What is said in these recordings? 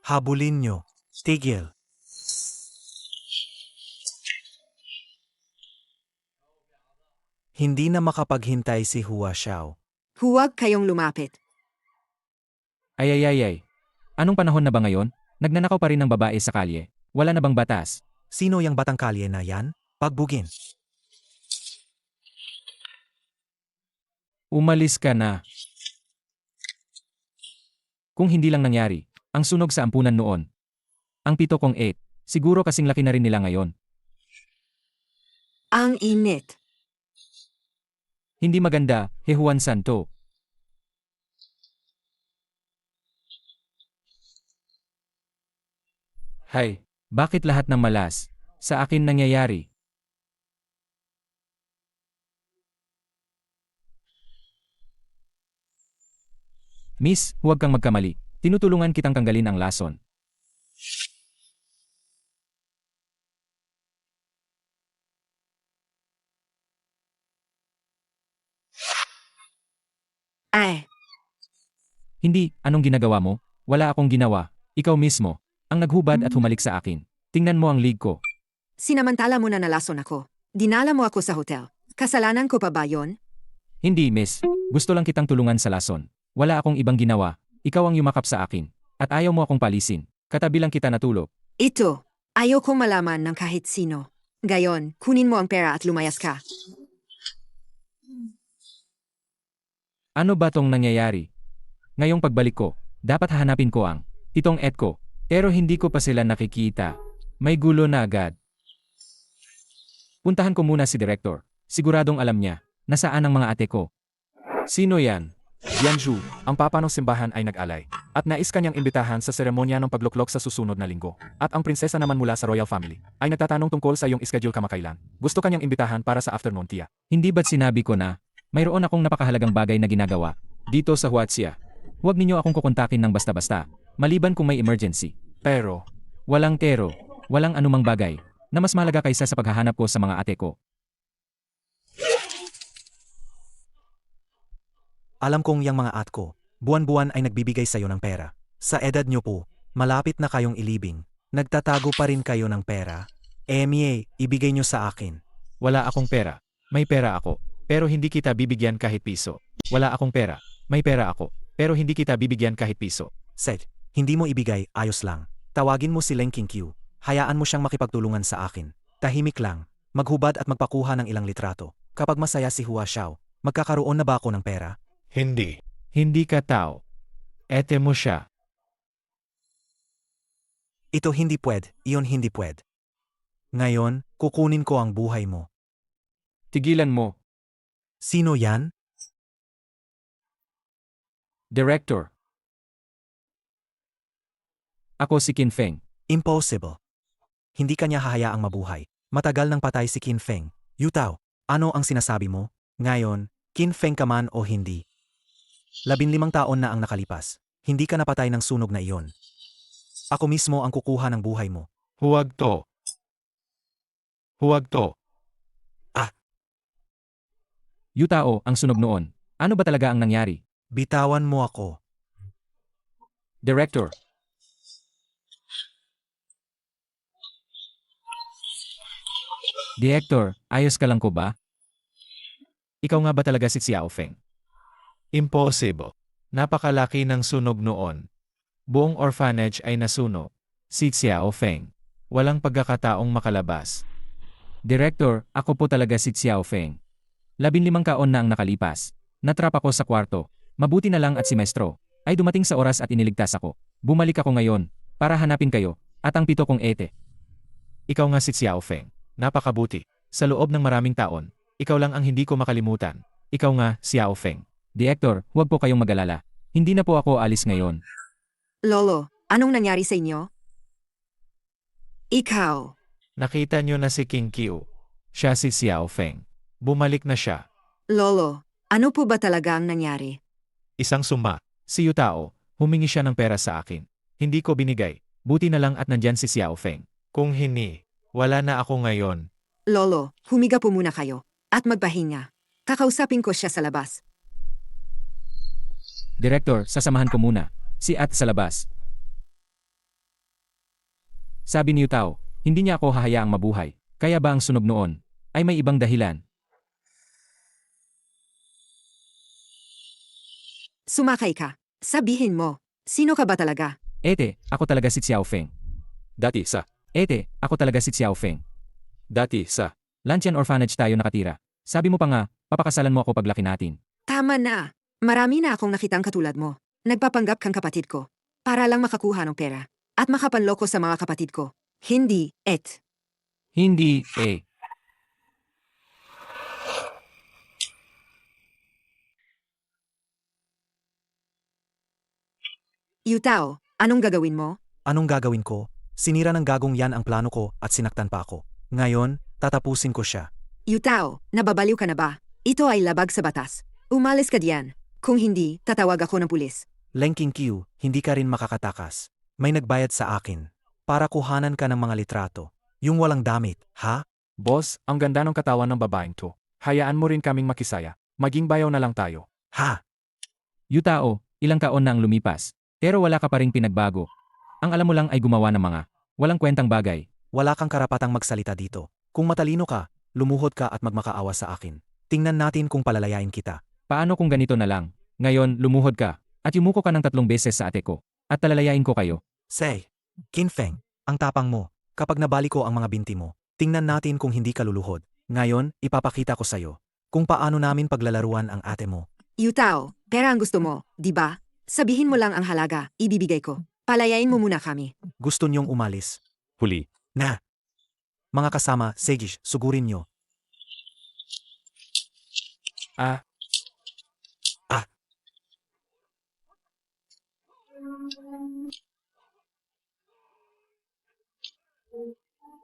Habulin nyo. Tigil. Hindi na makapaghintay si Hua Xiao. Huwag kayong lumapit. Ay. Anong panahon na ba ngayon? Nagnanakaw pa rin ng babae sa kalye. Wala na bang batas? Sino yang batang kalye na yan? Pagbugin. Umalis ka na. Kung hindi lang nangyari, ang sunog sa ampunan noon. Ang 7-8, siguro kasing laki na rin nila ngayon. Ang init. Hindi maganda, Juan Santo. Hay, bakit lahat ng malas sa akin nangyayari? Miss, huwag kang magkamali. Tinutulungan kitang tanggalin ang lason. Ay, Hindi, anong ginagawa mo? Wala akong ginawa. Ikaw mismo ang naghubad at humalik sa akin. Tingnan mo ang league ko. sinamantala mo na nalason ako. Dinala mo ako sa hotel. Kasalanan ko pa ba yon? Hindi, miss. Gusto lang kitang tulungan sa lason. Wala akong ibang ginawa. Ikaw ang yumakap sa akin. At ayaw mo akong palisin. Katabi lang kita natulog. Ito, ayoko malaman ng kahit sino. Gayon, kunin mo ang pera at lumayas ka. Ano ba tong nangyayari? Ngayong pagbalik ko, dapat hahanapin ko ang titong Ed ko. Pero hindi ko pa sila nakikita. May gulo na agad. Puntahan ko muna si Director. Siguradong alam niya nasaan ang mga ate ko. Sino yan? Yanju, ang papa ng simbahan ay nag-alay. At nais kanyang imbitahan sa seremonya ng pagluklok sa susunod na linggo. At ang prinsesa naman mula sa royal family ay nagtatanong tungkol sa iyong schedule kamakailan. Gusto kanyang imbitahan para sa afternoon tea. Hindi ba't sinabi ko na mayroon akong napakahalagang bagay na ginagawa dito sa Huaxia? Huwag ninyo akong kukontakin ng basta-basta. Maliban kung may emergency. Pero, Walang pero, walang anumang bagay na mas mahalaga kaysa sa paghahanap ko sa mga ate ko. Alam kong yang mga at ko, buwan-buwan ay nagbibigay sayo ng pera. Sa edad nyo po, malapit na kayong ilibing. Nagtatago pa rin kayo ng pera. Emie, ibigay nyo sa akin. Wala akong pera. May pera ako. Pero hindi kita bibigyan kahit piso. Wala akong pera. May pera ako. Pero hindi kita bibigyan kahit piso. Seth, hindi mo ibigay, ayos lang. Tawagin mo si Leng Qingqiu. Hayaan mo siyang makipagtulungan sa akin. Tahimik lang. Maghubad at magpakuha ng ilang litrato. Kapag masaya si Hua Xiao, magkakaroon na ba ako ng pera? hindi. Hindi ka tao. Ete mo siya. Ito hindi pwed, iyon hindi pwed. Ngayon, kukunin ko ang buhay mo. Tigilan mo. Sino yan? Director. Ako si Qin Feng. Impossible. Hindi kanya hahayaang mabuhay. Matagal nang patay si Qin Feng. Yutao, ano ang sinasabi mo? Ngayon, Qin Feng ka man o hindi? 15 taon na ang nakalipas. Hindi ka napatay ng sunog na iyon. Ako mismo ang kukuha ng buhay mo. Huwag to. Huwag to. Yutao ang sunog noon. Ano ba talaga ang nangyari? Bitawan mo ako. Director. Director, ayos ka lang ko ba? Ikaw nga ba talaga si Xiao Feng? Impossible. Napakalaki ng sunog noon. Buong orphanage ay nasunog. Si Xiao Feng. Walang pagkakataong makalabas. Director, ako po talaga si Xiao Feng. 15 taon na ang nakalipas. Natrap ako sa kwarto. Mabuti na lang at si Maestro ay dumating sa oras at iniligtas ako. Bumalik ako ngayon para hanapin kayo at ang 7 ete. Ikaw nga si Xiao Feng. Napakabuti. Sa loob ng maraming taon, ikaw lang ang hindi ko makalimutan. Ikaw nga, Xiao Feng. Director, huwag po kayong mag-alala. Hindi na po ako alis ngayon. Lolo, anong nangyari sa inyo? Ikaw. Nakita niyo na si Qingqiu. Siya si Xiao Feng. Bumalik na siya. Lolo, ano po ba talaga ang nangyari? Isang suma. Si Yutao, humingi siya ng pera sa akin. Hindi ko binigay. Buti na lang at nandyan si Xiao Feng. Kung hindi, wala na ako ngayon. Lolo, humiga po muna kayo. At magpahinga. Kakausapin ko siya sa labas. Director, sasamahan ko muna. Si At sa labas. Sabi ni Yutao, hindi niya ako hahayaang mabuhay. Kaya ba ang sunog noon ay may ibang dahilan? Sumakay ka. Sabihin mo, sino ka ba talaga? Ete, ako talaga si Xiao Feng. Dati sa, Ete, ako talaga si Xiao Feng. dati sa, Lanchan Orphanage tayo nakatira. Sabi mo pa nga, papakasalan mo ako paglaki natin. Tama na. Marami na akong nakitang katulad mo. Nagpapanggap kang kapatid ko. Para lang makakuha ng pera. At makapanloko sa mga kapatid ko. Hindi, et. Hindi, eh. Yutao, anong gagawin mo? Anong gagawin ko? Sinira ng gagong yan ang plano ko at sinaktan pa ako. Ngayon, tatapusin ko siya. Yutao, nababaliw ka na ba? Ito ay labag sa batas. Umalis ka diyan. Kung hindi, tatawag ako ng pulis. Lenking Q, hindi ka rin makakatakas. May nagbayad sa akin. Para kuhanan ka ng mga litrato. Yung walang damit, ha? boss, ang ganda ng katawan ng babaeng to. Hayaan mo rin kaming makisaya. Maging bayaw na lang tayo. Ha? Yutao, ilang taon na ang lumipas. Pero wala ka pa ring pinagbago. Ang alam mo lang ay gumawa ng mga walang kwentang bagay. Wala kang karapatang magsalita dito. Kung matalino ka, lumuhod ka at magmakaawa sa akin. Tingnan natin kung palalayain kita. Paano kung ganito na lang? Ngayon, lumuhod ka, at yumuko ka ng 3 beses sa ate ko, at talalayain ko kayo. Say, Kinfeng, ang tapang mo. Kapag nabali ko ang mga binti mo, tingnan natin kung hindi ka luluhod. Ngayon, ipapakita ko sa'yo kung paano namin paglalaruan ang ate mo. Yutao, pera ang gusto mo, di ba? Sabihin mo lang ang halaga, ibibigay ko. Palayain mo muna kami. Gusto niyong umalis? Huli. Na! Mga kasama, Segish, sugurin niyo. Ah,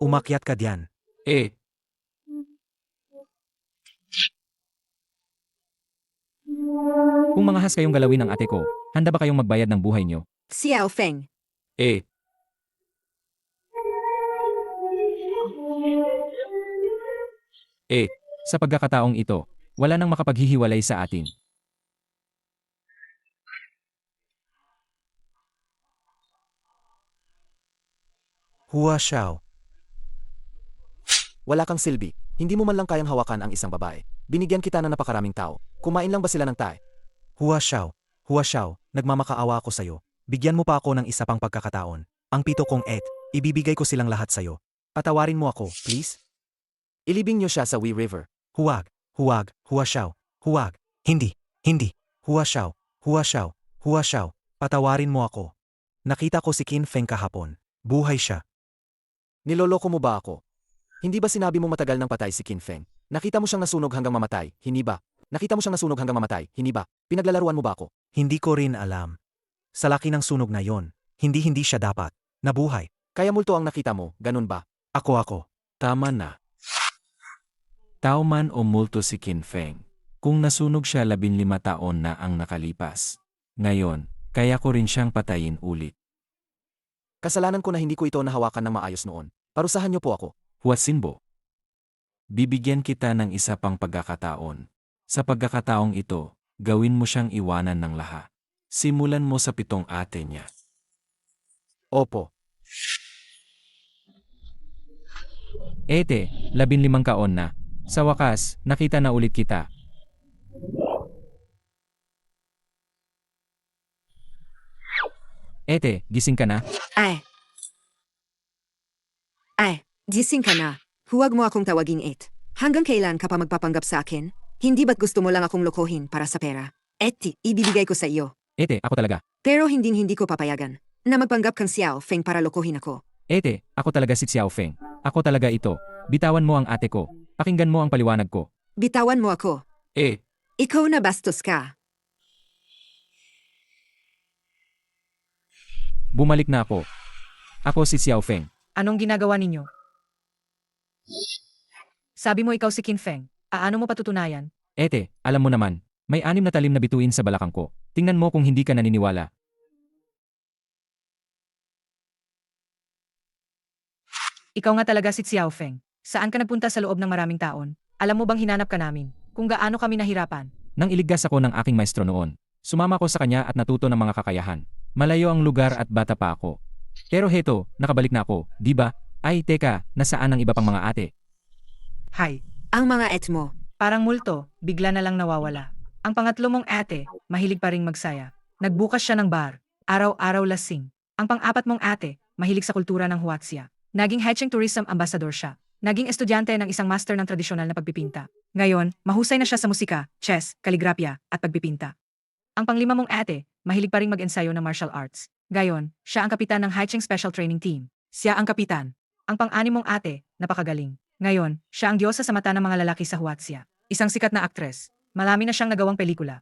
Umakyat ka diyan. eh, Kung mangahas kayong galawin ng ate ko, handa ba kayong magbayad ng buhay nyo? Xiao Feng, eh, Sa pagkakataong ito, wala nang makapaghihiwalay sa atin. Hua Xiao. Wala kang silbi. Hindi mo man lang kayang hawakan ang isang babae. Binigyan kita ng napakaraming tao. Kumain lang ba sila ng tae? Hua Xiao. Hua Xiao, nagmamakaawa ako sa'yo. Bigyan mo pa ako ng isa pang pagkakataon. Ang 7 kong ibibigay ko silang lahat sa'yo. Patawarin mo ako, please? Ilibing niyo siya sa Wee River. Huwag, huwag, Hua Xiao. Huwag. Hindi, hindi. Hua Xiao, Hua Xiao, Hua Xiao. Patawarin mo ako. Nakita ko si Qin Feng kahapon. Buhay siya. Niloloko mo ba ako? Hindi ba sinabi mo matagal nang patay si Qin Feng? Nakita mo siyang nasunog hanggang mamatay, hindi ba? Nakita mo siyang nasunog hanggang mamatay, hindi ba? Pinaglalaruan mo ba ako? Hindi ko rin alam. Sa laki ng sunog na yon, hindi siya dapat. Nabuhay. Kaya multo ang nakita mo, ganun ba? Ako. Tama na. Tao man o multo si Qin Feng. Kung nasunog siya 15 taon na ang nakalipas. Ngayon, kaya ko rin siyang patayin ulit. Kasalanan ko na hindi ko ito nahawakan ng maayos noon. Parusahan niyo po ako. Huasinbo. Bibigyan kita ng isa pang pagkakataon. Sa pagkakataong ito, gawin mo siyang iwanan ng lahat. Simulan mo sa 7 ate niya. Opo. Ete, 15 kaon na. Sa wakas, nakita na ulit kita. Ete, gising ka na? Gising ka na. Huwag mo akong tawaging et. Hanggang kailan ka pa magpapanggap sa akin? Hindi ba't gusto mo lang akong lokohin para sa pera? Ibibigay ko sa iyo. Ete, ako talaga. Pero hindi ko papayagan na magpanggap kang Xiao Feng para lokohin ako. Ete, ako talaga si Xiao Feng. Ako talaga ito. Bitawan mo ang ate ko. Pakinggan mo ang paliwanag ko. Bitawan mo ako. Ikaw na bastos ka. Bumalik na ako. Ako si Xiao Feng. Anong ginagawa ninyo? Sabi mo ikaw si Qin Feng. Aano mo patutunayan? Ete, alam mo naman, may 6 na talim na bituin sa balakang ko. Tingnan mo kung hindi ka naniniwala. Ikaw nga talaga si Xiao Feng. Saan ka nagpunta sa loob ng maraming taon? Alam mo bang hinanap ka namin? Kung gaano kami nahirapan? Nang iligtas ako ng aking maestro noon, sumama ko sa kanya at natuto ng mga kakayahan. Malayo ang lugar at bata pa ako. Pero heto, nakabalik na ako, di ba? Ay, teka, nasaan ang iba pang mga ate? Hi. Ang mga et mo. Parang multo, bigla na lang nawawala. Ang pangatlo mong ate, mahilig pa ring magsaya. Nagbukas siya ng bar. Araw-araw lasing. Ang pang-apat mong ate, mahilig sa kultura ng Huaxia. Naging Hecheng Tourism Ambassador siya. Naging estudyante ng isang master ng tradisyonal na pagpipinta. Ngayon, mahusay na siya sa musika, chess, kaligrapya, at pagpipinta. Ang panglima mong ate, mahilig pa ring mag-ensayo ng martial arts. Gayon, siya ang kapitan ng Hecheng Special Training Team. Siya ang kapitan. Ang pang-anim mong ate, napakagaling. Ngayon, siya ang diyosa sa mata ng mga lalaki sa Huaxia. Isang sikat na aktres. Marami na siyang nagawang pelikula.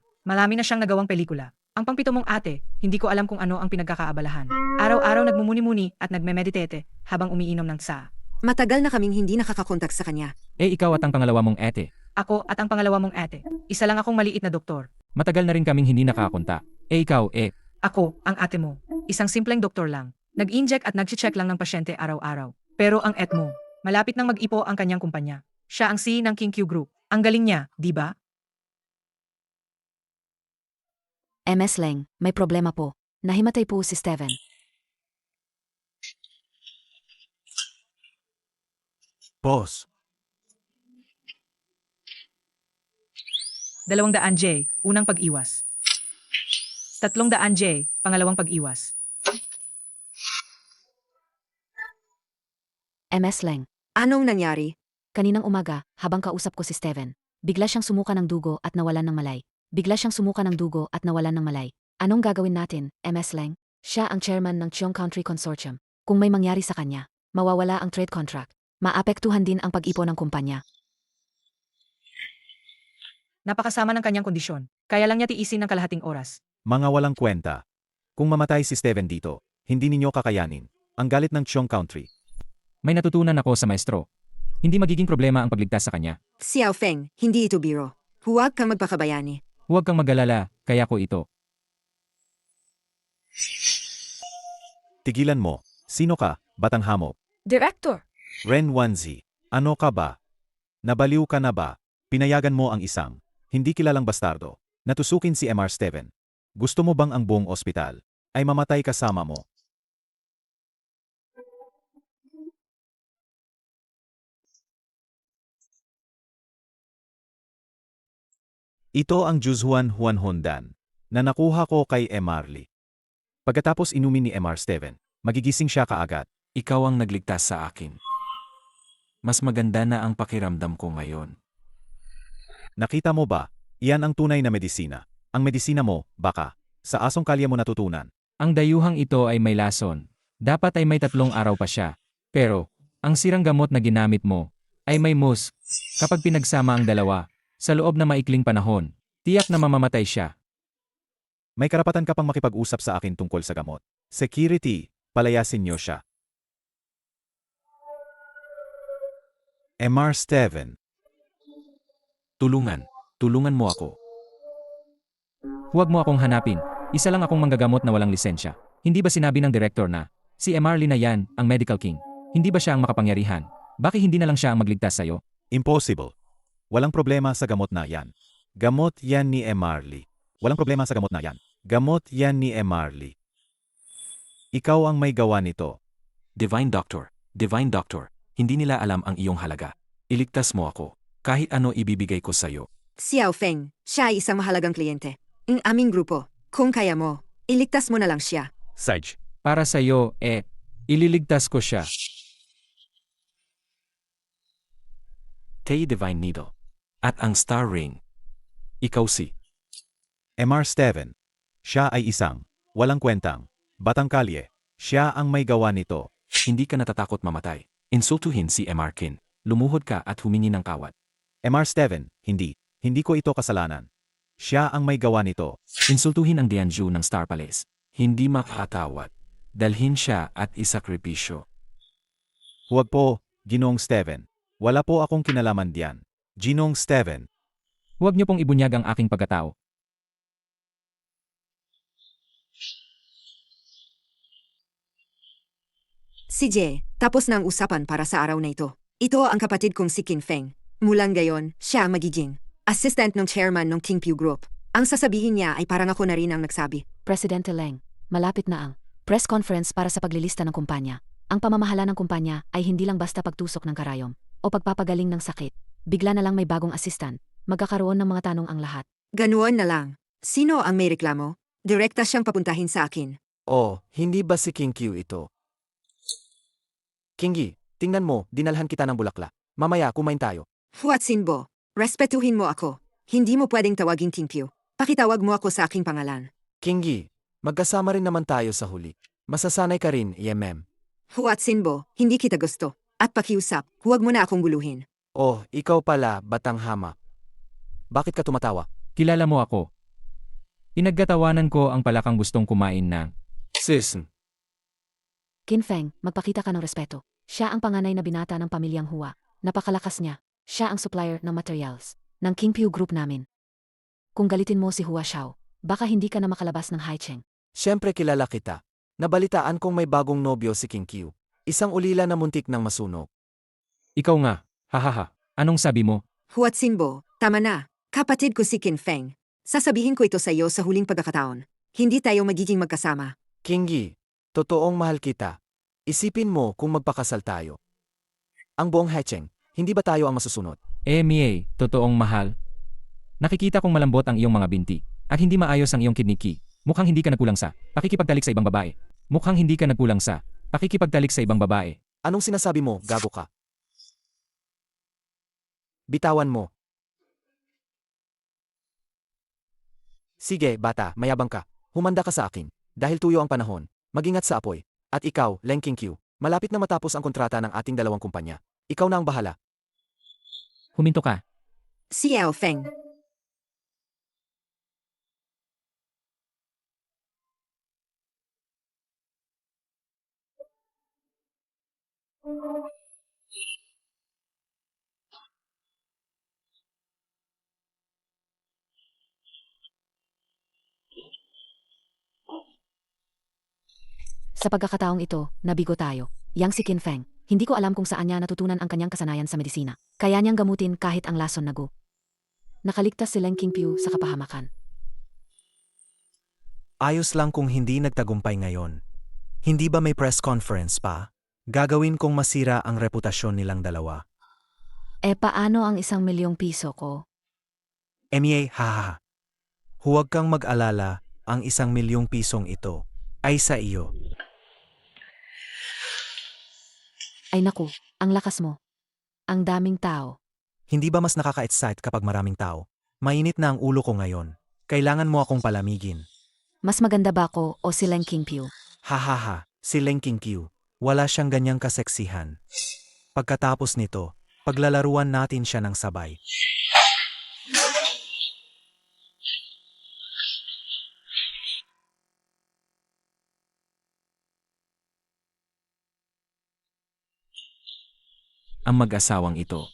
Ang pangpito mong ate, hindi ko alam kung ano ang pinagkakaabalahan. Araw-araw nagmumuni-muni at nagme-meditate habang umiinom ng tsa. Matagal na kaming hindi nakakakontak sa kanya. Ikaw at ang pangalawa mong ate. Ako at ang pangalawa mong ate. Isa lang akong maliit na doktor. Matagal na rin kaming hindi nakakunta. Ikaw, Ako, ang ate mo. Isang simpleng doktor lang. Nag-inject at nag-check lang ng pasyente araw-araw. Pero ang et mo, malapit nang mag-ipo ang kanyang kumpanya. Siya ang CEO ng King Q Group. Ang galing niya, di ba? MS Leng, may problema po. Nahimatay po si Steven. Boss, 200 J, unang pag-iwas. 300 J, pangalawang pag-iwas. MS Leng, Anong nangyari? kaninang umaga, habang kausap ko si Steven, bigla siyang sumuka ng dugo at nawalan ng malay. Anong gagawin natin, MS Leng? Siya ang chairman ng Cheong Country Consortium. Kung may mangyari sa kanya, mawawala ang trade contract. Maapektuhan din ang pag-ipon ng kumpanya. Napakasama ng kanyang kondisyon. Kaya lang niya tiisin ng kalahating oras. Mga walang kwenta. Kung mamatay si Steven dito, hindi ninyo kakayanin. Ang galit ng Cheong Country. may natutunan ako sa maestro. Hindi magiging problema ang pagligtas sa kanya. Xiao Feng, hindi ito biro. Huwag kang magpakabayani. Huwag kang mag-alala, kaya ko ito. Tigilan mo. Sino ka, batang hamog? Director! Ren Wanzi, ano ka ba? Nabaliw ka na ba? Pinayagan mo ang isang hindi kilalang bastardo na tusukin si Mr. Steven. Gusto mo bang ang buong ospital ay mamatay kasama mo? Ito ang Juzhuan Juan Hondan na nakuha ko kay Emarly. Pagkatapos inumin ni Mr. Steven, magigising siya kaagad. Ikaw ang nagligtas sa akin. Mas maganda na ang pakiramdam ko ngayon. Nakita mo ba? Iyan ang tunay na medisina. Ang medisina mo, baka, sa asong kalye mo natutunan. Ang dayuhang ito ay may lason. Dapat ay may 3 araw pa siya. Pero, ang sirang gamot na ginamit mo ay may mus. Kapag pinagsama ang dalawa, sa loob na maikling panahon, tiyak na mamamatay siya. May karapatan ka pang makipag-usap sa akin tungkol sa gamot. Security, palayasin niyo siya. Mr. Steven, Tulungan mo ako. Huwag mo akong hanapin. Isa lang akong manggagamot na walang lisensya. Hindi ba sinabi ng direktor na, si Emarly na yan, ang medical king? Hindi ba siya ang makapangyarihan? Bakit hindi na lang siya ang magligtas sa'yo? impossible. Walang problema sa gamot na yan. Gamot yan ni Emarly. Walang problema sa gamot na yan. Gamot yan ni Emarly. Ikaw ang may gawa nito. Divine Doctor, hindi nila alam ang iyong halaga. Iligtas mo ako. Kahit ano ibibigay ko sa'yo. Xiao Feng, siya ay isang mahalagang kliyente. Ang aming grupo, kung kaya mo, iligtas mo na lang siya. Sarge, Para sa'yo, ililigtas ko siya. Tay Divine Needle. At ang Star Ring. Ikaw si Mr. Steven. Siya ay isang, walang kwentang, batang kalye. Siya ang may gawa nito. hindi ka natatakot mamatay. Insultuhin si Mr. Kin. Lumuhod ka at humingi ng kawat. Mr. Steven, hindi. Hindi ko ito kasalanan. Siya ang may gawa nito. Insultuhin ang Dianju ng Star Palace. Hindi makakatawad. Dalhin siya at isakripisyo. Huwag po, Ginoong Steven. Wala po akong kinalaman diyan. Ginoong Steven. Huwag niyo pong ibunyag ang aking pagkatao. Si Jie, tapos na ang usapan para sa araw na ito. Ito ang kapatid kong si Qin Feng. Mulang gayon, siya ang magiging assistant ng chairman ng King Pew Group. Ang sasabihin niya ay parang ako na rin ang nagsabi. Presidente Leng, malapit na ang Press conference para sa paglilista ng kumpanya. Ang pamamahala ng kumpanya ay hindi lang basta pagtusok ng karayom o pagpapagaling ng sakit. Bigla na lang may bagong assistant. Magkakaroon ng mga tanong ang lahat. Ganuon na lang. Sino ang may reklamo? Direkta siyang papuntahin sa akin. Oh, hindi ba si King Q ito? Kingi, tingnan mo, dinalhan kita ng bulaklak. Mamaya, kumain tayo. Huatsinbo, respetuhin mo ako. Hindi mo pwedeng tawagin King Q. Pakitawag mo ako sa aking pangalan. Kingi, magkasama rin naman tayo sa huli. Masasanay ka rin, Yemem. Huatsinbo, hindi kita gusto. At pakiusap, huwag mo na akong guluhin. Oh, ikaw pala, batang hama. Bakit ka tumatawa? Kilala mo ako. Pinagkatawanan ko ang palakang gustong kumain ng Sis, Kinfeng, magpakita ka ng respeto. Siya ang panganay na binata ng pamilyang Hua. Napakalakas niya. Siya ang supplier ng materials ng Kingpyu Group namin. Kung galitin mo si Hua Xiao, baka hindi ka na makalabas ng Haicheng. syempre kilala kita. Nabalitaan kong may bagong nobyo si King Q. Isang ulila na muntik ng masunog. ikaw nga. Hahaha. Anong sabi mo? Huatsinbo, tama na. Kapatid ko si Qin Feng. Sasabihin ko ito sa iyo sa huling pagkakataon. Hindi tayo magiging magkasama. Kingi, totoong mahal kita. Isipin mo kung magpakasal tayo. Ang buong Hecheng, hindi ba tayo ang masusunod? Mia, totoong mahal. Nakikita kong malambot ang iyong mga binti, at hindi maayos ang iyong kidney. Mukhang hindi ka nagkulang sa pakikipagtalik sa ibang babae. Mukhang hindi ka nagkulang sa pakikipagtalik sa ibang babae. Anong sinasabi mo, gago ka? Bitawan mo. Sige, bata, mayabang ka. Humanda ka sa akin. Dahil tuyo ang panahon. Mag-ingat sa apoy. At ikaw, Leng King Q, malapit na matapos ang kontrata ng ating dalawang kumpanya. Ikaw na ang bahala. Huminto ka. Si Yao Feng. Sa pagkakataong ito, nabigo tayo. Yang si Kinfeng, hindi ko alam kung saan niya natutunan ang kanyang kasanayan sa medisina. Kaya niyang gamutin kahit ang lason na gu. Nakaligtas si Leng Kingpyu sa kapahamakan. Ayos lang kung hindi nagtagumpay ngayon. Hindi ba may press conference pa? Gagawin kong masira ang reputasyon nilang dalawa. Paano ang 1,000,000 piso ko? Mia, haha. Huwag kang mag-alala, ang 1,000,000 pisong ito ay sa iyo. Ay naku, ang lakas mo. Ang daming tao. Hindi ba mas nakaka-excite kapag maraming tao? Mainit na ang ulo ko ngayon. Kailangan mo akong palamigin. Mas maganda ba ako o si Leng Kingpyu? Hahaha, si Leng King Q. Wala siyang ganyang kaseksihan. Pagkatapos nito, paglalaruan natin siya ng sabay. Ang mag-asawang ito.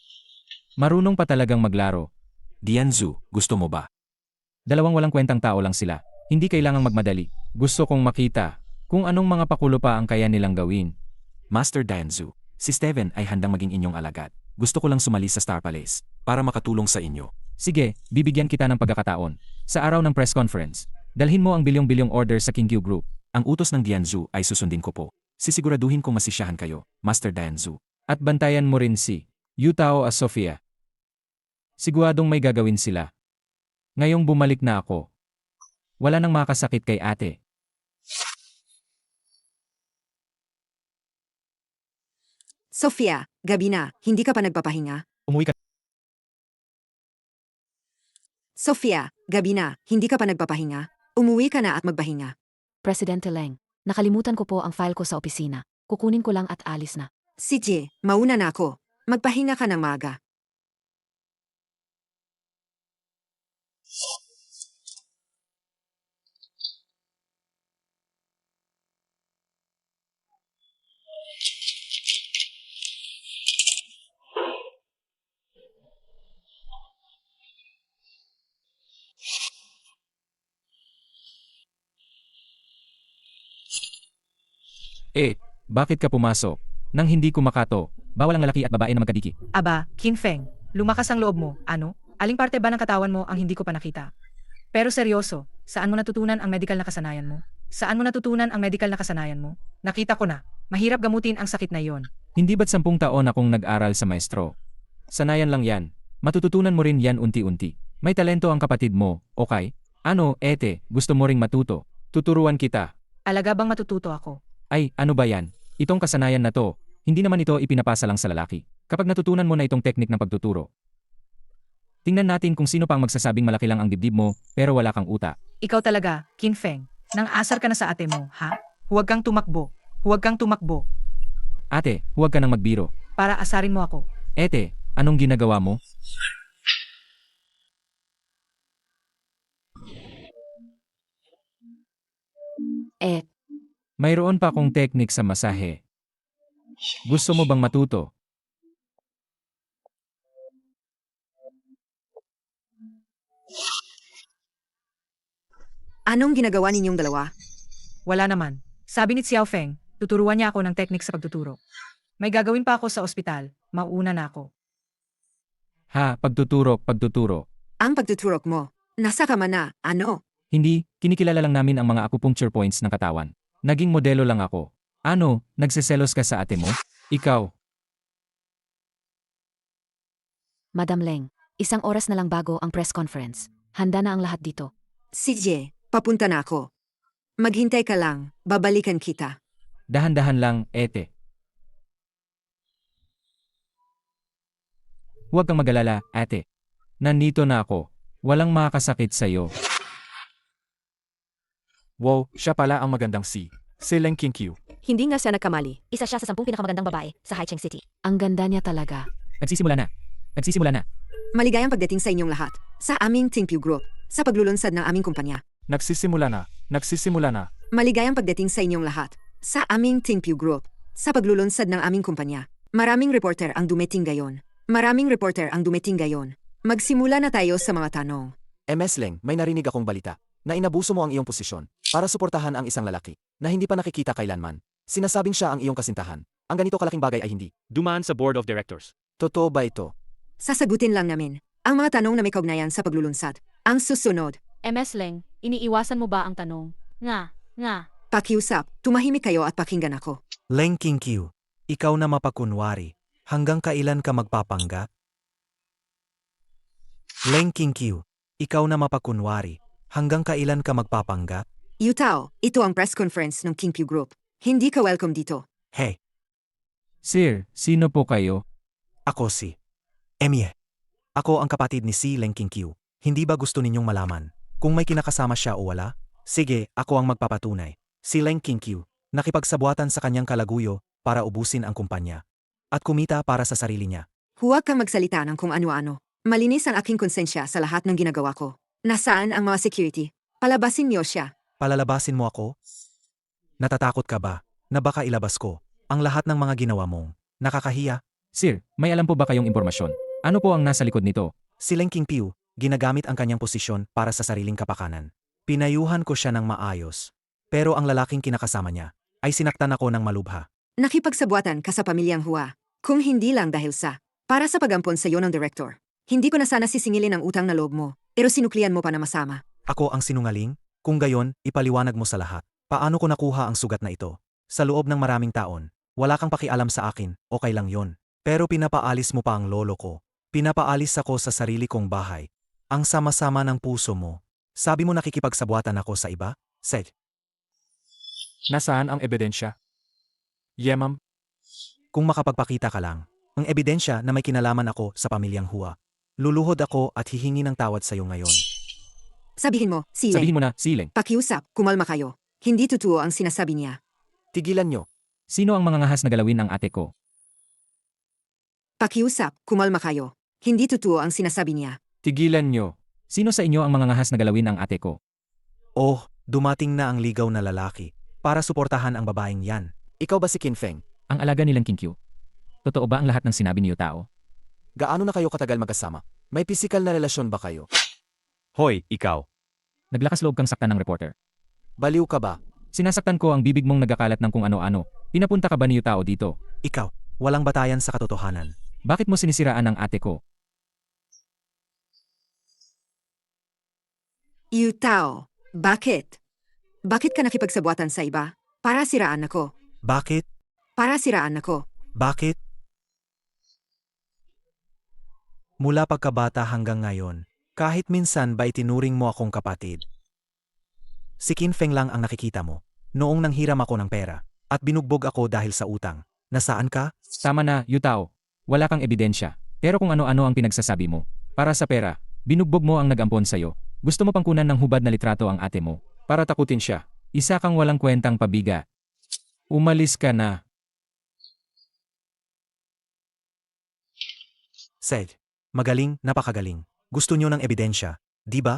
Marunong pa talagang maglaro. Dianzu, gusto mo ba? Dalawang walang kwentang tao lang sila. Hindi kailangang magmadali. Gusto kong makita kung anong mga pakulo pa ang kaya nilang gawin. Master Dianzu, si Steven ay handang maging inyong alagad. Gusto ko lang sumali sa Star Palace para makatulong sa inyo. Sige, bibigyan kita ng pagkakataon. Sa araw ng press conference, dalhin mo ang bilyong-bilyong order sa Kingpyu Group. Ang utos ng Dianzu ay susundin ko po. Sisiguraduhin kong masisiyahan kayo, Master Dianzu. At bantayan mo rin si Yutao at Sofia. Siguradong may gagawin sila. Ngayong bumalik na ako. Wala nang makasakit kay ate. Sofia, gabi na. Hindi ka pa nagpapahinga? Umuwi ka. Sofia, gabi na. Hindi ka pa nagpapahinga? Umuwi ka na at magpahinga. Presidente Leng, nakalimutan ko po ang file ko sa opisina. Kukunin ko lang at alis na. Sige, mauna na ako. Magpahinga ka ng maga. Bakit ka pumasok? Nang hindi ko makato, bawal ang lalaki at babae na magkadiki. Aba, Kinfeng, lumakas ang loob mo. Ano? Aling parte ba ng katawan mo ang hindi ko pa nakita? Pero seryoso, saan mo natutunan ang medical na kasanayan mo? Saan mo natutunan ang medical na kasanayan mo? Nakita ko na, mahirap gamutin ang sakit na iyon. Hindi ba't 10 taon akong nag-aral sa maestro? Sanayan lang yan. Matututunan mo rin yan unti-unti. May talento ang kapatid mo, okay? Ano, ete, gusto mo ring matuto? Tuturuan kita. Alaga bang matututo ako? Ay, ano ba yan? Itong kasanayan na to, hindi naman ito ipinapasa lang sa lalaki. Kapag natutunan mo na itong teknik ng pagtuturo. Tingnan natin kung sino pang magsasabing malaki lang ang dibdib mo, pero wala kang utak. Ikaw talaga, Qin Feng. Nang asar ka na sa ate mo, ha? Huwag kang tumakbo. Huwag kang tumakbo. Ate, huwag ka nang magbiro. Para asarin mo ako. Ete, anong ginagawa mo? Mayroon pa akong teknik sa masahe. Gusto mo bang matuto? Anong ginagawa ninyong dalawa? Wala naman. Sabi ni Xiao Feng, tuturuan niya ako ng teknik sa pagtuturo. May gagawin pa ako sa ospital. Mauna na ako. Ha, pagtuturo. Ang pagtuturok mo, nasa ka man na, ano? Hindi, kinikilala lang namin ang mga acupuncture points ng katawan. Naging modelo lang ako. Ano, nagseselos ka sa ate mo? Ikaw. Madam Leng, 1 oras na lang bago ang press conference. Handa na ang lahat dito. Sige, papunta na ako. Maghintay ka lang, babalikan kita. Dahan-dahan lang, ete. Huwag kang magalala, ate. Nandito na ako. Walang makakasakit sa'yo. Wow, siya pala ang magandang si Leng Qinkyu. Hindi nga siya nagkamali. Isa siya sa 10 pinakamagandang babae sa Haicheng City. Ang ganda niya talaga. Nagsisimula na. Maligayang pagdating sa inyong lahat, sa aming Tingpyu Group, sa paglulunsad ng aming kumpanya. Nagsisimula na. Maligayang pagdating sa inyong lahat, sa aming Tingpyu Group, sa paglulunsad ng aming kumpanya. Maraming reporter ang dumating gayon. Magsimula na tayo sa mga tanong. MS Leng, may narinig akong balita na inabuso mo ang iyong posisyon para suportahan ang isang lalaki na hindi pa nakikita kailanman. Sinasabing siya ang iyong kasintahan. Ang ganito kalaking bagay ay hindi Dumaan sa board of directors. totoo ba ito? Sasagutin lang namin ang mga tanong na may kaugnayan sa paglulunsad. Ang susunod, MS Leng, iniiwasan mo ba ang tanong? Nga. pakiusap, tumahimik kayo at pakinggan ako. Leng Qinkyu, ikaw na mapakunwari. Hanggang kailan ka magpapanggap? Leng Qinkyu, ikaw na mapakunwari. Hanggang kailan ka magpapanggap? Yutao, ito ang press conference ng Tingpyu Group. Hindi ka welcome dito. Hey, Sir, sino po kayo? ako si Emie. Ako ang kapatid ni si Leng Qinkyu. Hindi ba gusto ninyong malaman kung may kinakasama siya o wala? Sige, ako ang magpapatunay. Si Leng Qinkyu, nakipagsabuatan sa kanyang kalaguyo para ubusin ang kumpanya at kumita para sa sarili niya. Huwag kang magsalita ng kung ano-ano. Malinis ang aking konsensya sa lahat ng ginagawa ko. Nasaan ang mga security? Palabasin niyo siya. Palalabasin mo ako? Natatakot ka ba na baka ilabas ko ang lahat ng mga ginawa mong nakakahiya? Sir, may alam po ba kayong impormasyon? Ano po ang nasa likod nito? Si Leng Qinkyu, ginagamit ang kanyang posisyon para sa sariling kapakanan. Pinayuhan ko siya ng maayos. Pero ang lalaking kinakasama niya ay sinaktan ako ng malubha. Nakipagsabuatan ka sa pamilyang Hua. Kung hindi lang dahil sa para sa pagampon sa iyo ng director. Hindi ko na sana sisingilin ang utang na loob mo, pero sinuklian mo pa na masama. Ako ang sinungaling? Kung gayon, ipaliwanag mo sa lahat. Paano ko nakuha ang sugat na ito? Sa loob ng maraming taon, wala kang pakialam sa akin, okay lang yon. Pero pinapaalis mo pa ang lolo ko. Pinapaalis ako sa sarili kong bahay. Ang sama-sama ng puso mo. Sabi mo nakikipagsabuatan ako sa iba? Seth, Nasaan ang ebidensya? Ma'am. kung makapagpakita ka lang, ang ebidensya na may kinalaman ako sa pamilyang Hua. Luluhod ako at hihingi ng tawad sa iyo ngayon. Sabihin mo, Sabihin mo na, Sileng. Pakiusap, kumalma kayo. Hindi totoo ang sinasabi niya. Tigilan nyo. Sino ang mga ngahas na galawin ng ate ko? Pakiusap, kumalma kayo. Hindi totoo ang sinasabi niya. Tigilan nyo. Sino sa inyo ang mga ngahas na galawin ng ate ko? Oh, dumating na ang ligaw na lalaki para suportahan ang babaeng yan. Ikaw ba si Qin Feng? Ang alaga nilang Qinkyu. Totoo ba ang lahat ng sinabi niyo tao? Gaano na kayo katagal magkasama? May pisikal na relasyon ba kayo? Hoy, ikaw. Naglakas loob kang saktan ng reporter. Baliw ka ba? Sinasaktan ko ang bibig mong nagkakalat ng kung ano-ano. Pinapunta ka ba niyo tao dito? Ikaw, walang batayan sa katotohanan. Bakit mo sinisiraan ang ate ko? Yutao, bakit? Bakit ka nakipagsabuatan sa iba? Para siraan ako. Bakit? Para siraan ako. Bakit? Mula pagkabata hanggang ngayon, kahit minsan ba itinuring mo akong kapatid? Si Qin Feng lang ang nakikita mo, noong nanghiram ako ng pera, at binugbog ako dahil sa utang. Nasaan ka? Tama na, Yutao. Wala kang ebidensya. Pero kung ano-ano ang pinagsasabi mo. Para sa pera, binugbog mo ang nag-ampon sa'yo. Gusto mo pang kunan ng hubad na litrato ang ate mo. Para takutin siya. Isa kang walang kwentang pabiga. Umalis ka na. Sed, magaling, napakagaling. Gusto niyo ng ebidensya, di ba?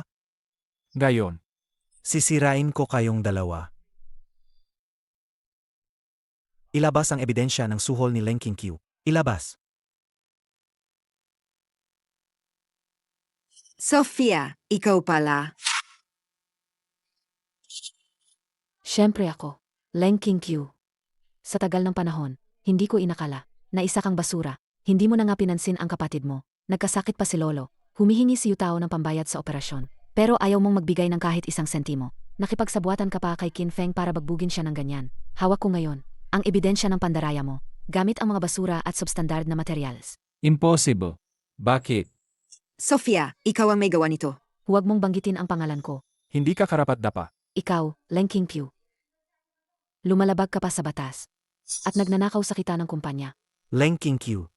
Gayon. Sisirain ko kayong dalawa. Ilabas ang ebidensya ng suhol ni Leng Qingqiu. Ilabas. Sofia, ikaw pala. Siyempre ako, Leng Qingqiu. Sa tagal ng panahon, hindi ko inakala na isa kang basura. Hindi mo na nga pinansin ang kapatid mo. Nagkasakit pa si Lolo. Humihingi si Yutao ng pambayad sa operasyon. Pero ayaw mong magbigay ng kahit isang sentimo. Nakipagsabuatan ka pa kay Qin Feng para bagbugin siya ng ganyan. Hawak ko ngayon ang ebidensya ng pandaraya mo, gamit ang mga basura at substandard na materials. Impossible. Bakit? Sofia, ikaw ang may gawa nito. Huwag mong banggitin ang pangalan ko. Hindi ka karapat-dapa. Ikaw, Leng Qingqiu. Lumalabag ka pa sa batas. At nagnanakaw sa kita ng kumpanya. Leng Qingqiu.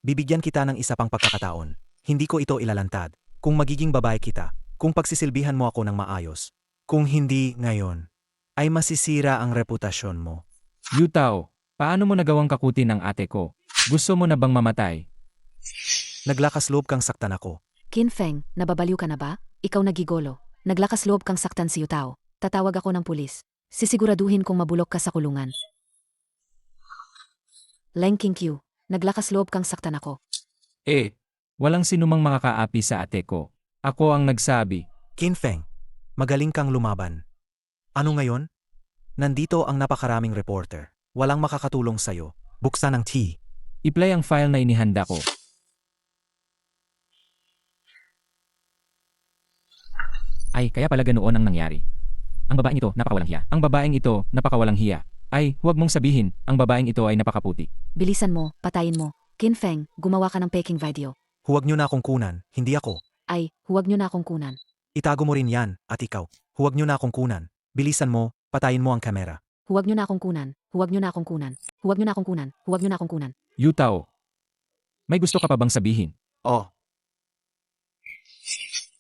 Bibigyan kita ng isa pang pagkakataon. Hindi ko ito ilalantad. Kung magiging babae kita, kung pagsisilbihan mo ako ng maayos. Kung hindi ngayon, ay masisira ang reputasyon mo. Yutao, paano mo nagawang kakutin ang ate ko? Gusto mo na bang mamatay? Naglakas loob kang saktan ako. Qin Feng, nababaliw ka na ba? Ikaw nagigolo. Naglakas loob kang saktan si Yutao. Tatawag ako ng pulis. Sisiguraduhin kong mabulok ka sa kulungan. Leng Qingqiu, naglakas loob kang saktan ako. Walang sinumang makakaapi sa ate ko. Ako ang nagsabi. Qin Feng, magaling kang lumaban. Ano ngayon? Nandito ang napakaraming reporter. Walang makakatulong sa'yo. Buksan ang tea. I-play ang file na inihanda ko. Ay, kaya pala ganoon ang nangyari. Ang babaeng ito, napakawalang hiya. Ang babaeng ito, napakawalang hiya. Ay, huwag mong sabihin, ang babaeng ito ay napakaputi. Bilisan mo, patayin mo. Qin Feng, gumawa ka ng peking video. Huwag niyo na akong kunan, hindi ako. Ay, huwag niyo na akong kunan. Itago mo rin yan, at ikaw. Huwag niyo na akong kunan. Bilisan mo, patayin mo ang kamera. Huwag niyo na akong kunan. Huwag niyo na akong kunan. Huwag niyo na akong kunan. Huwag niyo na akong kunan. Yutao, may gusto ka pa bang sabihin? Oh.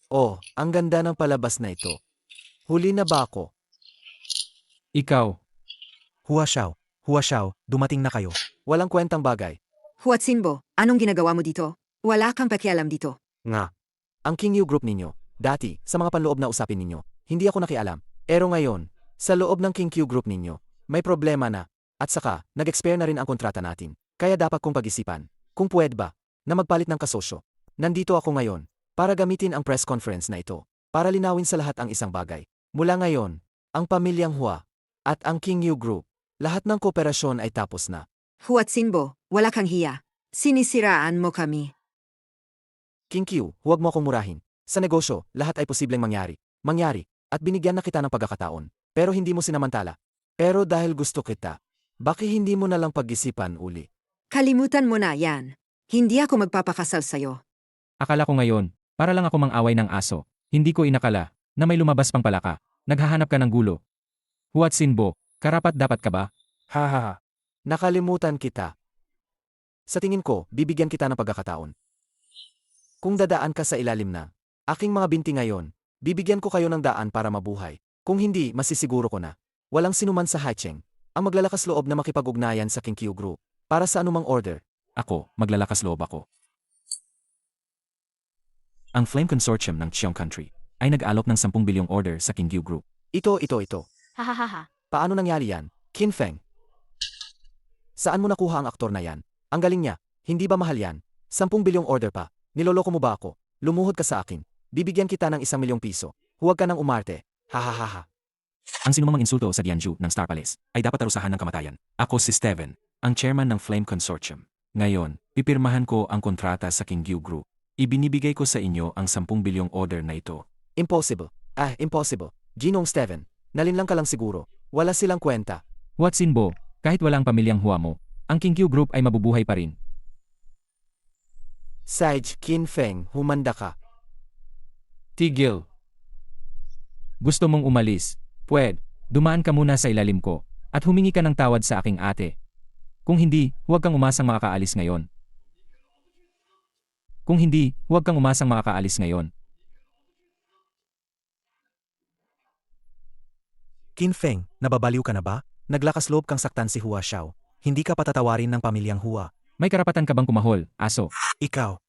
Oh, ang ganda ng palabas na ito. Huli na ba ako? Ikaw, Hua Xiao, dumating na kayo. Walang kwentang bagay. Huatsinbo, anong ginagawa mo dito? Wala kang pakialam dito. Nga. Ang King Yu Group ninyo, dati, sa mga panloob na usapin ninyo, hindi ako nakialam. Pero ngayon, sa loob ng King Q Group ninyo, may problema na. At saka, nag-expire na rin ang kontrata natin. Kaya dapat kong pag-isipan, kung pwede ba, na magpalit ng kasosyo. Nandito ako ngayon, para gamitin ang press conference na ito, para linawin sa lahat ang isang bagay. Mula ngayon, ang pamilyang Hua, at ang King Yu Group, lahat ng kooperasyon ay tapos na. Huatsinbo, wala kang hiya. Sinisiraan mo kami. King Q, huwag mo akong murahin. Sa negosyo, lahat ay posibleng mangyari. At binigyan na kita ng pagkakataon. Pero hindi mo sinamantala. Pero dahil gusto kita, bakit hindi mo na lang pag-isipan uli? Kalimutan mo na yan. Hindi ako magpapakasal sa'yo. akala ko ngayon, para lang ako mang-away ng aso. Hindi ko inakala na may lumabas pang palaka. Naghahanap ka ng gulo. Huatsinbo, karapat-dapat ka ba? Ha. Nakalimutan kita. Sa tingin ko, bibigyan kita ng pagkakataon. Kung dadaan ka sa ilalim na aking mga binti ngayon, bibigyan ko kayo ng daan para mabuhay. Kung hindi, masisiguro ko na walang sinuman sa Haicheng ang maglalakas loob na makipag-ugnayan sa King Q Group para sa anumang order. Ako, maglalakas loob ako. Ang Flame Consortium ng Qiong Country ay nag-alok ng 10 bilyong order sa King Q Group. Ito. Hahaha. Paano nangyari yan, Qin Feng? Saan mo nakuha ang aktor na yan? Ang galing niya, hindi ba mahal yan? 10 bilyong order pa. Niloloko mo ba ako? Lumuhod ka sa akin. Bibigyan kita ng 1 milyong piso. Huwag ka nang umarte. Hahaha. Ang sinumang insulto sa Dianju ng Star Palace ay dapat arusahan ng kamatayan. Ako si Steven, ang chairman ng Flame Consortium. Ngayon, pipirmahan ko ang kontrata sa King Q Group. Ibinibigay ko sa inyo ang 10 bilyong order na ito. Impossible. Impossible. Ginong Steven, Nalinlang ka lang siguro. Wala silang kwenta. Huatsinbo, kahit walang pamilyang Hua mo, ang Kingqiu Group ay mabubuhay pa rin. Sage, Qin Feng, humanda ka. Tigil. Gusto mong umalis? Pwede, dumaan ka muna sa ilalim ko, at humingi ka ng tawad sa aking ate. Kung hindi, huwag kang umasang makakaalis ngayon. Kung hindi, huwag kang umasang makakaalis ngayon. Qin Feng, nababaliw ka na ba? Naglakas loob kang saktan si Hua Xiao. Hindi ka patatawarin ng pamilyang Hua. May karapatan ka bang kumahol, aso? Ikaw,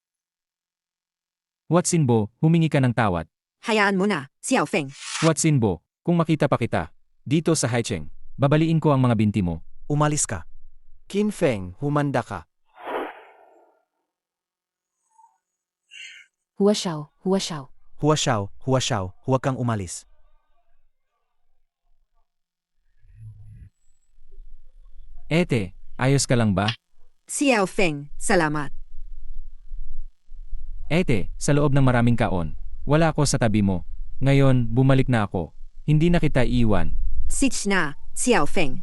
Huatsinbo, humingi ka ng tawad. Hayaan mo na, Xiao Feng. Huatsinbo, kung makita pa kita, dito sa Haicheng, babaliin ko ang mga binti mo. umalis ka. Qin Feng, humanda ka. Hua Xiao, Hua Xiao. Hua Xiao, huwag kang umalis. Ete, ayos ka lang ba? Xiao Feng, salamat. Ete, sa loob ng maraming kaon, wala ako sa tabi mo. Ngayon, bumalik na ako. Hindi na kita iwan. Sich na, Xiao Feng.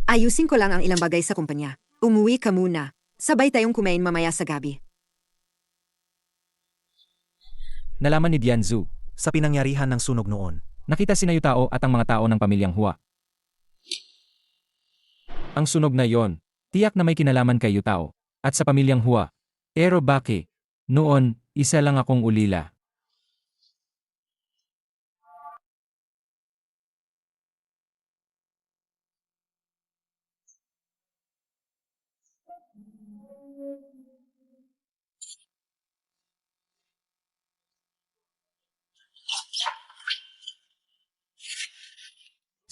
Ayusin ko lang ang ilang bagay sa kumpanya. Umuwi ka muna. Sabay tayong kumain mamaya sa gabi. Nalaman ni Dianzu. Sa pinangyarihan ng sunog noon, Nakita si Yutao at ang mga tao ng pamilyang Hua. Ang sunog na yon, tiyak na may kinalaman kay Yutao at sa pamilyang Hua. Pero bakit? Noon, isa lang akong ulila.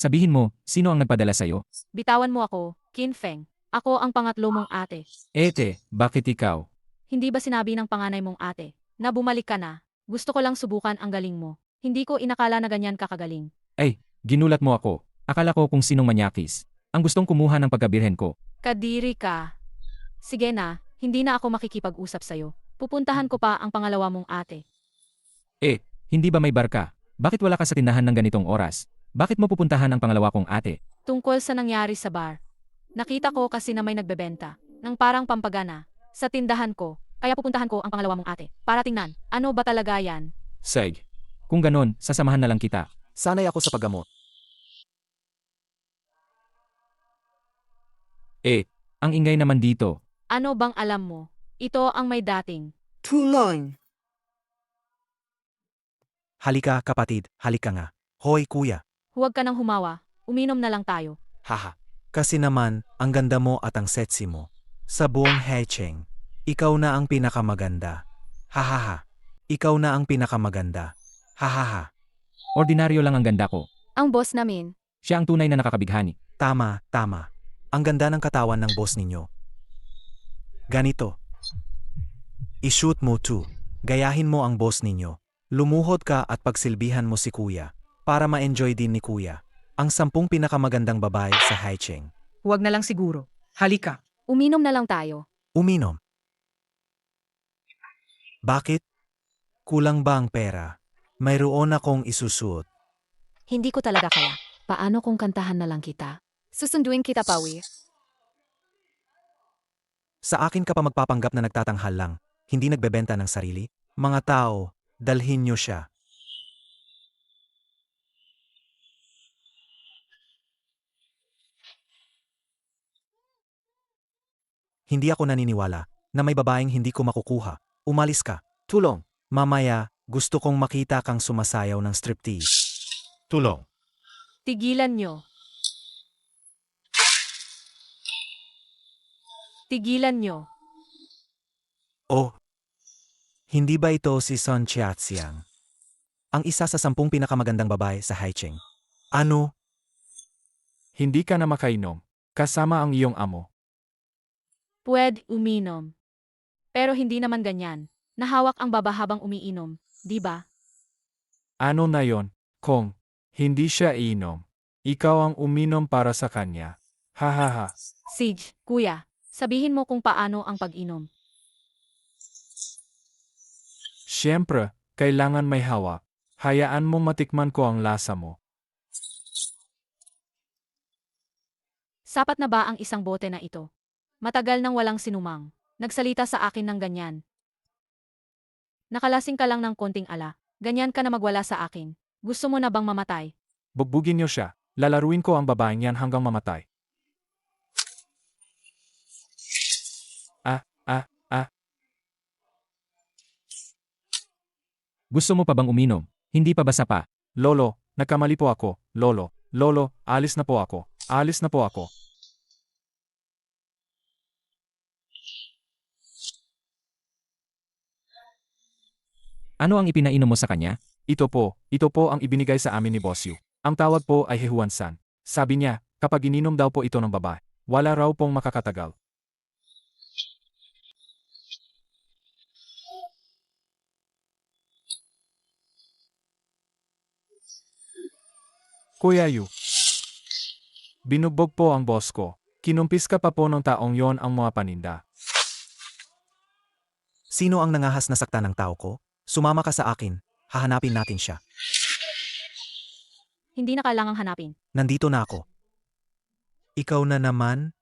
Sabihin mo, sino ang nagpadala sa'yo? Bitawan mo ako, Qin Feng. Ako ang pangatlo mong ate. Ete, bakit ikaw? Hindi ba sinabi ng panganay mong ate na bumalik ka na? Gusto ko lang subukan ang galing mo. Hindi ko inakala na ganyan ka kagaling. Ay, ginulat mo ako. Akala ko kung sinong manyakis. Ang gustong kumuha ng pagkabirhen ko. Kadiri ka. Sige na, hindi na ako makikipag-usap sa'yo. Pupuntahan ko pa ang pangalawa mong ate. Hindi ba may barka? Bakit wala ka sa tindahan ng ganitong oras? Bakit mo pupuntahan ang pangalawa kong ate? Tungkol sa nangyari sa bar. Nakita ko kasi na may nagbebenta ng parang pampagana sa tindahan ko. Kaya pupuntahan ko ang pangalawa mong ate para tingnan ano ba talaga yan. Seg. Kung ganon, sasamahan na lang kita. Sanay ako sa paggamot. Ang ingay naman dito. Ano bang alam mo? Ito ang may dating. Tulong. halika kapatid, halika nga. Hoy kuya, Huwag ka nang humawa. Uminom na lang tayo. Haha. kasi naman, ang ganda mo at ang sexy mo. Sa buong Hecheng, ikaw na ang pinakamaganda. Hahaha. Ikaw na ang pinakamaganda. Hahaha. Ordinaryo lang ang ganda ko. Ang boss namin. Siya ang tunay na nakakabighani. Tama, tama. Ang ganda ng katawan ng boss ninyo. Ganito. I-shoot mo too. Gayahin mo ang boss ninyo. Lumuhod ka at pagsilbihan mo si kuya. Para ma-enjoy din ni kuya. Ang 10 pinakamagandang babae sa Haicheng. Huwag na lang siguro. Halika. Uminom na lang tayo. Uminom. Bakit? Kulang ba ang pera? Mayroon akong isusuot. Hindi ko talaga kaya. Paano kung kantahan na lang kita? Susunduin kita, Pawi. Sa akin ka pa magpapanggap na nagtatanghal lang, hindi nagbebenta ng sarili? Mga tao, dalhin nyo siya. Hindi ako naniniwala na may babaeng hindi ko makukuha. Umalis ka. Tulong. Mamaya, gusto kong makita kang sumasayaw ng striptease. Tulong. Tigilan nyo. Tigilan nyo. Oh, hindi ba ito si Son Chiatsiang? Ang isa sa 10 pinakamagandang babae sa Haicheng. Ano? Hindi ka na makainom. Kasama ang iyong amo. Pwede uminom. Pero hindi naman ganyan. Nahawak ang baba habang umiinom, di ba? Ano na yon? Kung hindi siya inom, ikaw ang uminom para sa kanya. Hahaha. Sige, kuya, sabihin mo kung paano ang pag-inom. Siyempre, kailangan may hawak. Hayaan mo matikman ko ang lasa mo. Sapat na ba ang isang bote na ito? Matagal nang walang sinumang. Nagsalita sa akin ng ganyan. Nakalasing ka lang ng konting ala. Ganyan ka na magwala sa akin. Gusto mo na bang mamatay? Bugbugin niyo siya. Lalaruin ko ang babaeng yan hanggang mamatay. Ah, ah, ah. Gusto mo pa bang uminom? Hindi pa basa pa. Lolo, nagkamali po ako. Lolo, alis na po ako. Alis na po ako. Ano ang ipinainom mo sa kanya? Ito po ang ibinigay sa amin ni Boss Yu. Ang tawag po ay Hehuan-san. Sabi niya, kapag ininom daw po ito ng babae, wala raw pong makakatagal. Kuya Yu. Binugbog po ang boss ko. Kinumpis ka pa po ng taong yon ang mga paninda. Sino ang nangahas na sakta ng tao ko? Sumama ka sa akin. Hahanapin natin siya. Hindi na kailangang hanapin. Nandito na ako. Ikaw na naman?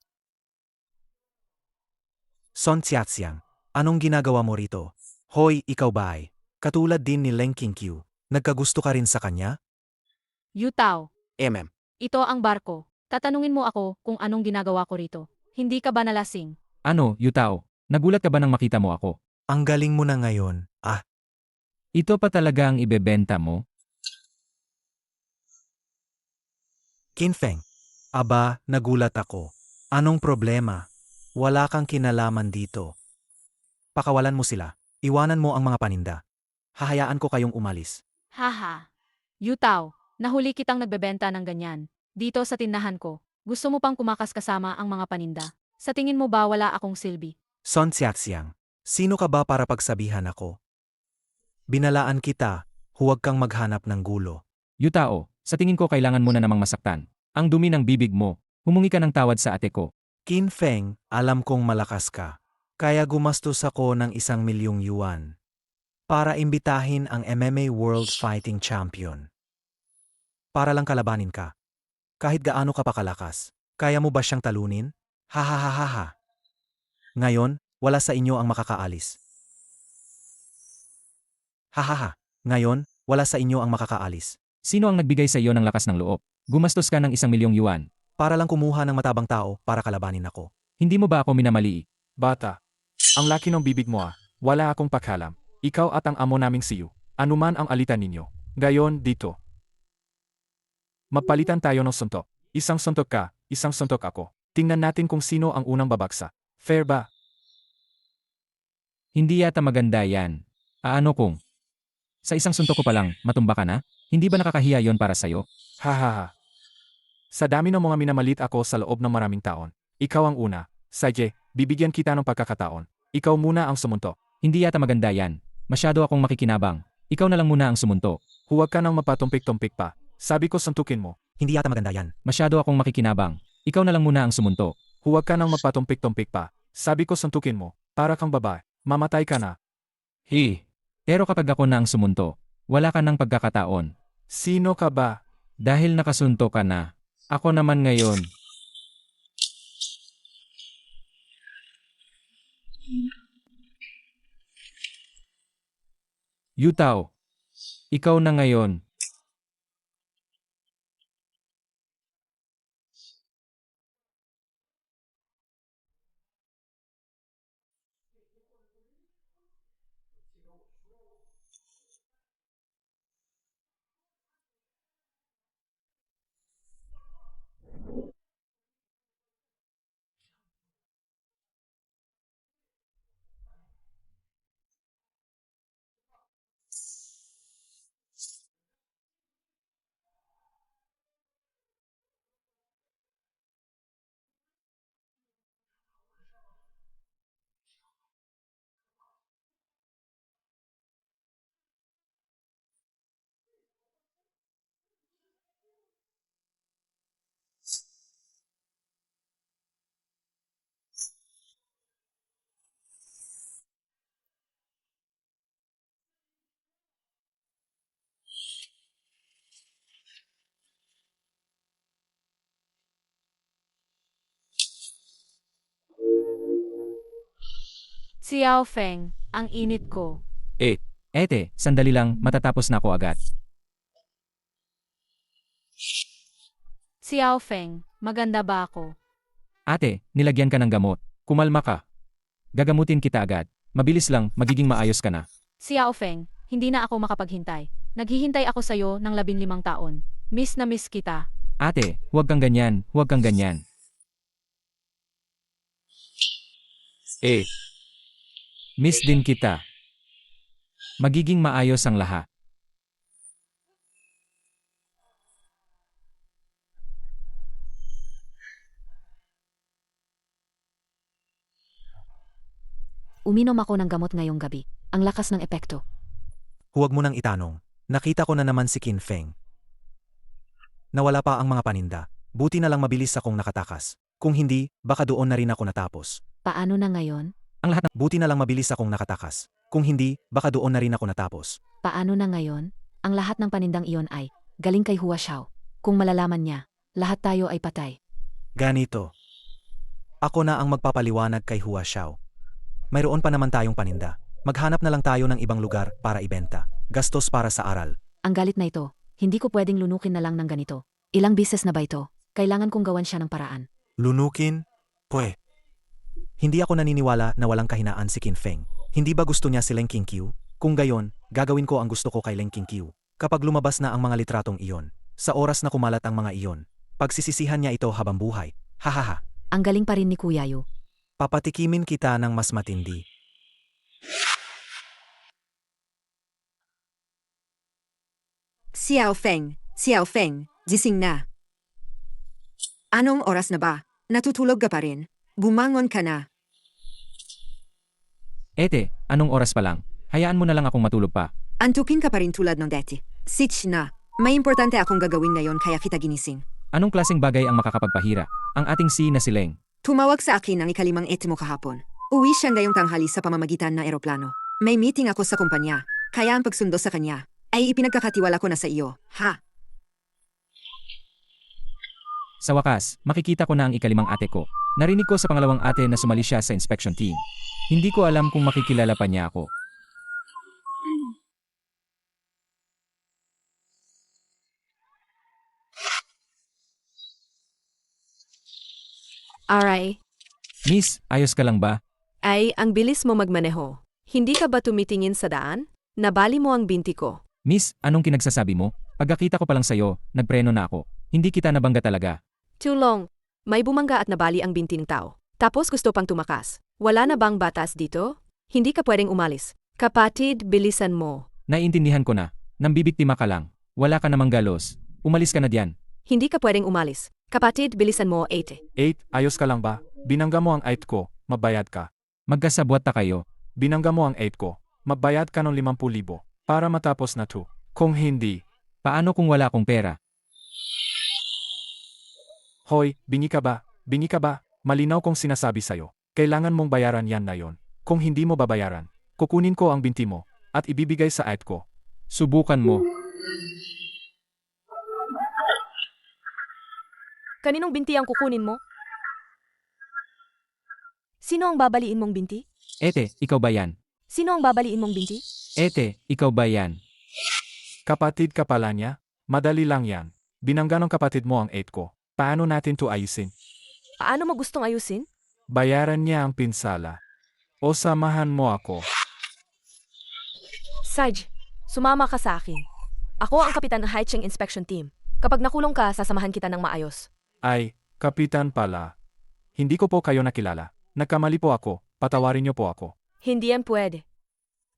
Son Xiaoxiang, anong ginagawa mo rito? Hoy, ikaw ba ay? Katulad din ni Leng Qingqiu, nagkagusto ka rin sa kanya? Yutao, MM. ito ang barko. Tatanungin mo ako kung anong ginagawa ko rito. Hindi ka ba nalasing? Ano, Yutao? Nagulat ka ba nang makita mo ako? Ang galing mo na ngayon. Ito pa talaga ang ibebenta mo? Qinfeng. Aba, nagulat ako. Anong problema? Wala kang kinalaman dito. Pakawalan mo sila. Iwanan mo ang mga paninda. Hahayaan ko kayong umalis. Haha. Yutao, nahuli kitang nagbebenta ng ganyan. Dito sa tindahan ko. Gusto mo pang kumakas kasama ang mga paninda? Sa tingin mo ba wala akong silbi? Son Xiaoxiang, sino ka ba para pagsabihan ako? Binalaan kita, huwag kang maghanap ng gulo. Yutao, sa tingin ko kailangan mo na namang masaktan. Ang dumi ng bibig mo. Humungi ka ng tawad sa ate ko. Qinfeng, alam kong malakas ka. Kaya gumastos ako ng 1,000,000 yuan. Para imbitahin ang MMA World Fighting Champion. Para lang kalabanin ka. Kahit gaano ka pa kalakas, kaya mo ba siyang talunin? Ha. Ngayon, wala sa inyo ang makakaalis. Ha. Ngayon, wala sa inyo ang makakaalis. Sino ang nagbigay sa iyo ng lakas ng loob? Gumastos ka ng 1,000,000 yuan. Para lang kumuha ng matabang tao para kalabanin ako. Hindi mo ba ako minamali? Bata, ang laki ng bibig mo ah. Wala akong paghalam. Ikaw at ang amo naming si Yu. Anuman ang alitan ninyo. Gayon, dito. Magpalitan tayo ng suntok. Isang suntok ka, isang suntok ako. Tingnan natin kung sino ang unang babagsak. Fair ba? Hindi yata maganda yan. Ano kung? Sa isang suntok ko pa lang, matumba ka na? Hindi ba nakakahiya yon para sa'yo? Hahaha. Sa dami ng mga minamalit ako sa loob ng maraming taon. Ikaw ang una. Sige, bibigyan kita ng pagkakataon. Ikaw muna ang sumuntok. Hindi yata maganda yan. Masyado akong makikinabang. Ikaw na lang muna ang sumunto. Huwag ka nang mapatumpik-tumpik pa. Sabi ko suntukin mo. Hindi yata maganda yan. Masyado akong makikinabang. Ikaw na lang muna ang sumunto. Huwag ka nang mapatumpik-tumpik pa. Sabi ko suntukin mo. Para kang babae. Mamatay ka na. Pero kapag ako na ang sumunto, wala ka ng pagkakataon. Sino ka ba? Dahil nakasunto ka na. Ako naman ngayon. Yutao, ikaw na ngayon. Xiao Feng, ang init ko. Ete, sandali lang, matatapos na ako agad. Xiao Feng, maganda ba ako? Ate, nilagyan ka ng gamot. Kumalma ka. Gagamutin kita agad. Mabilis lang, magiging maayos ka na. Xiao Feng, hindi na ako makapaghintay. Naghihintay ako sa'yo ng 15 taon. Miss na miss kita. Ate, huwag kang ganyan, huwag kang ganyan. Miss din kita. Magiging maayos ang lahat. Uminom ako ng gamot ngayong gabi. Ang lakas ng epekto. Huwag mo nang itanong. Nakita ko na naman si Qin Feng. Nawala pa ang mga paninda. Buti na lang mabilis akong nakatakas. Kung hindi, baka doon na rin ako natapos. Paano na ngayon? Buti na lang mabilis akong nakatakas. Kung hindi, baka doon na rin ako natapos. Paano na ngayon? Ang lahat ng panindang iyon ay galing kay Hua Xiao. Kung malalaman niya, lahat tayo ay patay. Ganito. Ako na ang magpapaliwanag kay Hua Xiao. Mayroon pa naman tayong paninda. Maghanap na lang tayo ng ibang lugar para ibenta. Gastos para sa aral. Ang galit na ito, hindi ko pwedeng lunukin na lang ng ganito. Ilang bises na ba ito? Kailangan kong gawan siya ng paraan. Lunukin? Pwe. Hindi ako naniniwala na walang kahinaan si Qin Feng. Hindi ba gusto niya si Leng Qingqiu? Kung gayon, gagawin ko ang gusto ko kay Leng Qingqiu. Kapag lumabas na ang mga litratong iyon, sa oras na kumalat ang mga iyon, pagsisisihan niya ito habang buhay. Hahaha. Ang galing pa rin ni Kuya Yu. Papatikimin kita ng mas matindi. Xiao Feng, gising na. Anong oras na ba? Natutulog ka pa rin? Bumangon ka na. Ete, anong oras pa lang? Hayaan mo na lang akong matulog pa. Antukin ka pa rin tulad ng dati. Sitch na. May importante akong gagawin ngayon kaya kita ginising. Anong klaseng bagay ang makakapagpahira? Ang ating na si Leng. Tumawag sa akin ang ikalimang mo kahapon. Uwi siya ngayong tanghali sa pamamagitan na eroplano. May meeting ako sa kumpanya, kaya ang pagsundo sa kanya ay ipinagkakatiwala ko na sa iyo, ha? Sa wakas, makikita ko na ang ikalimang ate ko. Narinig ko sa pangalawang ate na sumali siya sa inspection team. Hindi ko alam kung makikilala pa niya ako. Aray, Miss, ayos ka lang ba? ay ang bilis mo magmaneho. Hindi ka ba tumitingin sa daan? Nabali mo ang binti ko. Miss, anong kinagsasabi mo? Pagkakita ko pa lang sa'yo, nagpreno na ako. Hindi kita nabangga talaga. Tulong, may bumangga at nabali ang binti ng tao. Tapos gusto pang tumakas. Wala na bang batas dito? Hindi ka pwedeng umalis. Kapatid, bilisan mo. Naiintindihan ko na. Nambibiktima ka lang. Wala ka namang galos. Umalis ka na diyan. Hindi ka pwedeng umalis. Kapatid, bilisan mo, 8. 8, ayos ka lang ba? Binangga mo ang 8 ko, mabayad ka. Magkasabwat ta kayo. Binangga mo ang 8 ko, mabayad ka ng 50,000 para matapos na to. Kung hindi, Paano kung wala akong pera? hoy, bingi ka ba? Bingi ka ba? Malinaw kong sinasabi sa'yo. Kailangan mong bayaran yan na yon. Kung hindi mo babayaran, kukunin ko ang binti mo at ibibigay sa 8 ko. Subukan mo. Kaninong binti ang kukunin mo? Sino ang babaliin mong binti? Ete, ikaw ba yan? Sino ang babaliin mong binti? Ete, ikaw ba yan? Kapatid ka pala niya? Madali lang yan. Binangga ng kapatid mo ang 8 ko. Paano natin to ayusin? Paano mo gustong ayusin? Bayaran niya ang pinsala. O samahan mo ako. Sarge, sumama ka sa akin. Ako ang kapitan ng Haicheng Inspection Team. Kapag nakulong ka, sasamahan kita ng maayos. Ay, kapitan pala. Hindi ko po kayo nakilala. Nagkamali po ako. Patawarin niyo po ako. Hindi yan pwede.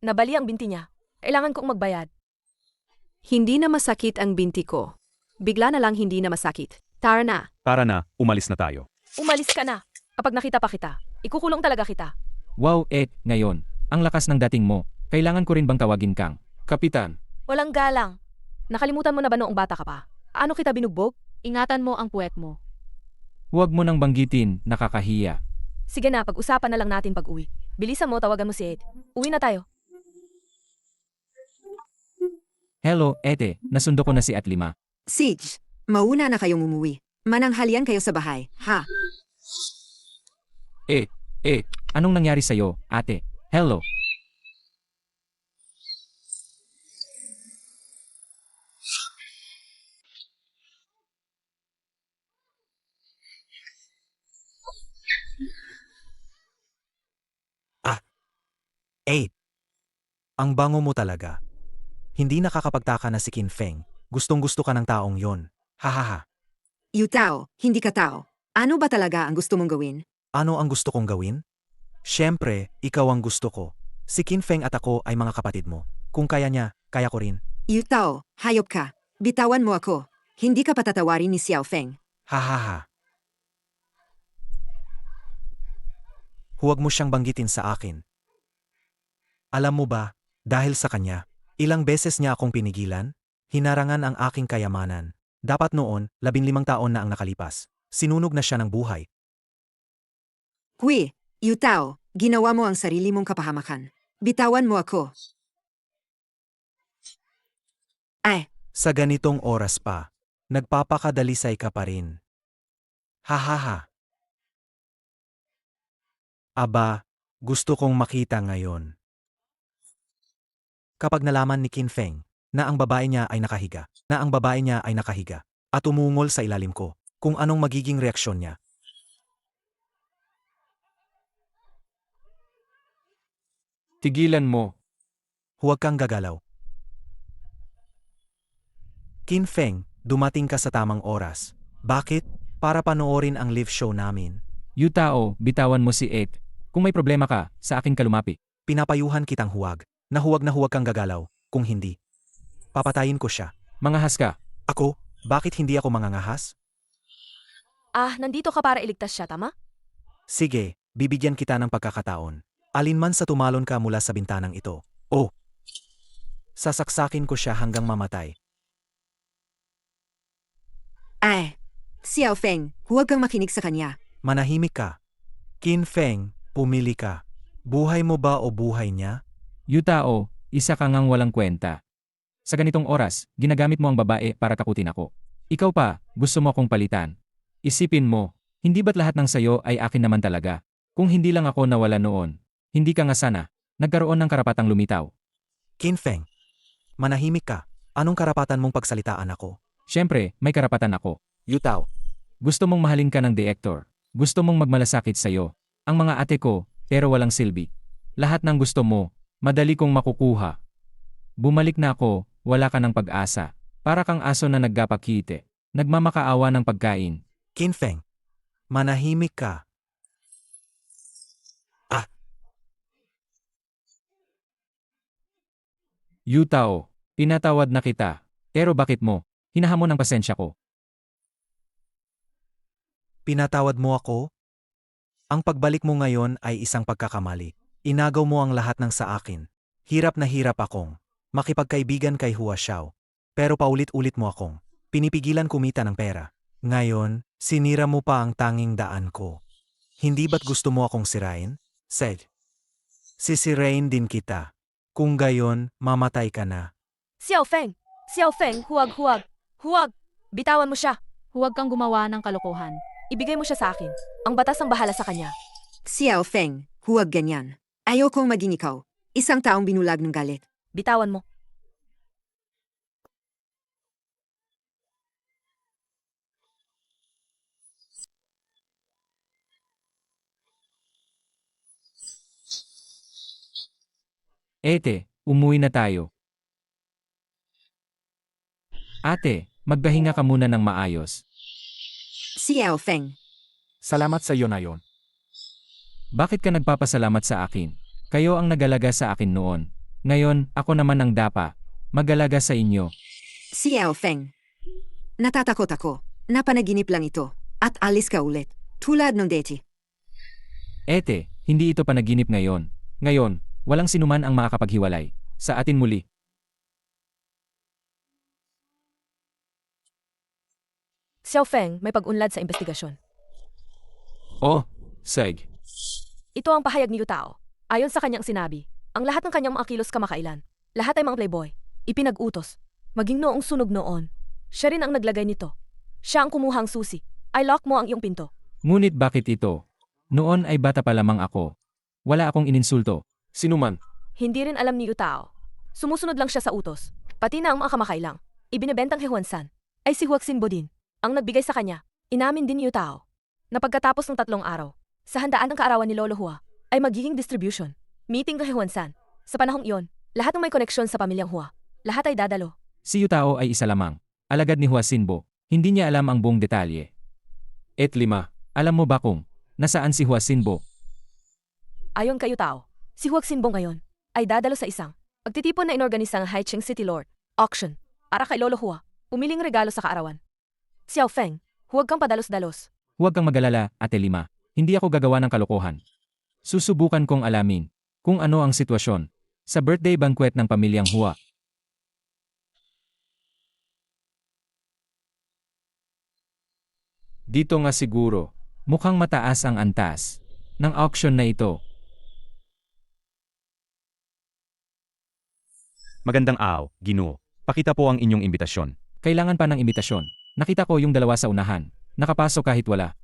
Nabali ang binti niya. Kailangan kong magbayad. Hindi na masakit ang binti ko. Bigla na lang hindi na masakit. Tara na. Tara na, umalis na tayo. Umalis ka na. Kapag nakita pa kita, ikukulong talaga kita. Wow, ngayon. Ang lakas ng dating mo. Kailangan ko rin bang tawagin kang? Kapitan, Walang galang. Nakalimutan mo na ba noong bata ka pa? Ano kita binugbog? Ingatan mo ang puwet mo. Huwag mo nang banggitin, nakakahiya. Sige na, pag-usapan na lang natin pag-uwi. Bilisan mo, tawagan mo si Ed. Uwi na tayo. Hello, Ete, nasundo ko na si Atlima. Siege, mauna na kayong umuwi. Mananghalian kayo sa bahay, ha? Anong nangyari sa'yo, ate? Hello. Eh, ang bango mo talaga. Hindi nakakapagtaka na si Qin Feng. Gustong-gusto ka ng taong yon. Hahaha. Yutao, hindi ka tao. Ano ba talaga ang gusto mong gawin? Ano ang gusto kong gawin? Siyempre, ikaw ang gusto ko. Si Qin Feng at ako ay mga kapatid mo. Kung kaya niya, kaya ko rin. Yutao, hayop ka. Bitawan mo ako. Hindi ka patatawarin ni Xiao Feng. Hahaha. Huwag mo siyang banggitin sa akin. Alam mo ba, dahil sa kanya, ilang beses niya akong pinigilan, hinarangan ang aking kayamanan. Dapat noon, 15 taon na ang nakalipas. Sinunog na siya ng buhay. Kui, Yutao, ginawa mo ang sarili mong kapahamakan. Bitawan mo ako. Ay, Sa ganitong oras pa, nagpapakadalisay ka pa rin. Hahaha. Aba, gusto kong makita ngayon. Kapag nalaman ni Qin Feng na ang babae niya ay nakahiga, at umungol sa ilalim ko, kung anong magiging reaksyon niya. Tigilan mo. Huwag kang gagalaw. Qin Feng, dumating ka sa tamang oras. Bakit? Para panoorin ang live show namin. Yutao, bitawan mo si 8. Kung may problema ka, sa akin ka lumapi. Pinapayuhan kitang huwag, na huwag kang gagalaw, kung hindi. Papatayin ko siya. Mangahas ka. Ako? Bakit hindi ako mangangahas? Nandito ka para iligtas siya, tama? Sige, bibigyan kita ng pagkakataon. Alinman sa tumalon ka mula sa bintanang ito. Oh! Sasaksakin ko siya hanggang mamatay. ay. Xiao Feng, huwag kang makinig sa kanya. Manahimik ka. Qin Feng, pumili ka. Buhay mo ba o buhay niya? Yutao, isa ka ngang walang kwenta. Sa ganitong oras, ginagamit mo ang babae para takutin ako. Ikaw pa, gusto mo akong palitan. Isipin mo, hindi ba't lahat ng sayo ay akin naman talaga? Kung hindi lang ako nawala noon, hindi ka nga sana, nagkaroon ng karapatang lumitaw. Qin Feng, manahimik ka. Anong karapatan mong pagsalitaan ako? Siyempre, may karapatan ako. Yutao. Gusto mong mahalin ka ng director. Gusto mong magmalasakit sa'yo. Ang mga ate ko, pero walang silbi. Lahat ng gusto mo, madali kong makukuha. Bumalik na ako, wala ka ng pag-asa. Para kang aso na naggapakite. Nagmamakaawa ng pagkain. Qin Feng, manahimik ka. Yutao, pinatawad na kita. Pero bakit mo? Hinahamon ang pasensya ko. Pinatawad mo ako? Ang pagbalik mo ngayon ay isang pagkakamali. Inagaw mo ang lahat ng sa akin. Hirap na hirap akong makipagkaibigan kay Hua Xiao. Pero paulit-ulit mo akong pinipigilan kumita ng pera. Ngayon, sinira mo pa ang tanging daan ko. Hindi ba't gusto mo akong sirain? Said. Sisirain din kita. Kung gayon, mamatay ka na. Xiao Feng! Xiao Feng, huwag! Huwag! Bitawan mo siya! Huwag kang gumawa ng kalokohan. Ibigay mo siya sa akin. Ang batas ang bahala sa kanya. Xiao Feng, huwag ganyan. Ayokong maging ikaw. Isang taong binulag ng galit. Bitawan mo. Ete, umuwi na tayo. Ate, magpahinga ka muna ng maayos. Xiao Feng, Salamat sa iyo na yon. Bakit ka nagpapasalamat sa akin? Kayo ang nagalaga sa akin noon. Ngayon, ako naman ang dapa. Magalaga sa inyo. Xiao Feng. Natatakot ako. Napanaginip lang ito. At alis ka ulit. Tulad ng dati. Ete, hindi ito panaginip ngayon. Ngayon, walang sinuman ang makakapaghiwalay. Sa atin muli. Xiao Feng, may pag-unlad sa investigasyon. Oh, Seg. Ito ang pahayag ni Yutao. Ayon sa kanyang sinabi, ang lahat ng kanyang mga kilos kamakailan, lahat ay mga playboy, ipinag-utos, maging noong sunog noon. Siya rin ang naglagay nito. Siya ang kumuhang susi. I lock mo ang iyong pinto. Ngunit bakit ito? Noon ay bata pa lamang ako. Wala akong ininsulto. Sinuman. Hindi rin alam ni Yutao. Sumusunod lang siya sa utos. Pati na ang mga kamakailang. Ibinebentang kay Juansan. Ay si Huaxinbo din. Ang nagbigay sa kanya. Inamin din ni Yutao. Na pagkatapos ng 3 araw, sa handaan ng kaarawan ni Lolo Hua, ay magiging distribution. Meeting kay Juansan. Sa panahong iyon, lahat ng may koneksyon sa pamilyang Hua, lahat ay dadalo. Si Yutao ay isa lamang. Alagad ni Huasinbo. Hindi niya alam ang buong detalye. Et 5. Alam mo ba kung nasaan si Huasinbo? Ayon kay Yutao, si Huaxinbo ngayon ay dadalo sa isang pagtitipon na inorganisang Haicheng City Lord auction para kay Lolo Hua, pumiling regalo sa kaarawan. Xiao Feng, huwag kang padalos-dalos. Huwag kang magalala, Ate Lima. Hindi ako gagawa ng kalokohan. Susubukan kong alamin kung ano ang sitwasyon sa birthday banquet ng pamilyang Hua. Dito nga siguro, mukhang mataas ang antas ng auction na ito. Magandang araw, Ginoo. Pakita po ang inyong imbitasyon. Kailangan pa ng imbitasyon. Nakita ko yung dalawa sa unahan. Nakapasok kahit wala.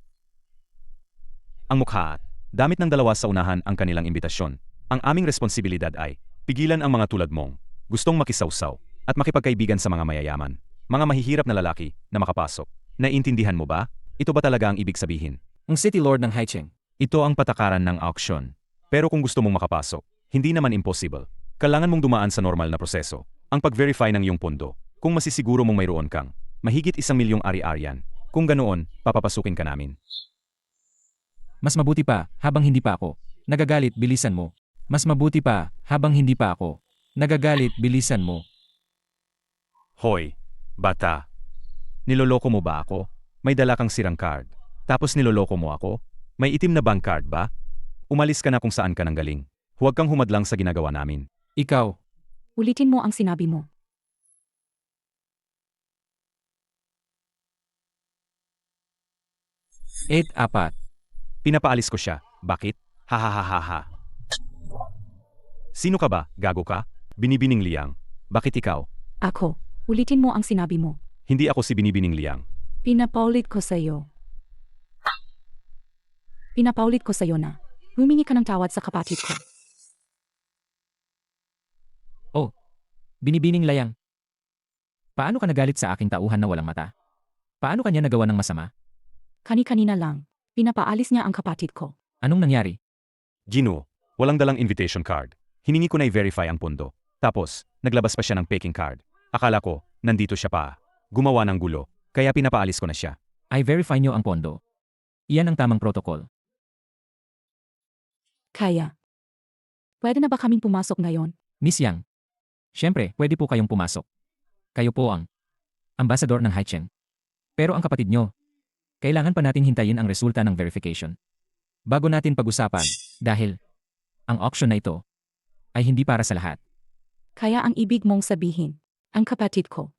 Ang mukha at damit ng dalawa sa unahan ang kanilang imbitasyon. Ang aming responsibilidad ay pigilan ang mga tulad mong gustong makisawsaw at makipagkaibigan sa mga mayayaman, mga mahihirap na lalaki na makapasok. Naiintindihan mo ba? Ito ba talaga ang ibig sabihin? Ang City Lord ng Haicheng. Ito ang patakaran ng auction. Pero kung gusto mong makapasok, hindi naman impossible. Kailangan mong dumaan sa normal na proseso. Ang pag-verify ng iyong pondo. Kung masisiguro mong mayroon kang mahigit 1 milyong ari-arian. Kung ganoon, papapasukin ka namin. Mas mabuti pa, habang hindi pa ako nagagalit, bilisan mo. Mas mabuti pa, habang hindi pa ako nagagalit, bilisan mo. Hoy, bata. Niloloko mo ba ako? May dala kang sirang card. Tapos niloloko mo ako? May itim na bank card ba? Umalis ka na kung saan ka nanggaling. Huwag kang humadlang sa ginagawa namin. Ikaw, Ulitin mo ang sinabi mo. Ed 4. Pinapaalis ko siya. Bakit? Ha. Sino ka ba? Gago ka? Binibining Liang. Bakit ikaw? Ako. Ulitin mo ang sinabi mo. Hindi ako si Binibining Liang. Pinapaulit ko sa'yo. Pinapaulit ko sa'yo na. Humingi ka ng tawad sa kapatid ko. Binibining Layang. Paano ka nagalit sa aking tauhan na walang mata? Paano kanya nagawa ng masama? Kani-kanina lang. Pinapaalis niya ang kapatid ko. Anong nangyari? Gino, walang dalang invitation card. Hiningi ko na i-verify ang pondo. Tapos, naglabas pa siya ng peking card. Akala ko, nandito siya pa. Gumawa ng gulo. Kaya pinapaalis ko na siya. I verify nyo ang pondo. Iyan ang tamang protocol. Kaya. Pwede na ba kaming pumasok ngayon? Miss Yang. Siyempre, pwede po kayong pumasok. Kayo po ang ambasador ng Haicheng. Pero ang kapatid nyo, kailangan pa natin hintayin ang resulta ng verification. Bago natin pag-usapan, dahil ang auction na ito ay hindi para sa lahat. Kaya ang ibig mong sabihin, ang kapatid ko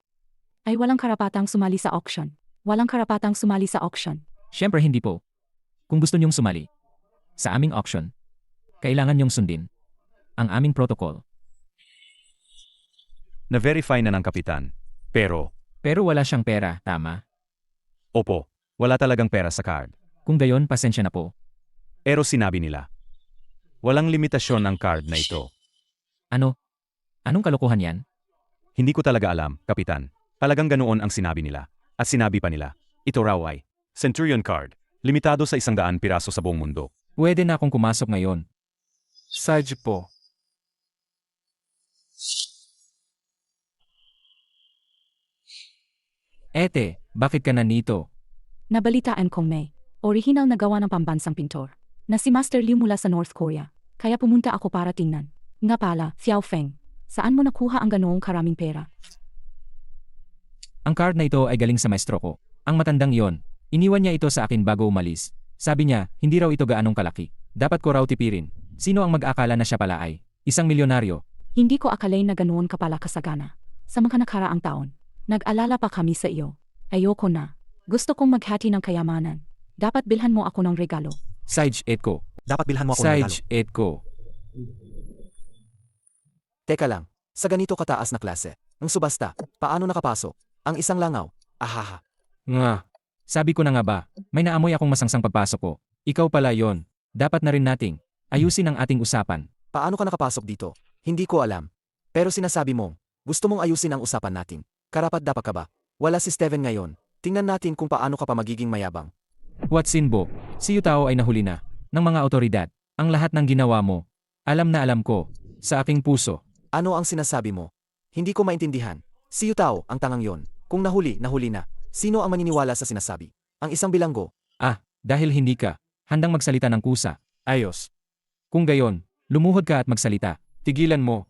ay walang karapatang sumali sa auction. Walang karapatang sumali sa auction. Siyempre hindi po. Kung gusto nyong sumali sa aming auction, kailangan nyong sundin ang aming protocol. Na-verify na ng kapitan. Pero, Wala siyang pera, tama? opo, wala talagang pera sa card. Kung gayon, pasensya na po. Pero sinabi nila, walang limitasyon ang card na ito. Ano? Anong kalokohan yan? Hindi ko talaga alam, kapitan. Talagang ganoon ang sinabi nila. At sinabi pa nila, ito raw ay Centurion card, limitado sa 100 piraso sa buong mundo. Pwede na akong pumasok ngayon. Saj po. Ete, bakit ka nandito? Nabalitaan kong may original na gawa ng pambansang pintor na si Master Liu mula sa North Korea. Kaya pumunta ako para tingnan. Nga pala, Xiao Feng, saan mo nakuha ang ganoong karaming pera? Ang card na ito ay galing sa maestro ko. Ang matandang iyon, iniwan niya ito sa akin bago umalis. Sabi niya, hindi raw ito gaanong kalaki. Dapat ko raw tipirin. Sino ang mag-akala na siya pala ay isang milyonaryo? Hindi ko akalain na ganoon ka pala kasagana. Sa mga nakaraang taon, nag-alala pa kami sa iyo. Ayoko na. Gusto kong maghati ng kayamanan. Dapat bilhan mo ako ng regalo. Sage Edko. Dapat bilhan mo ako ng regalo. Sage Edko. Teka lang, sa ganito kataas na klase, ang subasta, paano nakapasok? Ang isang langaw, ahaha. Nga. Sabi ko na nga ba, may naamoy akong masangsang pagpasok ko. Ikaw pala yon. Dapat na rin nating ayusin ang ating usapan. Paano ka nakapasok dito? Hindi ko alam. Pero sinasabi mo, gusto mong ayusin ang usapan natin. Karapat-dapat ka ba? Wala si Steven ngayon. Tingnan natin kung paano ka pa magiging mayabang. Huatsinbo, si Yutao ay nahuli na ng mga otoridad. Ang lahat ng ginawa mo, alam na alam ko, sa aking puso. Ano ang sinasabi mo? Hindi ko maintindihan. Si Yutao, ang tangang yon. Kung nahuli, nahuli na. Sino ang maniniwala sa sinasabi? Ang isang bilanggo. Dahil hindi ka handang magsalita ng kusa. Ayos. Kung gayon, lumuhod ka at magsalita. Tigilan mo.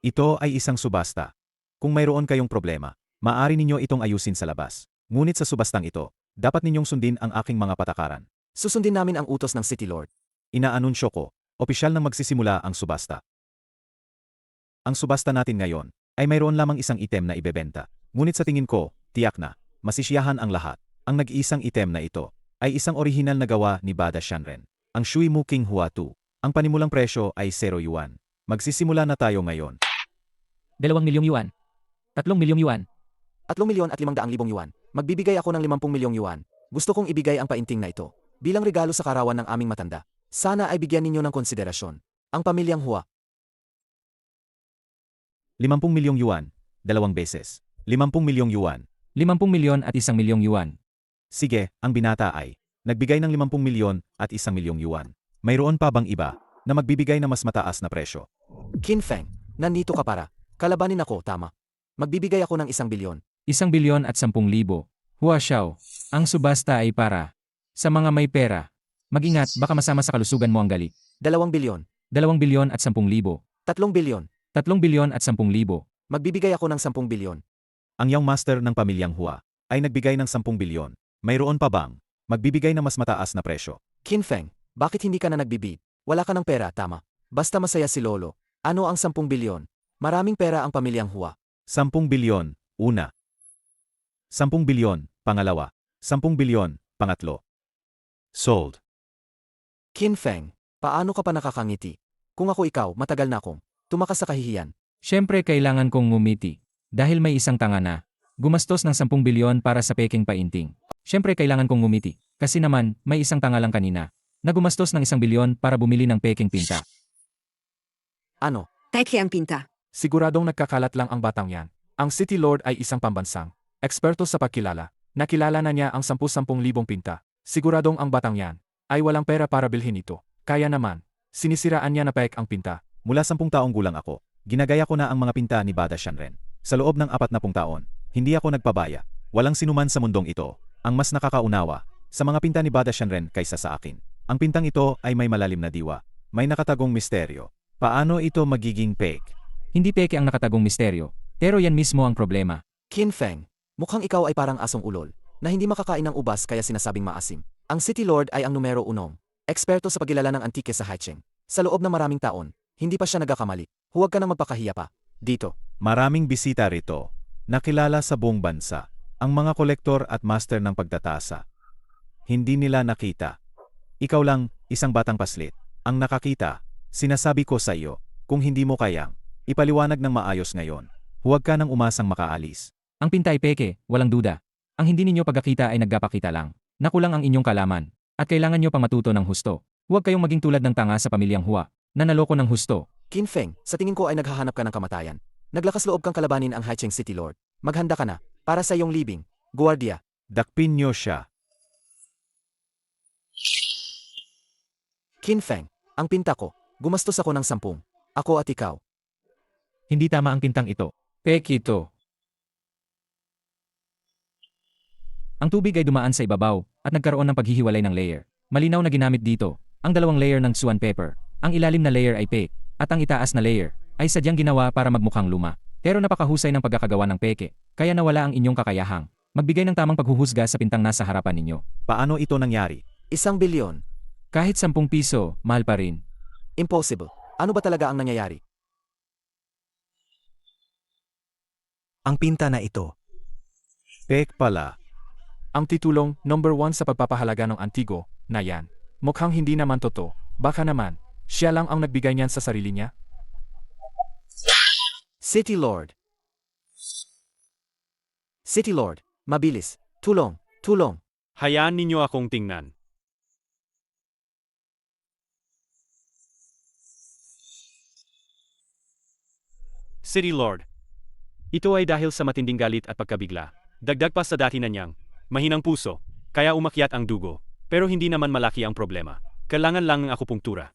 Ito ay isang subasta. Kung mayroon kayong problema, maaari ninyo itong ayusin sa labas. Ngunit sa subastang ito, dapat ninyong sundin ang aking mga patakaran. Susundin namin ang utos ng City Lord. Inaanunsyo ko, opisyal nang magsisimula ang subasta. Ang subasta natin ngayon ay mayroon lamang isang item na ibebenta. Ngunit sa tingin ko, tiyak na, masisiyahan ang lahat. Ang nag-iisang item na ito ay isang orihinal na gawa ni Bada Shanren, ang Shui Mu King Hua 2. Ang panimulang presyo ay 0 yuan. Magsisimula na tayo ngayon. 2 milyong yuan. 3 milyong yuan. 3,500,000 yuan. Magbibigay ako ng 50 milyong yuan. Gusto kong ibigay ang painting na ito bilang regalo sa karawan ng aming matanda. Sana ay bigyan ninyo ng konsiderasyon. Ang pamilyang Hua. 50 milyong yuan, 2 beses. 50 milyong yuan. 50 milyon at 1 milyong yuan. Sige, ang binata ay nagbigay ng 50 milyon at 1 milyong yuan. Mayroon pa bang iba na magbibigay na mas mataas na presyo? Qin Feng, nandito ka para. Kalabanin ako, tama. Magbibigay ako ng 1 bilyon. 1 bilyon at 10,000. Hua Xiao, ang subasta ay para sa mga may pera. Mag-ingat, baka masama sa kalusugan mo ang gali. 2 bilyon. 2 bilyon at 10,000. 3 bilyon. 3 bilyon at 10,000. Magbibigay ako ng 10 bilyon. Ang young master ng pamilyang Hua ay nagbigay ng 10 bilyon. Mayroon pa bang magbibigay ng mas mataas na presyo? Qin Feng, bakit hindi ka na nagbibid? Wala ka ng pera, tama. Basta masaya si Lolo. Ano ang 10 bilyon? Maraming pera ang pamilyang Hua. 10 bilyon, una. 10 bilyon, pangalawa. 10 bilyon, pangatlo. Sold. Qin Feng, paano ka pa nakakangiti? Kung ako ikaw, matagal na akong tumakas sa kahihiyan. Siyempre kailangan kong ngumiti. Dahil may isang tanga na gumastos ng 10 bilyon para sa peking painting. Siyempre kailangan kong ngumiti. Kasi naman, may isang tanga lang kanina na gumastos ng 1 bilyon para bumili ng peking pinta. Ano? Teke ang pinta. Siguradong nagkakalat lang ang batang yan. Ang City Lord ay isang pambansang eksperto sa pagkilala. Nakilala na niya ang 10,000 pinta. Siguradong ang batang yan ay walang pera para bilhin ito. Kaya naman, sinisiraan niya na pek ang pinta. Mula 10 taong gulang ako, ginagaya ko na ang mga pinta ni Bada Shanren. Sa loob ng 40 taon, hindi ako nagpabaya. Walang sinuman sa mundong ito ang mas nakakaunawa sa mga pinta ni Bada Shanren kaysa sa akin. Ang pintang ito ay may malalim na diwa. May nakatagong misteryo. Paano ito magiging fake? Hindi peke ang nakatagong misteryo. Pero yan mismo ang problema. Qin Feng, mukhang ikaw ay parang asong ulol na hindi makakain ng ubas kaya sinasabing maasim. Ang City Lord ay ang numero 1. Eksperto sa pagkilala ng antike sa Haicheng. Sa loob ng maraming taon, hindi pa siya nagkakamali. Huwag ka nang magpakahiya pa. Dito. Maraming bisita rito. Nakilala sa buong bansa. Ang mga kolektor at master ng pagtatasa. Hindi nila nakita. Ikaw lang, isang batang paslit, ang nakakita. Sinasabi ko sa iyo, kung hindi mo kayang ipaliwanag ng maayos ngayon, huwag ka nang umasang makaalis. Ang pinta ay peke, walang duda. Ang hindi ninyo pagkakita ay nagpapakita lang. Nakulang ang inyong kalaman. At kailangan nyo pang matuto ng husto. Huwag kayong maging tulad ng tanga sa pamilyang Hua, na naloko ng husto. Qin Feng, sa tingin ko ay naghahanap ka ng kamatayan. Naglakas loob kang kalabanin ang Haicheng City Lord. Maghanda ka na, para sa iyong libing. Guardia. Dakpin niyo siya. Qin Feng, ang pinta ko. Gumastos ako ng 10. Ako at ikaw. Hindi tama ang pintang ito. Peke ito. Ang tubig ay dumaan sa ibabaw at nagkaroon ng paghihiwalay ng layer. Malinaw na ginamit dito ang 2 layer ng Tsuan Pepper. Ang ilalim na layer ay fake at ang itaas na layer ay sadyang ginawa para magmukhang luma. Pero napakahusay ng pagkakagawa ng peke, kaya nawala ang inyong kakayahang magbigay ng tamang paghuhusga sa pintang nasa harapan ninyo. Paano ito nangyari? 1 bilyon. Kahit 10 piso, mahal pa rin. Impossible. Ano ba talaga ang nangyayari? Ang pinta na ito. Fake pala. Ang titulong number 1 sa pagpapahalaga ng antigo na yan. Mukhang hindi naman totoo. Baka naman, siya lang ang nagbigay niyan sa sarili niya? City Lord. City Lord, mabilis. Tulong, tulong. Hayaan ninyo akong tingnan. City Lord. Ito ay dahil sa matinding galit at pagkabigla. Dagdag pa sa dati na niyang mahinang puso, kaya umakyat ang dugo. Pero hindi naman malaki ang problema. Kailangan lang ng akupunktura.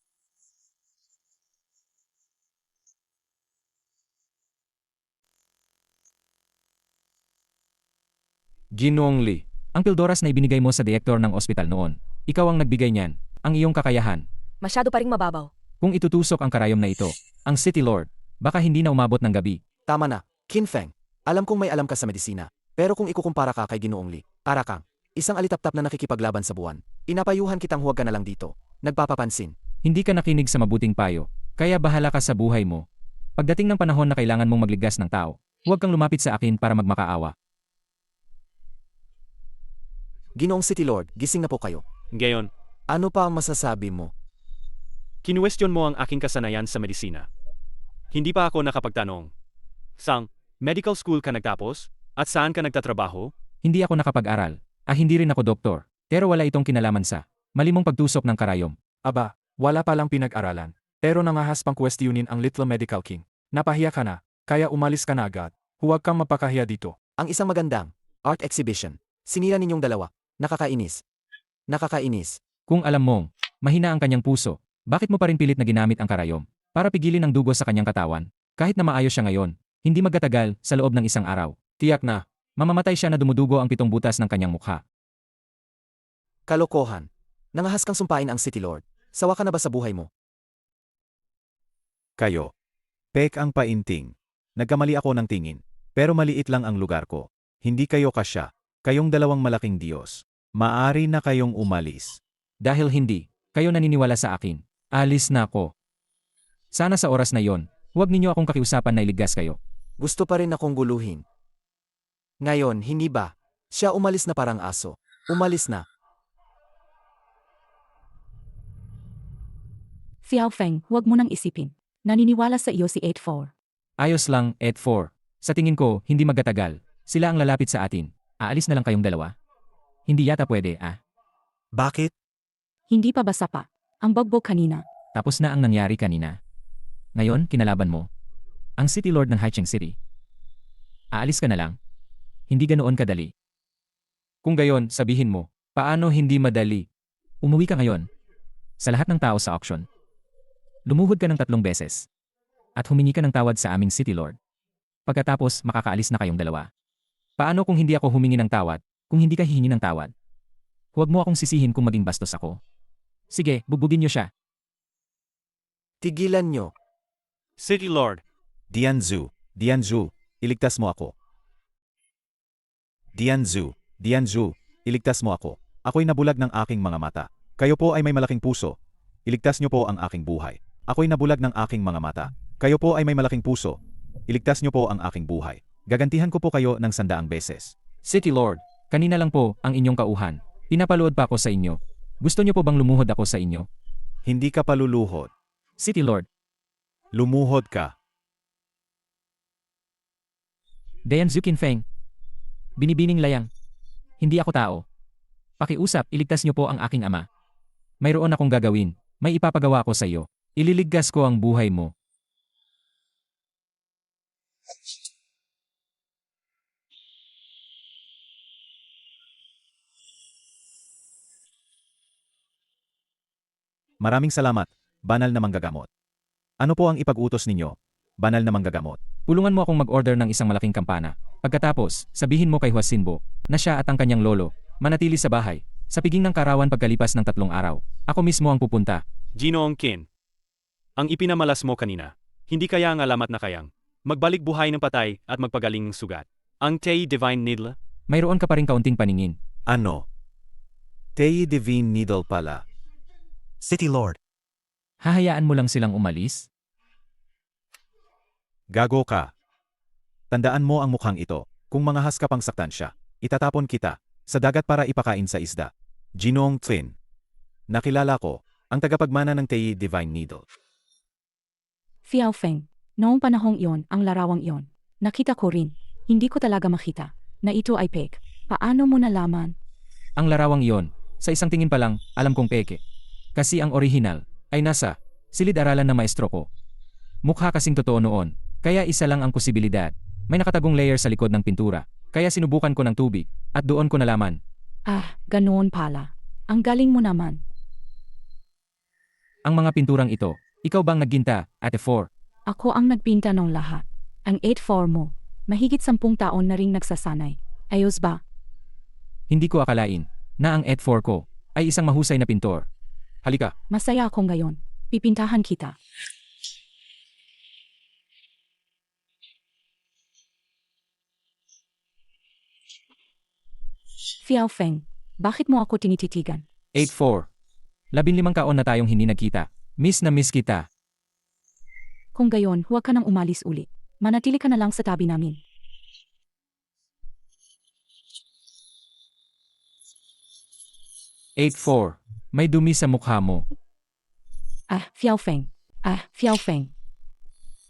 Ginoong Lee, ang pildoras na ibinigay mo sa direktor ng ospital noon. Ikaw ang nagbigay niyan, ang iyong kakayahan. Masyado pa ring mababaw. Kung itutusok ang karayom na ito, ang City Lord, baka hindi na umabot ng gabi. Tama na, Qin Feng. Alam kong may alam ka sa medisina. Pero kung ikukumpara ka kay Ginoong Lee, para kang isang alitaptap na nakikipaglaban sa buwan. Inapayuhan kitang huwag ka na lang dito. Nagpapapansin. Hindi ka nakinig sa mabuting payo, kaya bahala ka sa buhay mo. Pagdating ng panahon na kailangan mong magligas ng tao, huwag kang lumapit sa akin para magmakaawa. Ginoong City Lord, gising na po kayo. Ngayon, Ano pa ang masasabi mo? kinuwestiyon mo ang aking kasanayan sa medisina. Hindi pa ako nakapagtanong. Sang medical school ka nagtapos? At saan ka nagtatrabaho? Hindi ako nakapag-aral, hindi rin ako doktor, pero wala itong kinalaman sa malimong pagtusok ng karayom. Aba, wala palang pinag-aralan. Pero nangahas pang kwestiyonin ang Little Medical King. Napahiya ka na, kaya umalis ka na agad. Huwag kang mapakahiya dito. Ang isang magandang art exhibition. Sinira ninyong dalawa. Nakakainis. Nakakainis. Kung alam mong mahina ang kanyang puso, bakit mo pa rin pilit na ginamit ang karayom para pigilin ang dugo sa kanyang katawan? Kahit na maayos siya ngayon, hindi magtatagal sa loob ng isang araw. Tiyak na, mamamatay siya na dumudugo ang 7 butas ng kanyang mukha. Kalokohan. Nangahas kang sumpain ang City Lord. Sawa ka na ba sa buhay mo? Kayo. Pek ang painting. Nagkamali ako ng tingin. Pero maliit lang ang lugar ko. Hindi kayo kasya. Kayong dalawang malaking Diyos. Maari na kayong umalis. Dahil hindi kayo naniniwala sa akin, alis na ako. Sana sa oras na yon, huwag ninyo akong kakiusapan na iligtas kayo. Gusto pa rin akong guluhin. Ngayon, hindi ba? Siya umalis na parang aso. Umalis na. Xiao Feng, huwag mo nang isipin. Naniniwala sa iyo si 8-4. Ayos lang, Ed 4. Sa tingin ko, hindi magtatagal. Sila ang lalapit sa atin. Aalis na lang kayong dalawa? Hindi yata pwede, Bakit? Hindi pa basa pa. Ang bogbog kanina. Tapos na ang nangyari kanina. Ngayon, kinalaban mo. Ang City Lord ng Haicheng City. Aalis ka na lang. Hindi ganoon kadali. Kung gayon, sabihin mo, paano hindi madali? Umuwi ka ngayon. Sa lahat ng tao sa auction. Lumuhod ka ng 3 beses. At humingi ka ng tawad sa aming City Lord. Pagkatapos, makakaalis na kayong dalawa. Paano kung hindi ako humingi ng tawad, kung hindi ka hihingi ng tawad? Huwag mo akong sisihin kung maging bastos ako. Sige, bugbugin niyo siya. Tigilan nyo. City Lord. Dianzu, iligtas mo ako. Dianzu, iligtas mo ako. Ako'y nabulag ng aking mga mata. Kayo po ay may malaking puso. Iligtas niyo po ang aking buhay. Ako'y nabulag ng aking mga mata. Kayo po ay may malaking puso. Iligtas niyo po ang aking buhay. Gagantihan ko po kayo ng 100 beses. City Lord, kanina lang po ang inyong kauhan. Pinapaluod pa ako sa inyo. Gusto niyo po bang lumuhod ako sa inyo? Hindi ka paluluhod. City Lord, Lumuhod ka. Dayan Zukin Feng. Binibining layang. Hindi ako tao. Pakiusap, iligtas niyo po ang aking ama. Mayroon akong gagawin. May ipapagawa ko sa iyo. Ililigtas ko ang buhay mo. Maraming salamat, banal na manggagamot. Ano po ang ipag-utos ninyo, banal na manggagamot? Tulungan mo akong mag-order ng isang malaking kampana. Pagkatapos, sabihin mo kay Huasinbo na siya at ang kanyang lolo manatili sa bahay. Sa piging ng karawan pagkalipas ng 3 araw, ako mismo ang pupunta. Ginoong Qin. Ang ipinamalas mo kanina, hindi kaya ang alamat na kayang magbalik buhay ng patay at magpagaling ng sugat. Ang Tei Divine Needle? Mayroon ka pa rin kaunting paningin. Ano? Tei Divine Needle pala. City Lord. Hahayaan mo lang silang umalis? Gago ka. Tandaan mo ang mukhang ito. Kung mangahas ka pang saktan siya, itatapon kita sa dagat para ipakain sa isda. Ginoong Qin. Nakilala ko ang tagapagmana ng Tei Divine Needle. Xiao Feng, noong panahong iyon, ang larawang iyon. Nakita ko rin. Hindi ko talaga makita na ito ay fake. Paano mo nalaman? Ang larawang iyon, sa isang tingin pa lang, alam kong peke. Kasi ang orihinal ay nasa silid-aralan ng maestro ko. Mukha kasing totoo noon, Kaya isa lang ang posibilidad. May nakatagong layer sa likod ng pintura. Kaya sinubukan ko ng tubig. At doon ko nalaman. Ah, ganoon pala. Ang galing mo naman. Ang mga pinturang ito. Ikaw bang nagginta, Ate 4? Ako ang nagpinta ng lahat. Ang 8-4 mo. Mahigit 10 taon na ring nagsasanay. Ayos ba? Hindi ko akalain na ang Ed4 ko ay isang mahusay na pintor. Halika, Masaya ako ngayon. Pipintahan kita. Fiao Feng, bakit mo ako tinititigan? 8-4. 15 taon na tayong hindi nagkita. Miss na miss kita. Kung gayon, huwag ka nang umalis ulit. Manatili ka na lang sa tabi namin. May dumi sa mukha mo. Ah, Fiao Feng.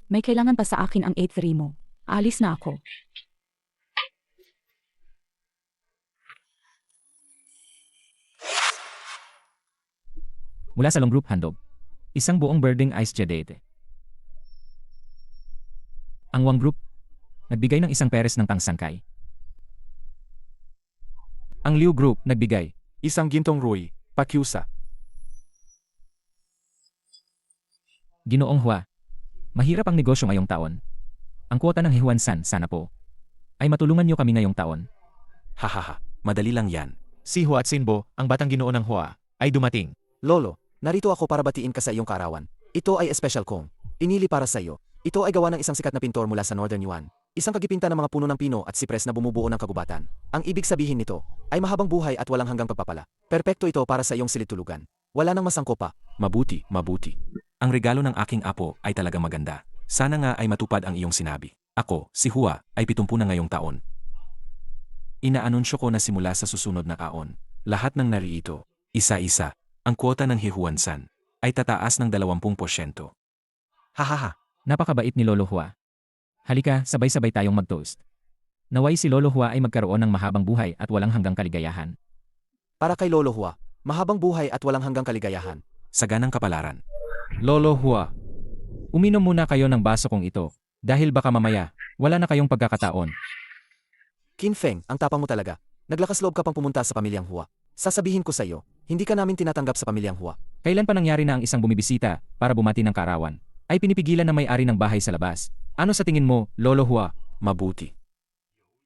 May kailangan pa sa akin ang 8-3 mo. Aalis na ako. Mula sa Long Group Handog. Isang buong birding ice jadete. Ang Wang Group, nagbigay ng isang peres ng pangsangkay. Ang Liu Group, nagbigay. isang gintong Rui, pakiusa. Ginoong Hua, mahirap ang negosyo ngayong taon. Ang kwota ng Hihuan-san, sana po, ay matulungan niyo kami ngayong taon. Hahaha, madali lang yan. Si Hua at Sinbo, ang batang ginoo ng Hua, ay dumating. Lolo, narito ako para batiin ka sa iyong kaarawan. Ito ay special kong inili para sa iyo. Ito ay gawa ng isang sikat na pintor mula sa Northern Yuan. Isang kagipinta ng mga puno ng pino at sipres na bumubuo ng kagubatan. Ang ibig sabihin nito ay mahabang buhay at walang hanggang pagpapala. Perpekto ito para sa iyong silid-tulugan. Wala nang masangko pa. Mabuti. Ang regalo ng aking apo ay talagang maganda. Sana nga ay matupad ang iyong sinabi. Ako, si Hua, ay 70 na ngayong taon. Inaanunsyo ko na simula sa susunod na taon, lahat ng narito, isa-isa, ang kwota ng Hihuan-san, ay tataas ng 20%. Hahaha. Napakabait ni Lolo Hua. Halika, sabay-sabay tayong mag-toast. Naway si Lolo Hua ay magkaroon ng mahabang buhay at walang hanggang kaligayahan. Para kay Lolo Hua, mahabang buhay at walang hanggang kaligayahan. Saganang kapalaran. Lolo Hua, uminom muna kayo ng baso kong ito, dahil baka mamaya, wala na kayong pagkakataon. Qin Feng, ang tapang mo talaga. Naglakas loob ka pang pumunta sa pamilyang Hua. Sasabihin ko sa iyo, hindi ka namin tinatanggap sa pamilyang Hua. Kailan pa nangyari na ang isang bumibisita para bumati ng kaarawan, ay pinipigilan na may-ari ng bahay sa labas? Ano sa tingin mo, Lolo Hua? Mabuti.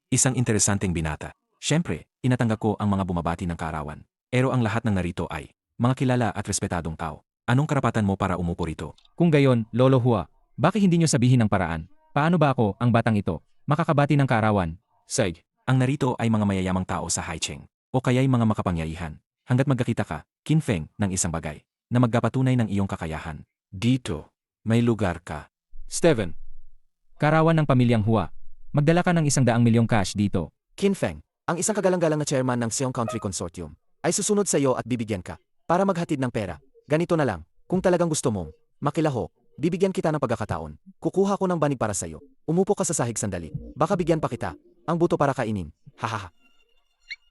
Isang interesanteng binata. Siyempre, inatanggap ko ang mga bumabati ng kaarawan. Pero ang lahat ng narito ay mga kilala at respetadong tao. Anong karapatan mo para umupo rito? Kung gayon, Lolo Hua, bakit hindi nyo sabihin ng paraan? Paano ba ako, ang batang ito, makakabati ng kaarawan? Sige, ang narito ay mga mayayamang tao sa Haicheng, o kaya'y mga makapangyarihan. Hanggat magkakita ka, Qin Feng, ng isang bagay, na magpapatunay ng iyong kakayahan. Dito, may lugar ka. Steven, Kaarawan ng pamilyang Hua, magdala ka ng 100 milyong cash dito. Qin Feng, ang isang kagalang-galang na chairman ng Seong Country Consortium, ay susunod sa iyo at bibigyan ka. Para maghatid ng pera, ganito na lang, kung talagang gusto mong makilaho, bibigyan kita ng pagkakataon. Kukuha ko ng banig para sa iyo. Umupo ka sa sahig sandali. Baka bigyan pa kita. Ang buto para kainin. Hahaha.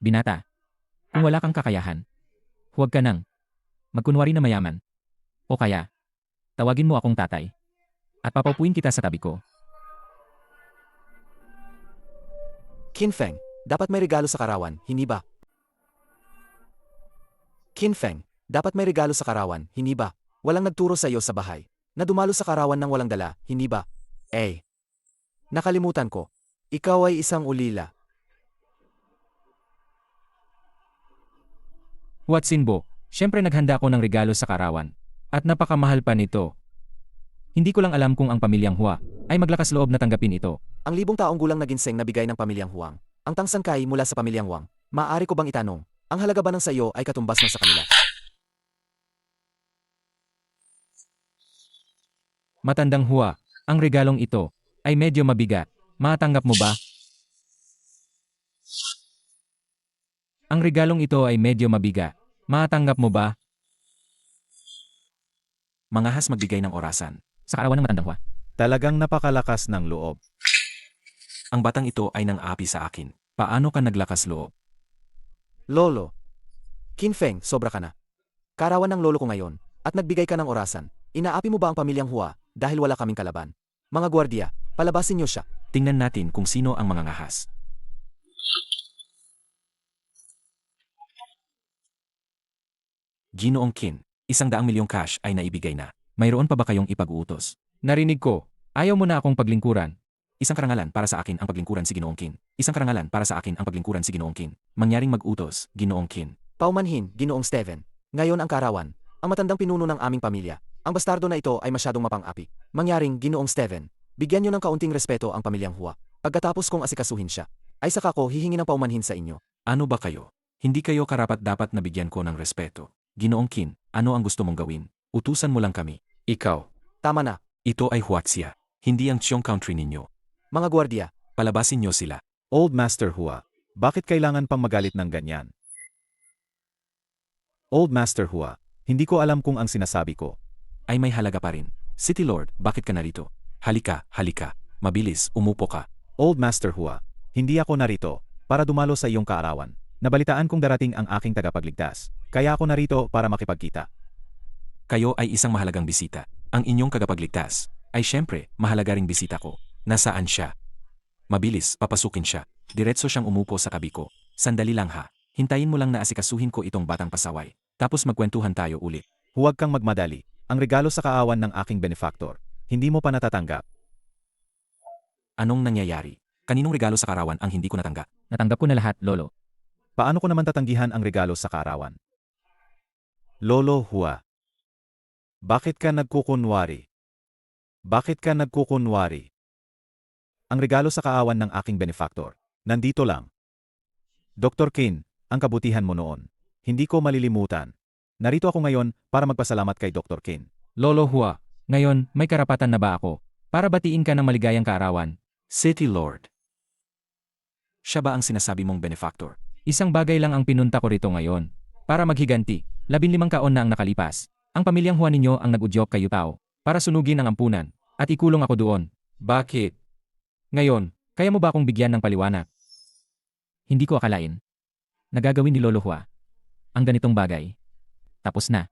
Binata, kung wala kang kakayahan, huwag ka nang magkunwari na mayaman. O kaya, tawagin mo akong tatay. At papaupuin kita sa tabi ko. Qin Feng, dapat may regalo sa karawan, hindi ba? Qin Feng, dapat may regalo sa karawan, hindi ba? Walang nagturo sa iyo sa bahay na dumalo sa karawan ng walang dala, hindi ba? Nakalimutan ko. Ikaw ay isang ulila. Sinbo, syempre naghanda ako ng regalo sa kaarawan. At napakamahal pa nito. Hindi ko lang alam kung ang pamilyang Hua ay maglakas loob na tanggapin ito. Ang 1000 taong gulang na ginseng na bigay ng pamilyang Huang. Ang tangsangkay mula sa pamilyang Wang. Maaari ko bang itanong, ang halaga ba ng sa iyo ay katumbas ng sa kanila? Matandang Hua, ang regalong ito ay medyo mabigat. Matanggap mo ba? Ang regalong ito ay medyo mabigat. Matanggap mo ba? Mangahas magbigay ng orasan. Sa kaarawan ng matandang Hua. Talagang napakalakas ng loob. Ang batang ito ay nang api sa akin. Paano ka naglakas loob? Lolo. Qin Feng, sobra ka na. Karawan ng lolo ko ngayon, at nagbigay ka ng orasan. Inaapi mo ba ang pamilyang Hua dahil wala kaming kalaban? Mga gwardiya, Palabasin niyo siya. Tingnan natin kung sino ang mga ngahas. Ginoong Qin, 100 milyong cash ay naibigay na. Mayroon pa ba kayong ipag-uutos? Narinig ko, ayaw mo na akong paglingkuran. Isang karangalan para sa akin ang paglingkuran si Ginoong Qin. Isang karangalan para sa akin ang paglingkuran si Ginoong Qin. Mangyaring mag-utos, Ginoong Qin. Paumanhin, Ginoong Steven. Ngayon ang kaarawan. Ang matandang pinuno ng aming pamilya. Ang bastardo na ito ay masyadong mapang-api. Mangyaring, Ginoong Steven. Bigyan niyo ng kaunting respeto ang pamilyang Hua. Pagkatapos kong asikasuhin siya, ay saka ko hihingi ng paumanhin sa inyo. Ano ba kayo? Hindi kayo karapat-dapat na bigyan ko ng respeto. Ginoong Qin, ano ang gusto mong gawin? Utusan mo lang kami. Ikaw. Tama na, Ito ay Huaxia. Hindi ang Qiong country ninyo. mga gwardiya. Palabasin niyo sila. Old Master Hua, bakit kailangan pang magalit ng ganyan? Old Master Hua, hindi ko alam kung ang sinasabi ko. Ay may halaga pa rin. City Lord, bakit ka narito? Halika, halika. Mabilis, umupo ka. Old Master Hua, hindi ako narito para dumalo sa iyong kaarawan. Nabalitaan kong darating ang aking tagapagligtas, kaya ako narito para makipagkita. Kayo ay isang mahalagang bisita. Ang inyong kagapagligtas ay syempre mahalaga ring bisita ko. Nasaan siya? Mabilis, papasukin siya. Diretso siyang umupo sa tabi ko. Sandali lang ha. Hintayin mo lang na asikasuhin ko itong batang pasaway. Tapos magkwentuhan tayo ulit. Huwag kang magmadali. Ang regalo sa kaawan ng aking benefactor, hindi mo pa natatanggap. Anong nangyayari? Kaninong regalo sa karawan ang hindi ko natanggap? Natanggap ko na lahat, Lolo. Paano ko naman tatanggihan ang regalo sa kaarawan? Lolo Hua, bakit ka nagkukunwari? Bakit ka nagkukunwari? Ang regalo sa kaawan ng aking benefactor, nandito lang. Dr. Qin, ang kabutihan mo noon. Hindi ko malilimutan. Narito ako ngayon para magpasalamat kay Dr. Qin. Lolo Hua, ngayon may karapatan na ba ako para batiin ka ng maligayang kaarawan? City Lord. Siya ba ang sinasabi mong benefactor? Isang bagay lang ang pinunta ko rito ngayon. Para maghiganti, 15 taon na ang nakalipas. Ang pamilyang Hua ninyo ang nag-udyok kay Yutao para sunugin ang ampunan at ikulong ako doon. Bakit? Ngayon, kaya mo ba akong bigyan ng paliwanag? Hindi ko akalain. Nagagawin ni Lolo Hua ang ganitong bagay. Tapos na.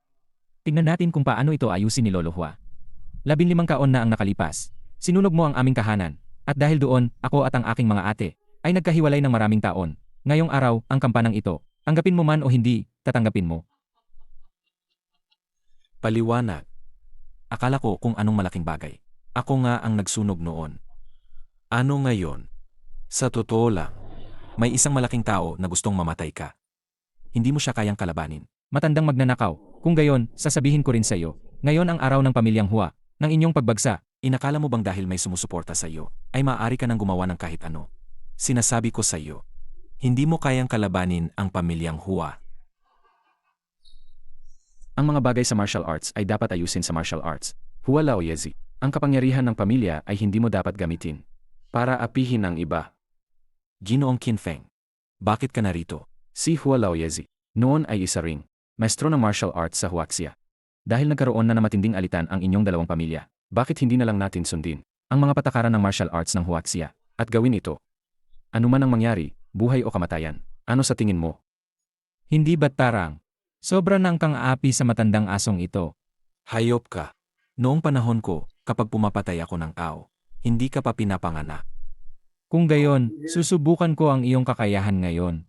Tingnan natin kung paano ito ayusin ni Lolo Hua. 15 taon na ang nakalipas. Sinunog mo ang aming tahanan. At dahil doon, ako at ang aking mga ate ay nagkahiwalay ng maraming taon. Ngayong araw, ang kampanang ito, tanggapin mo man o hindi, tatanggapin mo. Paliwanag. Akala ko kung anong malaking bagay. Ako nga ang nagsunog noon. Ano ngayon? Sa totoo lang, may isang malaking tao na gustong mamatay ka. Hindi mo siya kayang kalabanin. Matandang magnanakaw. Kung gayon, sasabihin ko rin sa iyo. Ngayon ang araw ng pamilyang Hua, ng inyong pagbagsa. Inakala mo bang dahil may sumusuporta sa iyo, ay maaari ka nang gumawa ng kahit ano? Sinasabi ko sa iyo, hindi mo kayang kalabanin ang pamilyang Hua. Ang mga bagay sa martial arts ay dapat ayusin sa martial arts. Hua Laoyezi, ang kapangyarihan ng pamilya ay hindi mo dapat gamitin para apihin ang iba. Ginoong Qin Feng, bakit ka narito? Si Hua Laoyezi, noon ay isa ring maestro ng martial arts sa Huaxia. Dahil nagkaroon na matinding alitan ang inyong dalawang pamilya, bakit hindi na lang natin sundin ang mga patakaran ng martial arts ng Huaxia at gawin ito? Ano man ang mangyari, buhay o kamatayan, ano sa tingin mo? Hindi ba't tarang? Sobra nang kang api sa matandang asong ito. Hayop ka. Noong panahon ko, kapag pumapatay ako ng tao, hindi ka pa pinapanganak. Kung gayon, susubukan ko ang iyong kakayahan ngayon.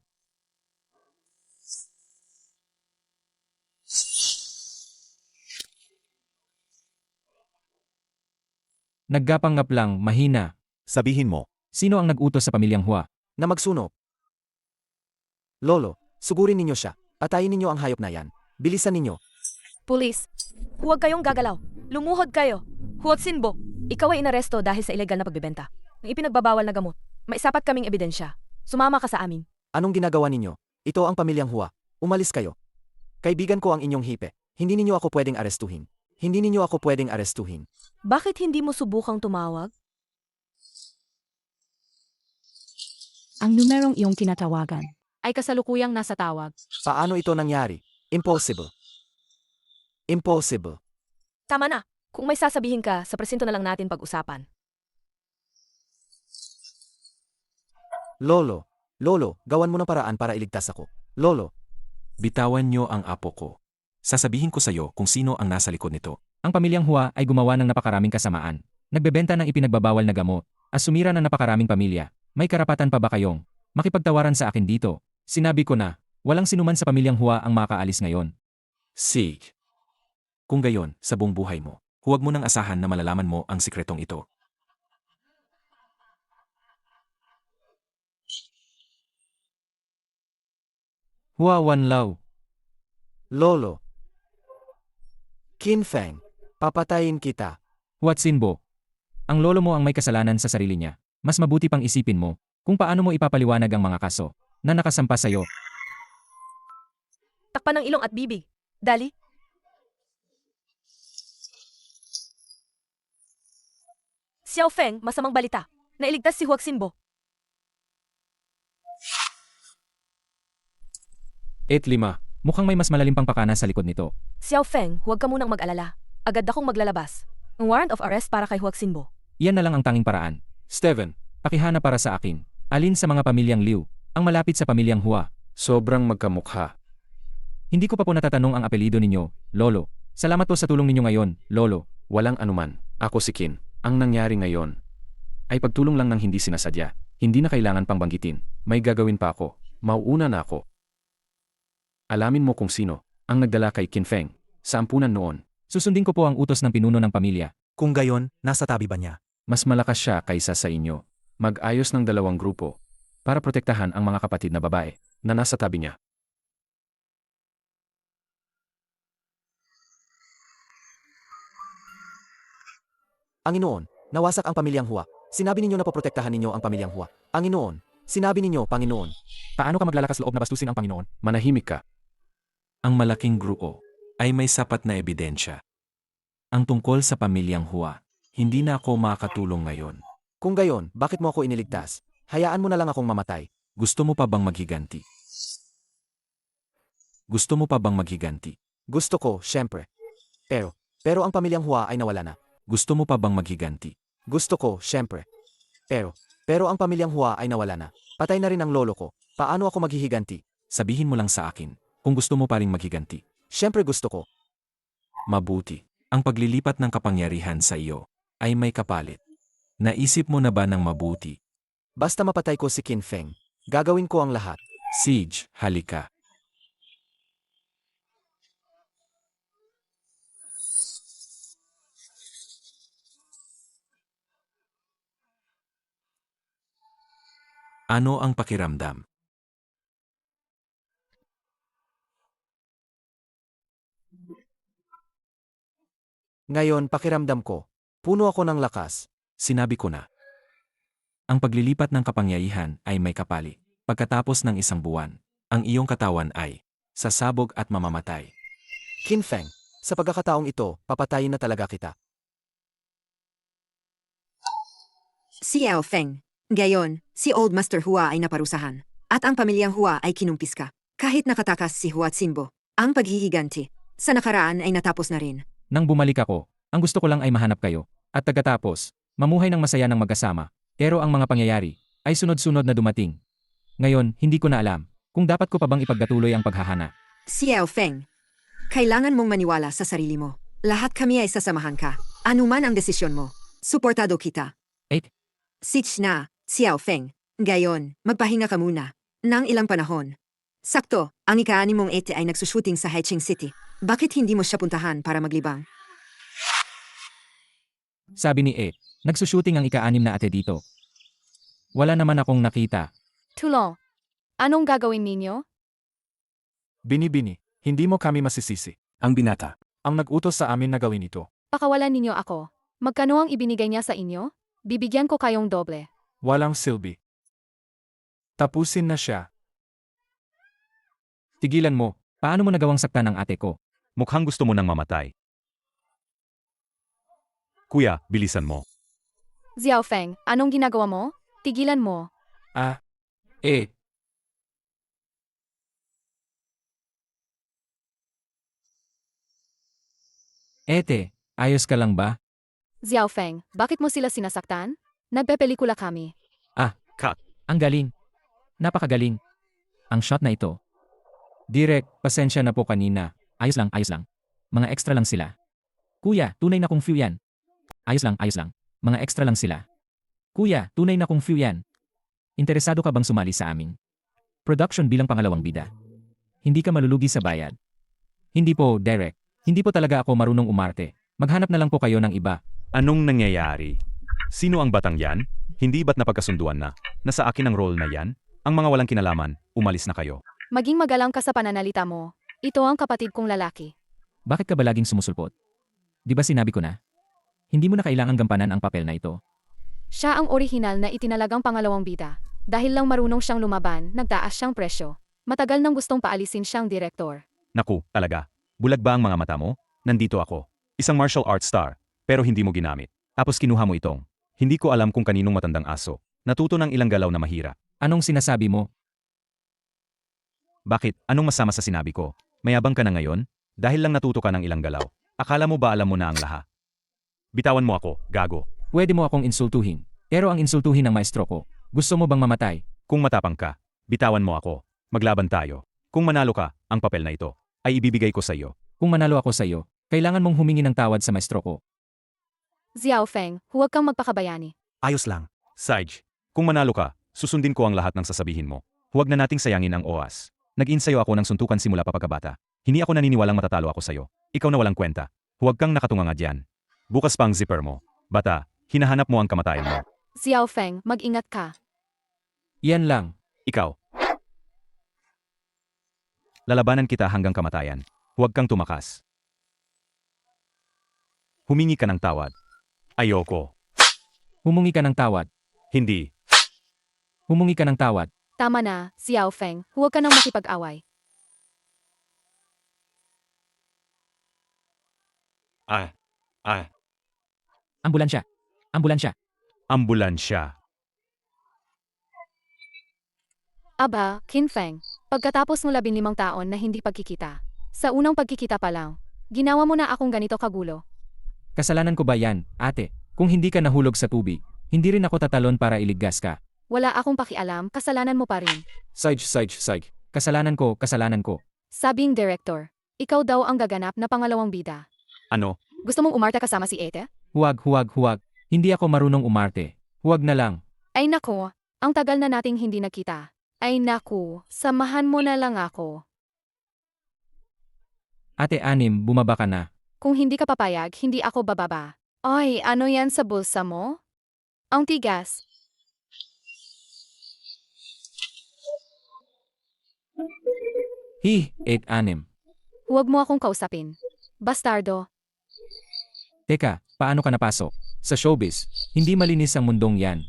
Naggapanggap lang, mahina. Sabihin mo, Sino ang nag-utos sa pamilyang Hua? Na magsunog. Lolo, sugurin ninyo siya. Atayin ninyo ang hayop na yan. Bilisan ninyo. Pulis, huwag kayong gagalaw. Lumuhod kayo. Huwag sinbo. Ikaw ay inaresto dahil sa ilegal na pagbebenta. Ng ipinagbabawal na gamot. May sapat kaming ebidensya. Sumama ka sa amin. Anong ginagawa ninyo? Ito ang pamilyang Hua. Umalis kayo. Kaibigan ko ang inyong hipe. Hindi ninyo ako pwedeng arestuhin. Hindi ninyo ako pwedeng arestuhin. Bakit hindi mo subukang tumawag? Ang numerong iyong tinatawagan. Ay kasalukuyang nasa tawag. Paano ito nangyari? Impossible. Impossible. Tama na. Kung may sasabihin ka, sa presinto na lang natin pag-usapan. Lolo, gawan mo ng paraan para iligtas ako. Lolo, Bitawan niyo ang apo ko. Sasabihin ko sa iyo kung sino ang nasa likod nito. Ang pamilyang Hua ay gumawa ng napakaraming kasamaan. nagbebenta ng ipinagbabawal na gamot, at sumira ng napakaraming pamilya. May karapatan pa ba kayong makipagtawaran sa akin dito? Sinabi ko na, walang sinuman sa pamilyang Hua ang makaalis ngayon. Sig. Kung gayon, sa buong buhay mo, huwag mo nang asahan na malalaman mo ang sikretong ito. Hua Wanlao. Lolo. Qin Feng, papatayin kita. Huat Sinbo. Ang lolo mo ang may kasalanan sa sarili niya. Mas mabuti pang isipin mo kung paano mo ipapaliwanag ang mga kaso na nakasampa sa'yo. Takpan ng ilong at bibig. Dali. Xiao Feng, masamang balita. Nailigtas si Huwag Sinbo. 8-5. Mukhang may mas malalim pang pakana sa likod nito. Xiao Feng, huwag ka munang mag-alala. Agad akong maglalabas. Ang warrant of arrest para kay Huwag Sinbo. Iyan na lang ang tanging paraan. Steven, Pakihana para sa akin. Alin sa mga pamilyang Liu ang malapit sa pamilyang Hua? sobrang magkamukha. Hindi ko pa po natatanong ang apelido ninyo, Lolo. Salamat po sa tulong ninyo ngayon, Lolo. Walang anuman. Ako si Qin. Ang nangyari ngayon ay pagtulong lang ng hindi sinasadya. Hindi na kailangan pang banggitin. May gagawin pa ako. Mauuna na ako. Alamin mo kung sino ang nagdala kay Qin Feng sa ampunan noon. Susundin ko po ang utos ng pinuno ng pamilya. Kung gayon, nasa tabi ba niya? Mas malakas siya kaysa sa inyo. Mag-ayos ng dalawang grupo para protektahan ang mga kapatid na babae na nasa tabi niya. Panginoon, nawasak ang pamilyang Hua. Sinabi ninyo na poprotektahan ninyo ang pamilyang Hua. Panginoon, sinabi ninyo, Panginoon. Paano ka maglalakas loob na bastusin ang Panginoon? Manahimik ka. Ang malaking grupo ay may sapat na ebidensya. Ang tungkol sa pamilyang Hua, hindi na ako makakatulong ngayon. Kung gayon, bakit mo ako iniligtas? Hayaan mo na lang akong mamatay. Gusto mo pa bang maghiganti? Gusto mo pa bang maghiganti? Gusto ko, syempre. Pero ang pamilyang Hua ay nawala na. Gusto mo pa bang maghiganti? Gusto ko, syempre. Pero ang pamilyang Hua ay nawala na. Patay na rin ang lolo ko. Paano ako maghihiganti? Sabihin mo lang sa akin kung gusto mo pa ring maghiganti. Syempre gusto ko. Mabuti. Ang paglilipat ng kapangyarihan sa iyo ay may kapalit. Naisip mo na ba ng mabuti? Basta mapatay ko si Qin Feng, gagawin ko ang lahat. Siege, halika. Ano ang pakiramdam? Ngayon pakiramdam ko, puno ako ng lakas. Sinabi ko na. Ang paglilipat ng kapangyarihan ay may kapali. Pagkatapos ng isang buwan, ang iyong katawan ay sasabog at mamamatay. Qin Feng, sa pagkakataong ito, papatayin na talaga kita. Xiao Feng. Gayon, si Old Master Hua ay naparusahan. At ang pamilyang Hua ay kinumpiska. Kahit nakatakas si Huat Sinbo, ang paghihiganti sa nakaraan ay natapos na rin. Nang bumalik ako, ang gusto ko lang ay mahanap kayo. At pagkatapos, mamuhay ng masaya ng magkasama. Pero ang mga pangyayari ay sunod-sunod na dumating. Ngayon, hindi ko na alam kung dapat ko pa bang ipagpatuloy ang paghahana. Xiao Feng. Kailangan mong maniwala sa sarili mo. Lahat kami ay sasamahan ka. Ano man ang desisyon mo, suportado kita. 8. Sich na, Xiao Feng. Gayon, magpahinga ka muna. Nang ilang panahon. Sakto, ang ika-6 mong ete ay nagsushooting sa Haicheng City. Bakit hindi mo siya puntahan para maglibang? Sabi ni nagsushooting ang ika-6 na ate dito. Wala naman akong nakita. Tulong. Anong gagawin ninyo? Bini-bini, hindi mo kami masisisi. Ang binata. Ang nag-utos sa amin na gawin ito. Pakawalan ninyo ako. Magkano ang ibinigay niya sa inyo? Bibigyan ko kayong doble. Walang silbi. Tapusin na siya. Tigilan mo. Paano mo nagawang saktan ang ate ko? Mukhang gusto mo nang mamatay. Kuya, bilisan mo. Xiao Feng, anong ginagawa mo? Tigilan mo. Ete, ayos ka lang ba? Xiao Feng, bakit mo sila sinasaktan? Nagpepelikula kami. Ang galing. Napakagaling. Ang shot na ito. Direk, pasensya na po kanina. Ayos lang, ayos lang. Mga extra lang sila. Kuya, tunay na kung few yan. Ayos lang, ayos lang. mga extra lang sila. Kuya, tunay na kung few yan. Interesado ka bang sumali sa amin? Production bilang pangalawang bida. Hindi ka malulugi sa bayad. Hindi po, Derek. Hindi po talaga ako marunong umarte. Maghanap na lang po kayo ng iba. Anong nangyayari? Sino ang batang yan? Hindi ba't napagkasunduan na? Nasa akin ang role na yan? Ang mga walang kinalaman, umalis na kayo. Maging magalang ka sa pananalita mo. Ito ang kapatid kong lalaki. Bakit ka ba laging sumusulpot? Di ba sinabi ko na? Hindi mo na kailangan gampanan ang papel na ito. Siya ang orihinal na itinalagang pangalawang bida. Dahil lang marunong siyang lumaban, nagtaas siyang presyo. Matagal nang gustong paalisin siyang direktor. Naku, talaga. Bulag ba ang mga mata mo? Nandito ako. Isang martial arts star, pero hindi mo ginamit. Tapos kinuha mo itong. Hindi ko alam kung kaninong matandang aso. Natuto ng ilang galaw na mahira. Anong sinasabi mo? Bakit? Anong masama sa sinabi ko? Mayabang ka na ngayon? Dahil lang natuto ka ng ilang galaw. Akala mo ba alam mo na ang lahat? Bitawan mo ako, gago. Pwede mo akong insultuhin. Pero ang insultuhin ng maestro ko. Gusto mo bang mamatay? Kung matapang ka, bitawan mo ako. Maglaban tayo. Kung manalo ka, ang papel na ito ay ibibigay ko sa iyo. Kung manalo ako sa iyo, kailangan mong humingi ng tawad sa maestro ko. Xiao Feng, huwag kang magpakabayani. Ayos lang. Sage, kung manalo ka, susundin ko ang lahat ng sasabihin mo. Huwag na nating sayangin ang oras. Nag-insayo ako ng suntukan simula pa pagkabata. Hindi ako naniniwalang matatalo ako sa iyo. Ikaw na walang kwenta. Huwag kang nakatunganga diyan. Bukas pa ang zipper mo. Bata, hinahanap mo ang kamatayan mo. Xiao Feng, mag-ingat ka. Yan lang. Ikaw. Lalabanan kita hanggang kamatayan. Huwag kang tumakas. Humingi ka ng tawad. Ayoko. Humungi ka ng tawad. Hindi. Humungi ka ng tawad. Tama na, Xiao Feng, huwag ka nang makipag-away. Ambulansya. Ambulansya. Ambulansya. Aba, Qin Feng, pagkatapos ng 15 taon na hindi pagkikita, sa unang pagkikita pa lang, ginawa mo na akong ganito kagulo. Kasalanan ko ba yan, ate? Kung hindi ka nahulog sa tubig, hindi rin ako tatalon para iligtas ka. Wala akong pakialam, kasalanan mo pa rin. Sage. Kasalanan ko, kasalanan ko. Sabing director, ikaw daw ang gaganap na pangalawang bida. Ano? Gusto mong umarte kasama si Ete? Huwag. Hindi ako marunong umarte. Huwag na lang. Ay nako, ang tagal na nating hindi nakita. Ay naku, samahan mo na lang ako. Ate Anim, bumaba ka na. Kung hindi ka papayag, hindi ako bababa. Ay, ano yan sa bulsa mo? Ang tigas. Hi, 8-6. Huwag mo akong kausapin. Bastardo. Teka, paano ka napasok? Sa showbiz, hindi malinis ang mundong yan.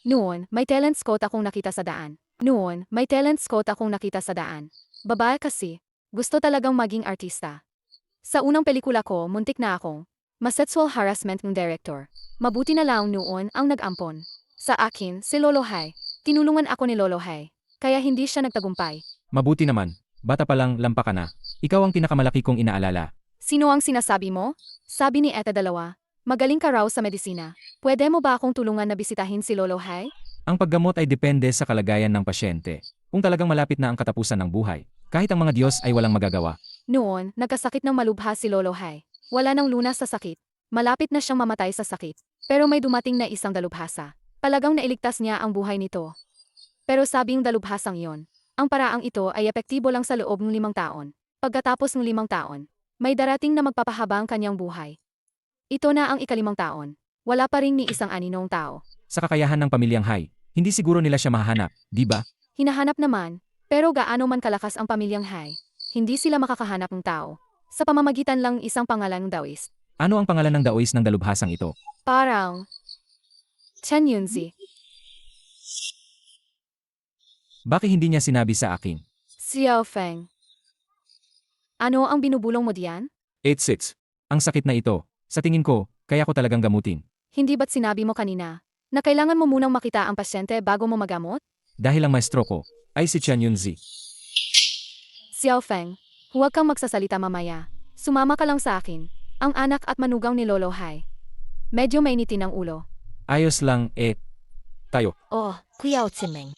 Noon, may talent scout akong nakita sa daan. Babae kasi, gusto talagang maging artista. Sa unang pelikula ko, muntik na akong ma-sexual harassment ng director. Mabuti na lang noon ang nag-ampon. Sa akin, si Lolo Hai. Tinulungan ako ni Lolo Hai. Kaya hindi siya nagtagumpay. Mabuti naman, bata pa lang lampa ka na. Ikaw ang pinakamalaki kong inaalala. Sino ang sinasabi mo? Sabi ni Eta 2. Magaling ka raw sa medisina. Pwede mo ba akong tulungan na bisitahin si Lolo Hai? Ang paggamot ay depende sa kalagayan ng pasyente. Kung talagang malapit na ang katapusan ng buhay, kahit ang mga Diyos ay walang magagawa. Noon, nagkasakit ng malubha si Lolo Hai. Wala nang lunas sa sakit. Malapit na siyang mamatay sa sakit. Pero may dumating na isang dalubhasa. Talagang nailigtas niya ang buhay nito. Pero sabing dalubhasang iyon, ang paraang ito ay epektibo lang sa loob ng 5 taon. Pagkatapos ng 5 taon, may darating na magpapahaba ang kanyang buhay. Ito na ang 5 taon. Wala pa rin ni isang aninong tao. Sa kakayahan ng pamilyang Hai, hindi siguro nila siya mahanap, di ba? Hinahanap naman, pero gaano man kalakas ang pamilyang Hai, hindi sila makakahanap ng tao. Sa pamamagitan lang isang pangalan ng Daoist. Ano ang pangalan ng Daoist ng dalubhasang ito? Parang Chen Yunzi. Bakit hindi niya sinabi sa akin? Xiao Feng. Ano ang binubulong mo diyan? 8-6. Ang sakit na ito, sa tingin ko, kaya ko talagang gamutin. Hindi ba't sinabi mo kanina na kailangan mo munang makita ang pasyente bago mo magamot? Dahil ang maestro ko ay si Chen Yunzi. Xiao Feng, huwag kang magsasalita mamaya. Sumama ka lang sa akin, ang anak at manugang ni Lolo Hai. Medyo mainitin ang ulo. Ayos lang, tayo. Oh, Kuya Otsimeng.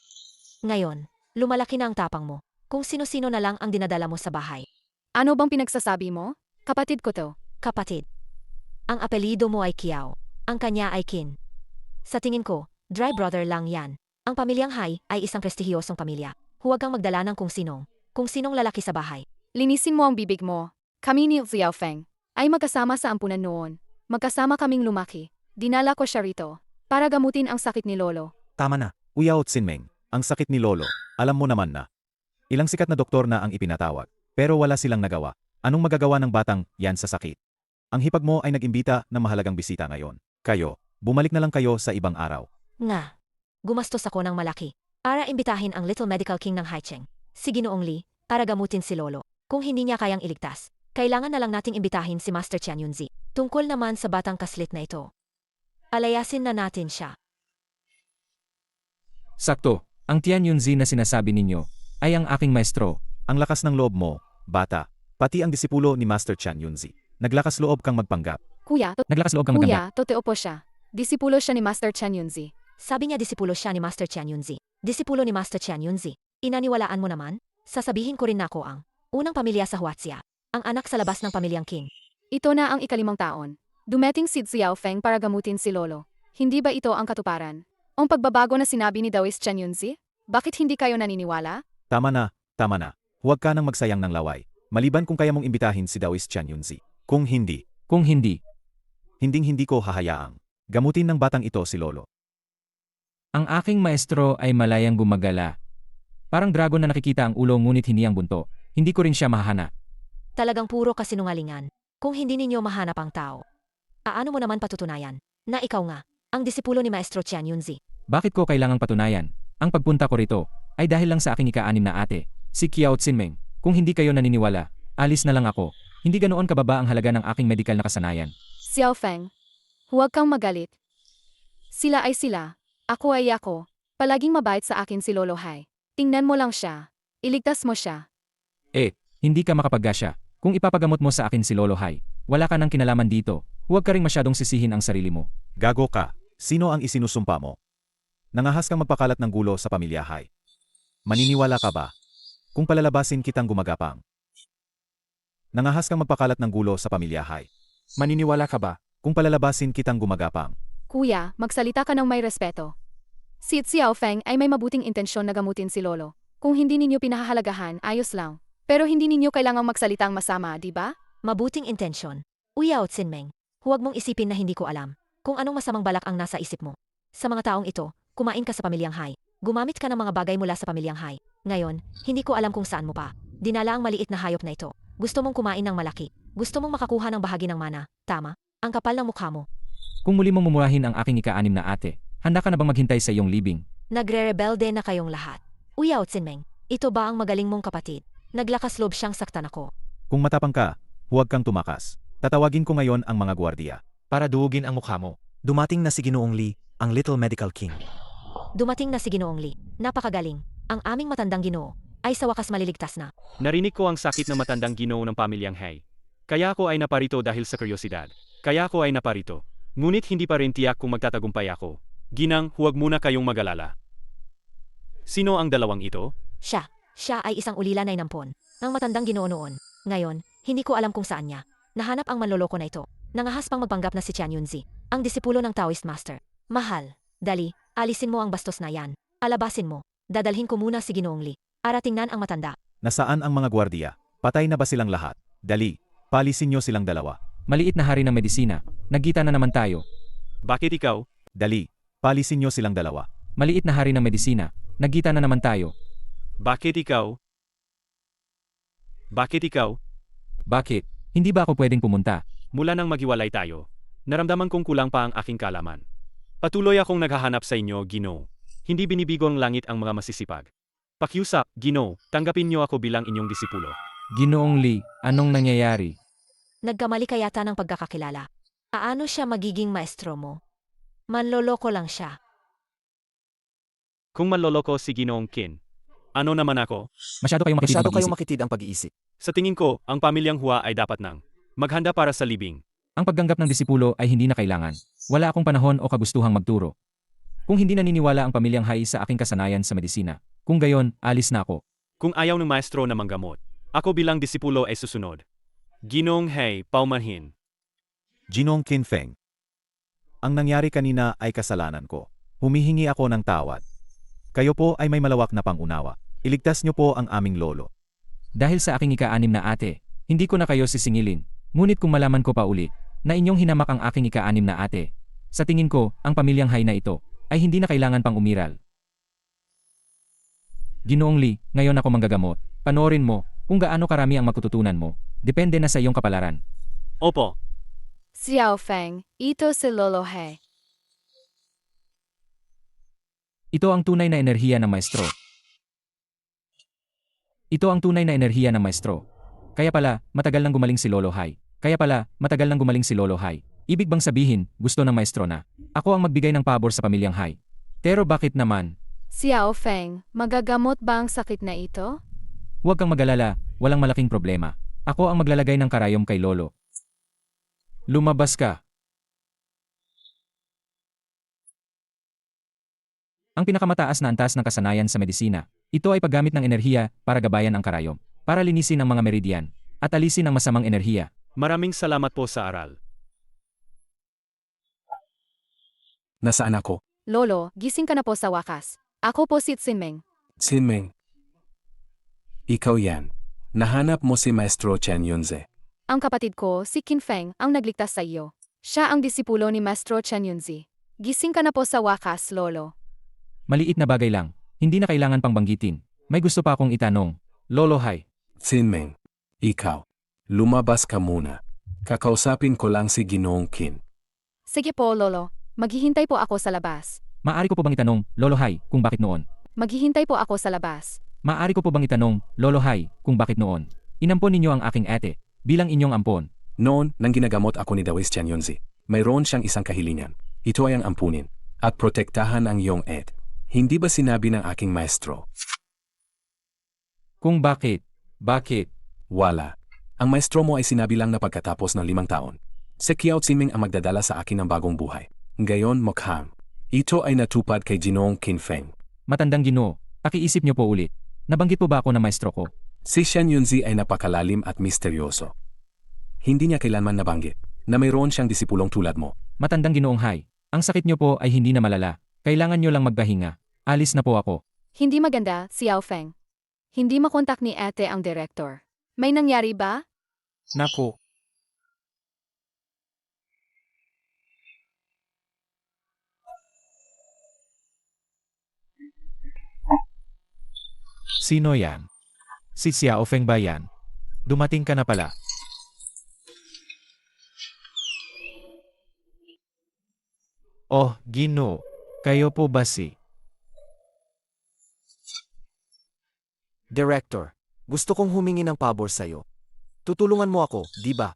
Ngayon, lumalaki na ang tapang mo. Kung sino-sino na lang ang dinadala mo sa bahay. Ano bang pinagsasabi mo? Kapatid ko to. Kapatid. Ang apelido mo ay Kiao. Ang kanya ay Qin. Sa tingin ko, dry brother lang yan. Ang pamilyang Hai ay isang prestihiyosong pamilya. Huwag kang magdala ng kung sinong lalaki sa bahay. Linisin mo ang bibig mo. Kami ni Xiao Feng ay magkasama sa ampunan noon. Magkasama kaming lumaki. Dinala ko siya rito para gamutin ang sakit ni Lolo. Tama na. Uyao Tsinmeng, ang sakit ni Lolo, alam mo naman na. Ilang sikat na doktor na ang ipinatawag, pero wala silang nagawa. Anong magagawa ng batang yan sa sakit? Ang hipag mo ay nag-imbita na mahalagang bisita ngayon. Kayo, bumalik na lang kayo sa ibang araw. Nga. Gumastos ako ng malaki para imbitahin ang Little Medical King ng Haicheng, si Ginoong Li, para gamutin si Lolo. Kung hindi niya kayang iligtas, kailangan na lang nating imbitahin si Master Qian Yunzi. Tungkol naman sa batang kaslit na ito, palayasin na natin siya. Sakto, ang Tian Yunzi na sinasabi ninyo ay ang aking maestro. Ang lakas ng loob mo, bata, pati ang disipulo ni Master Qian Yunzi. Naglakas loob kang magpanggap. Naglakas loob kang maganda. Kuya, totoo po siya. Disipulo siya ni Master Qian Yunzi. Sabi niya disipulo siya ni Master Qian Yunzi. Disipulo ni Master Qian Yunzi. Inaniwalaan mo naman? Sasabihin ko rin na ako ang unang pamilya sa Huaxia. Ang anak sa labas ng pamilyang King. Ito na ang ika-5 taon. Dumating si Xiao Feng para gamutin si Lolo. Hindi ba ito ang katuparan? Ang pagbabago na sinabi ni Dawis Qian Yunzi? Bakit hindi kayo naniniwala? Tama na, tama na. Huwag ka nang magsayang ng laway. Maliban kung kaya mong imbitahin si Dawis Qian Yunzi. Kung hindi, hinding-hindi ko hahayaang gamutin ng batang ito si Lolo. Ang aking maestro ay malayang gumagala. Parang dragon na nakikita ang ulo ngunit hindi ang bunto. Hindi ko rin siya mahahana. Talagang puro kasinungalingan. Kung hindi ninyo mahanap ang tao, aano mo naman patutunayan na ikaw nga ang disipulo ni Maestro Qian Yunzi? Bakit ko kailangang patunayan? Ang pagpunta ko rito ay dahil lang sa aking ika-6 na ate, si Qiao Tsinmeng. Kung hindi kayo naniniwala, alis na lang ako. Hindi ganoon kababa ang halaga ng aking medikal na kasanayan. Xiao Feng, huwag kang magalit. Sila ay sila. Ako ay ako. Palaging mabait sa akin si Lolo Hai. Tingnan mo lang siya. Iligtas mo siya. Hindi ka makapaggasya. Kung ipapagamot mo sa akin si Lolo Hai, wala ka nang kinalaman dito. Huwag ka ring masyadong sisihin ang sarili mo. Gago ka. Sino ang isinusumpa mo? Nangahas kang magpakalat ng gulo sa pamilya Hai. Maniniwala ka ba? Kung palalabasin kitang gumagapang. Nangahas kang magpakalat ng gulo sa pamilya Hai. Maniniwala ka ba? Kung palalabasin kitang gumagapang. Kuya, magsalita ka ng may respeto. Si Xiao Feng ay may mabuting intensyon na gamutin si Lolo. Kung hindi ninyo pinahahalagahan, ayos lang. Pero hindi ninyo kailangang magsalitang masama, di ba? Mabuting intensyon. Uyao Tsinmeng, huwag mong isipin na hindi ko alam kung anong masamang balak ang nasa isip mo. Sa mga taong ito, kumain ka sa pamilyang Hai. Gumamit ka ng mga bagay mula sa pamilyang Hai. Ngayon, hindi ko alam kung saan mo pa dinala ang maliit na hayop na ito. Gusto mong kumain ng malaki. Gusto mong makakuha ng bahagi ng mana. Tama? Ang kapal ng mukha mo. Kung muli mong mumurahin ang aking ika-6 na ate, handa ka na bang maghintay sa iyong libing? Nagre-rebelde na kayong lahat. Uyao Tsinmeng, ito ba ang magaling mong kapatid? Naglakas loob siyang saktan ako. Kung matapang ka, huwag kang tumakas. Tatawagin ko ngayon ang mga gwardiya. Para duugin ang mukha mo. Dumating na si Ginoong Li, ang Little Medical King. Dumating na si Ginoong Li. Napakagaling. Ang aming matandang Ginoo ay sa wakas maliligtas na. Narinig ko ang sakit ng matandang Ginoo ng pamilyang Hai. Kaya ako ay naparito dahil sa kuryosidad. Kaya ako ay naparito. Ngunit hindi pa rin tiyak kung magtatagumpay ako. Ginang, huwag muna kayong mag-alala. Sino ang dalawang ito? Siya ay isang ulila na inampon ng matandang Ginoo noon. Ngayon, hindi ko alam kung saan niya nahanap ang manloloko na ito. Nangahas pang magpanggap na si Qian Yunzi, ang disipulo ng Taoist Master. Mahal, dali, alisin mo ang bastos na yan. Alabasin mo. Dadalhin ko muna si Ginoong Li. Tingnan ang matanda. Nasaan ang mga gwardiya? Patay na ba silang lahat? Dali, palisin niyo silang dalawa. Maliit na hari ng medisina, nagkita na naman tayo. Bakit ikaw? Dali, palisin niyo silang dalawa. Maliit na hari ng medisina, nagkita na naman tayo. Bakit ikaw? Bakit ikaw? Bakit? Hindi ba ako pwedeng pumunta? Mula nang maghiwalay tayo, naramdaman kong kulang pa ang aking kalaman. Patuloy akong naghahanap sa inyo, Ginoo. Hindi binibigo ang langit ang mga masisipag. Pakiusap, Ginoo, tanggapin niyo ako bilang inyong disipulo. Ginoong Li, anong nangyayari? Nagkamali ka yata ng pagkakakilala. Aano siya magiging maestro mo? Manloloko lang siya. Kung manloloko si Ginoong Qin, ano naman ako? Masyado kayong makitid ang pag-iisip. Sa tingin ko, ang pamilyang Hua ay dapat nang maghanda para sa libing. Ang pagganggap ng disipulo ay hindi na kailangan. Wala akong panahon o kagustuhang magturo. Kung hindi naniniwala ang pamilyang Hai sa aking kasanayan sa medisina, kung gayon, alis na ako. Kung ayaw ng maestro na manggamot, ako bilang disipulo ay susunod. Ginoong Hai, paumanhin. Ginoong Qin Feng. Ang nangyari kanina ay kasalanan ko. Humihingi ako ng tawad. Kayo po ay may malawak na pangunawa. Iligtas niyo po ang aming lolo. Dahil sa aking ika-6 na ate, hindi ko na kayo sisingilin. Ngunit kung malaman ko pa ulit na inyong hinamak ang aking ika-6 na ate, sa tingin ko, ang pamilyang Hai na ito ay hindi na kailangan pang umiral. Ginoong Lee, ngayon ako manggagamot. Panoorin mo kung gaano karami ang matututunan mo. Depende na sa iyong kapalaran. Opo. Xiao Feng, ito si Lolo Hai. Ito ang tunay na enerhiya ng maestro. Ito ang tunay na enerhiya ng maestro. Kaya pala, matagal nang gumaling si Lolo Hai. Ibig bang sabihin, gusto ng maestro na ako ang magbigay ng pabor sa pamilyang Hai? Pero bakit naman? Xiao Feng, magagamot ba ang sakit na ito? Huwag kang mag-alala, walang malaking problema. Ako ang maglalagay ng karayom kay Lolo. Lumabas ka. Ang pinakamataas na antas ng kasanayan sa medisina. Ito ay paggamit ng enerhiya para gabayan ang karayom, para linisin ang mga meridian, at alisin ang masamang enerhiya. Maraming salamat po sa aral. Nasaan ako? Lolo, gising ka na po sa wakas. Ako po si Tsinmeng. Sinmeng. Ikaw yan. Nahanap mo si Maestro Chen Yunze. Ang kapatid ko, si Qin Feng, ang nagligtas sa iyo. Siya ang disipulo ni Maestro Chen Yunzi. Gising ka na po sa wakas, Lolo. Maliit na bagay lang, hindi na kailangan pang banggitin. May gusto pa akong itanong. Lolo Hai. Sinmeng. Ikaw. Lumabas ka muna. Kakausapin ko lang si Ginoong Qin. Sige po, Lolo. Maghihintay po ako sa labas. Maari ko po bang itanong, Lolo Hai, kung bakit noon? Maghihintay po ako sa labas. Maari ko po bang itanong, Lolo Hai, kung bakit noon? Inampon ninyo ang aking ate, bilang inyong ampon. Noon, nang ginagamot ako ni Dawes Chen Yunzi, mayroon siyang isang kahilingan. Ito ay ang ampunin at protektahan ang iyong ed. Hindi ba sinabi ng aking maestro? Kung bakit? Bakit? Wala. Ang maestro mo ay sinabi lang na pagkatapos ng 5 taon. Si Qiao Tsinming ang magdadala sa akin ng bagong buhay. Ngayon mukhang ito ay natupad kay Ginoong Qin Feng. Matandang Ginoo, pakiisip niyo po ulit. Nabanggit po ba ako na maestro ko? Si Shen Yunzi ay napakalalim at misteryoso. Hindi niya kailanman nabanggit na mayroon siyang disipulong tulad mo. Matandang Ginoong Hai, ang sakit niyo po ay hindi na malala. Kailangan niyo lang magpahinga. Alis na po ako. Hindi maganda, Xiao Feng. Hindi makontak ni ate ang director. May nangyari ba? Naku. Sino yan? Si Xiao Feng ba yan? Dumating ka na pala. Oh, Gino. Kayo po ba si? Director, gusto kong humingi ng pabor sa'yo. Tutulungan mo ako, di ba?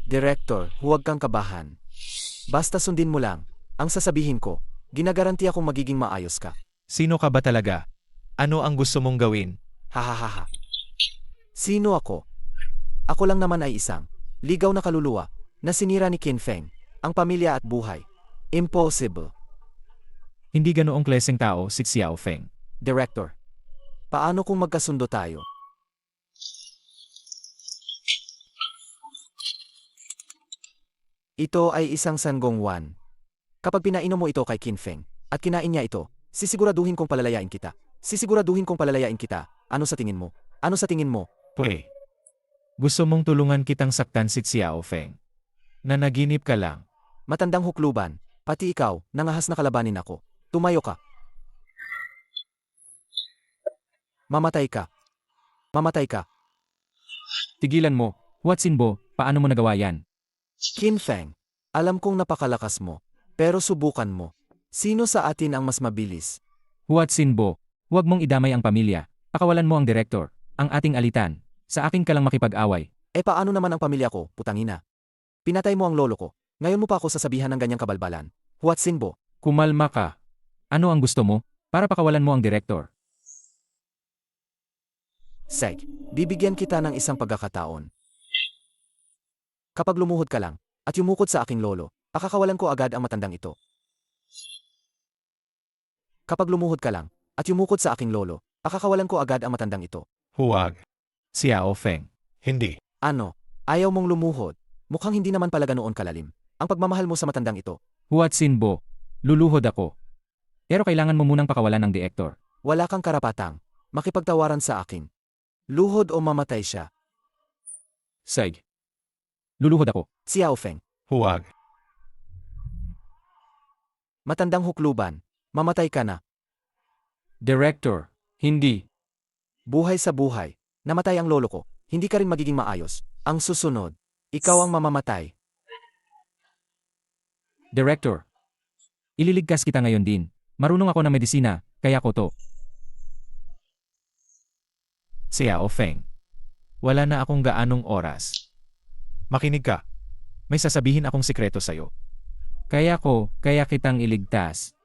Director, huwag kang kabahan. Basta sundin mo lang. Ang sasabihin ko, ginagaranti akong magiging maayos ka. Sino ka ba talaga? Ano ang gusto mong gawin? Hahaha. Sino ako? Ako lang naman ay isang ligaw na kaluluwa na sinira ni Qin Feng, ang pamilya at buhay. Impossible. Hindi ganoong klaseng tao si Xiao Feng. Director, paano kung magkasundo tayo? Ito ay isang sanggongwan. Kapag pinainom mo ito kay Qin Feng at kinain niya ito, sisiguraduhin kong palalayain kita. Ano sa tingin mo? Pre. Gusto mong tulungan kitang saktan si Xiao Feng. Nanaginip ka lang. Matandang hukluban, pati ikaw, nangahas na kalabanin ako. Tumayo ka. Mamatay ka. Tigilan mo. Huatsinbo, paano mo nagawa yan? Qin Feng, alam kong napakalakas mo, pero subukan mo. Sino sa atin ang mas mabilis? Huatsinbo, huwag mong idamay ang pamilya. Pakawalan mo ang direktor, ang ating alitan. Sa akin ka lang makipag-away. Paano naman ang pamilya ko, putangina? Pinatay mo ang lolo ko. Ngayon mo pa ako sasabihan ng ganyang kabalbalan. Huatsinbo. Kumalma ka. Ano ang gusto mo? Para pakawalan mo ang direktor. Sek, bibigyan kita ng isang pagkakataon. Kapag lumuhod ka lang, at yumukod sa aking lolo, pakakawalan ko agad ang matandang ito. Kapag lumuhod ka lang, at yumukod sa aking lolo, pakakawalan ko agad ang matandang ito. Huwag. Xiao Feng. Hindi. Ano? Ayaw mong lumuhod? Mukhang hindi naman pala ganoon kalalim. Ang pagmamahal mo sa matandang ito. Huatsinbo. Luluhod ako. Pero kailangan mo munang pakawalan ng direktor. Wala kang karapatang makipagtawaran sa akin. Luhod o mamatay siya. Sige. Luluhod ako. Xiao Feng. Huwag. Matandang hukluban. Mamatay ka na. Director. Hindi. Buhay sa buhay. Namatay ang lolo ko. Hindi ka rin magiging maayos. Ang susunod, ikaw ang mamamatay. Director. Ililigtas kita ngayon din. Marunong ako ng medisina, kaya ko to. Xiao Feng. Wala na akong gaanong oras. Makinig ka. May sasabihin akong sikreto sa'yo. Kaya kitang iligtas.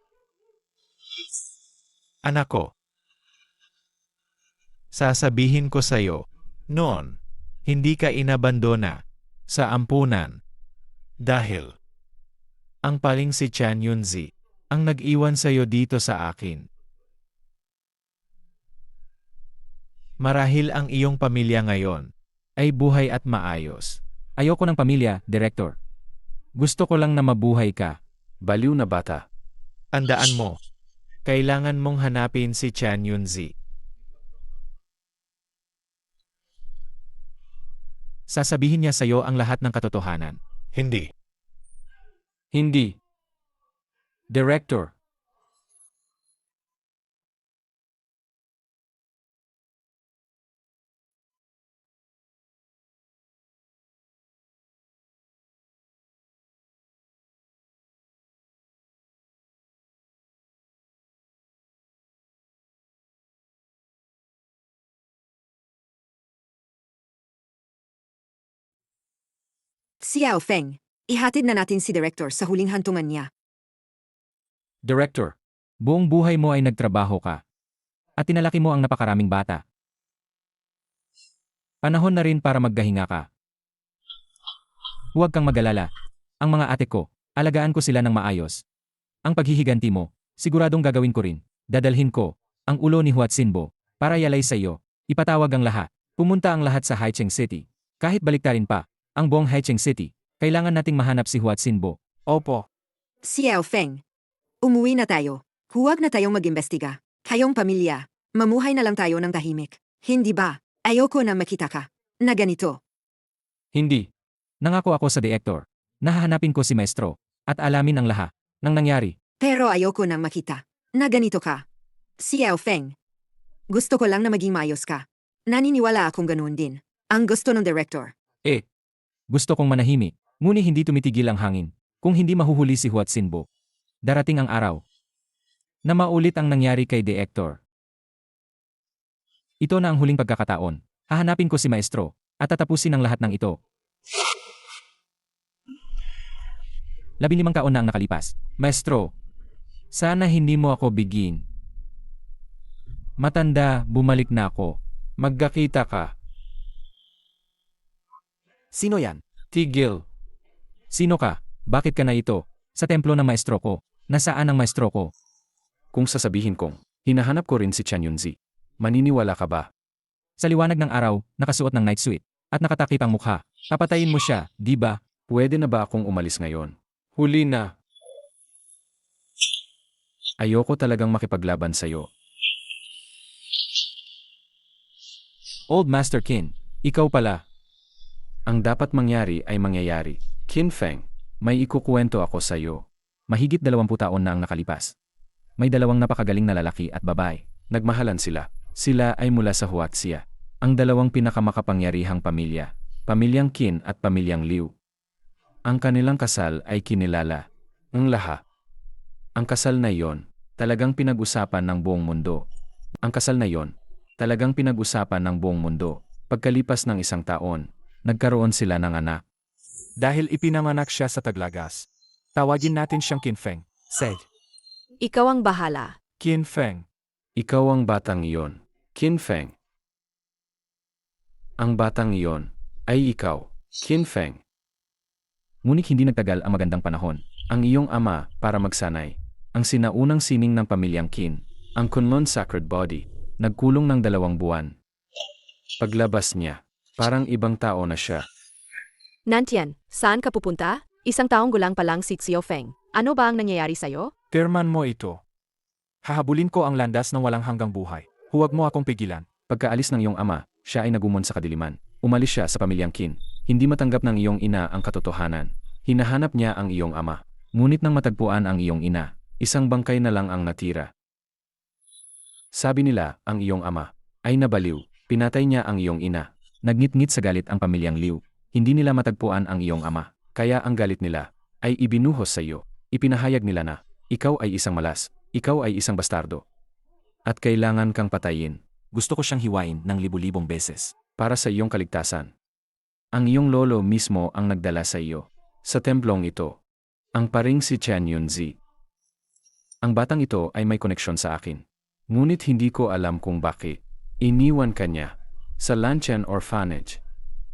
Anak ko. Sasabihin ko sa'yo, noon, hindi ka inabandona sa ampunan. Dahil, ang paling si Chan Yunzi ang nag-iwan sa'yo dito sa akin. Marahil ang iyong pamilya ngayon ay buhay at maayos. Ayoko ng pamilya, Director. Gusto ko lang na mabuhay ka. Baliw na bata. Tandaan mo, kailangan mong hanapin si Chan Yunzi. Sasabihin niya sa'yo ang lahat ng katotohanan. Hindi. Hindi. Director. Xiao Feng, ihatid na natin si Director sa huling hantungan niya. Director. Buong buhay mo ay nagtrabaho ka. At tinalaki mo ang napakaraming bata. Panahon na rin para maggahinga ka. Huwag kang mag-alala. Ang mga ate ko, alagaan ko sila ng maayos. Ang paghihiganti mo, siguradong gagawin ko rin. Dadalhin ko ang ulo ni Huatsinbo para yalay sa iyo. Ipatawag ang lahat. Pumunta ang lahat sa Haicheng City. Kahit baliktarin pa ang buong Haicheng City, kailangan nating mahanap si Huatsinbo. Opo. Xiao Feng, umuwi na tayo. Huwag na tayong mag-imbestiga. Kayong pamilya, mamuhay na lang tayo ng tahimik. Hindi ba? Ayoko na makita ka na ganito. Hindi. Nangako ako sa direktor. Nahahanapin ko si Maestro at alamin ang lahat ng nangyari. Pero ayoko nang makita na ganito ka. Xiao Feng, gusto ko lang na maging maayos ka. Naniniwala akong ganoon din. Ang gusto ng director. Gusto kong manahimik, ngunit hindi tumitigil ang hangin. Kung hindi mahuhuli si Huatsinbo, darating ang araw na maulit ang nangyari kay Director. Ito na ang huling pagkakataon. Hahanapin ko si Maestro at tatapusin ang lahat ng ito. 15 taon na ang nakalipas. Maestro, sana hindi mo ako bigin. Matanda, bumalik na ako. Magkakita ka. Sino yan? Tigil. Sino ka? Bakit ka na ito? Sa templo ng maestro ko. Nasaan ang maestro ko? Kung sasabihin kong, hinahanap ko rin si Chan Yunzi. Maniniwala ka ba? Sa liwanag ng araw, nakasuot ng night suit, at nakatakip ang mukha. Papatayin mo siya, di ba? Pwede na ba akong umalis ngayon? Huli na. Ayoko talagang makipaglaban sa'yo. Old Master Qin, ikaw pala. Ang dapat mangyari ay mangyayari. Qin Feng, may ikukuwento ako sa iyo. Mahigit 20 taon na ang nakalipas. May dalawang napakagaling na lalaki at babae. Nagmahalan sila. Sila ay mula sa Huaxia. Ang dalawang pinakamakapangyarihang pamilya. Pamilyang Qin at pamilyang Liu. Ang kanilang kasal ay kinilala ng lahat. Ang kasal na iyon, talagang pinag-usapan ng buong mundo. Ang kasal na iyon, talagang pinag-usapan ng buong mundo. Pagkalipas ng 1 taon, nagkaroon sila ng anak. Dahil ipinanganak siya sa Taglagas, tawagin natin siyang Qin Feng. Said. Ikaw ang bahala. Qin Feng. Ikaw ang batang iyon, Qin Feng. Ang batang iyon ay ikaw, Qin Feng. Ngunit hindi nagtagal ang magandang panahon. Ang iyong ama, para magsanay, ang sinaunang sining ng pamilyang Qin, ang Kunlun Sacred Body, nagkulong ng 2 buwan. Paglabas niya, parang ibang tao na siya. Nantian, saan ka pupunta? Isang taong gulang pa lang si Xiao Feng. Ano ba ang nangyayari sa'yo? Terman mo ito. Hahabulin ko ang landas ng walang hanggang buhay. Huwag mo akong pigilan. Pagkaalis ng iyong ama, siya ay nagumon sa kadiliman. Umalis siya sa pamilyang Qin. Hindi matanggap ng iyong ina ang katotohanan. Hinahanap niya ang iyong ama. Ngunit nang matagpuan ang iyong ina, isang bangkay na lang ang natira. Sabi nila, ang iyong ama ay nabaliw. Pinatay niya ang iyong ina. Nagngit-ngit sa galit ang pamilyang Liu. Hindi nila matagpuan ang iyong ama. Kaya ang galit nila ay ibinuhos sa iyo. Ipinahayag nila na, ikaw ay isang malas. Ikaw ay isang bastardo. At kailangan kang patayin. Gusto ko siyang hiwain ng libu-libong beses. Para sa iyong kaligtasan. Ang iyong lolo mismo ang nagdala sa iyo. Sa templong ito. Ang paring si Chen Yunzi. Ang batang ito ay may koneksyon sa akin. Ngunit hindi ko alam kung bakit. Iniwan ka niya sa Lanchen Orphanage.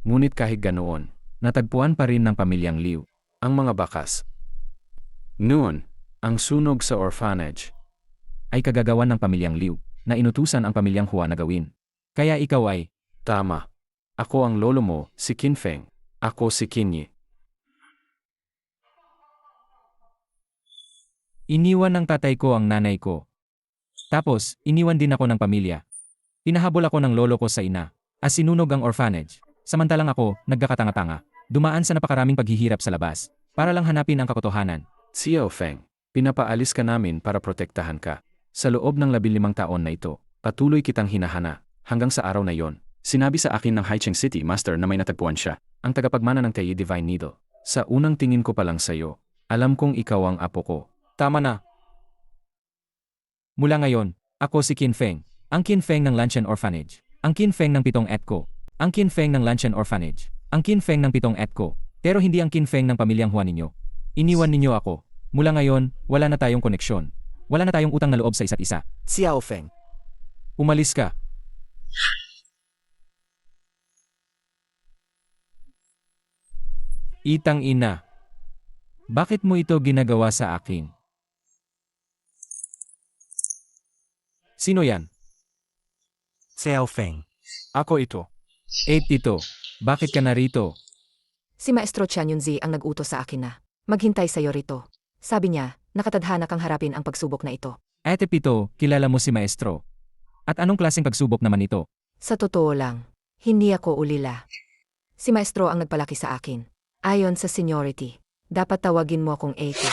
Ngunit kahit ganoon, natagpuan pa rin ng pamilyang Liu ang mga bakas. Noon, ang sunog sa orphanage Ay kagagawan ng pamilyang Liu na inutusan ang pamilyang Hua na gawin. Kaya ikaw ay, tama. Ako ang lolo mo, si Qin Feng. Ako si Qin Yi. iniwan ng tatay ko ang nanay ko. Tapos, iniwan din ako ng pamilya. Pinahabol ako ng lolo ko sa ina. As sinunog ang orphanage. Samantalang ako, nagkakatanga-tanga. Dumaan sa napakaraming paghihirap sa labas. Para lang hanapin ang katotohanan. Xiao Feng, pinapaalis ka namin para protektahan ka. Sa loob ng 15 taon na ito, patuloy kitang hinahana. Hanggang sa araw na yon, sinabi sa akin ng Haicheng City Master na may natagpuan siya, ang tagapagmana ng Tei Divine Needle. Sa unang tingin ko pa lang sa'yo, alam kong ikaw ang apo ko. Tama na. Mula ngayon, ako si Qin Feng. Ang Qin Feng ng Lanchen Orphanage. Ang Qin Feng ng 7 etko. Ang Qin Feng ng Lanchen Orphanage. Ang Qin Feng ng 7 etko. Pero hindi ang Qin Feng ng pamilyang Hua ninyo. Iniwan ninyo ako. Mula ngayon, wala na tayong koneksyon. Wala na tayong utang na loob sa isa't isa. Xiao Feng. Umalis ka. Itang ina. Bakit mo ito ginagawa sa akin? Sino yan? Xiao Feng. Ako ito. Ito. Bakit ka narito? Si Maestro Chen Yunzi ang nag-utos sa akin na maghintay sa'yo rito. Sabi niya, nakatadhana kang harapin ang pagsubok na ito. Ate Pito, kilala mo si Maestro. At anong klaseng pagsubok naman ito? Sa totoo lang, hindi ako ulila. Si Maestro ang nagpalaki sa akin. Ayon sa seniority, dapat tawagin mo akong Ate.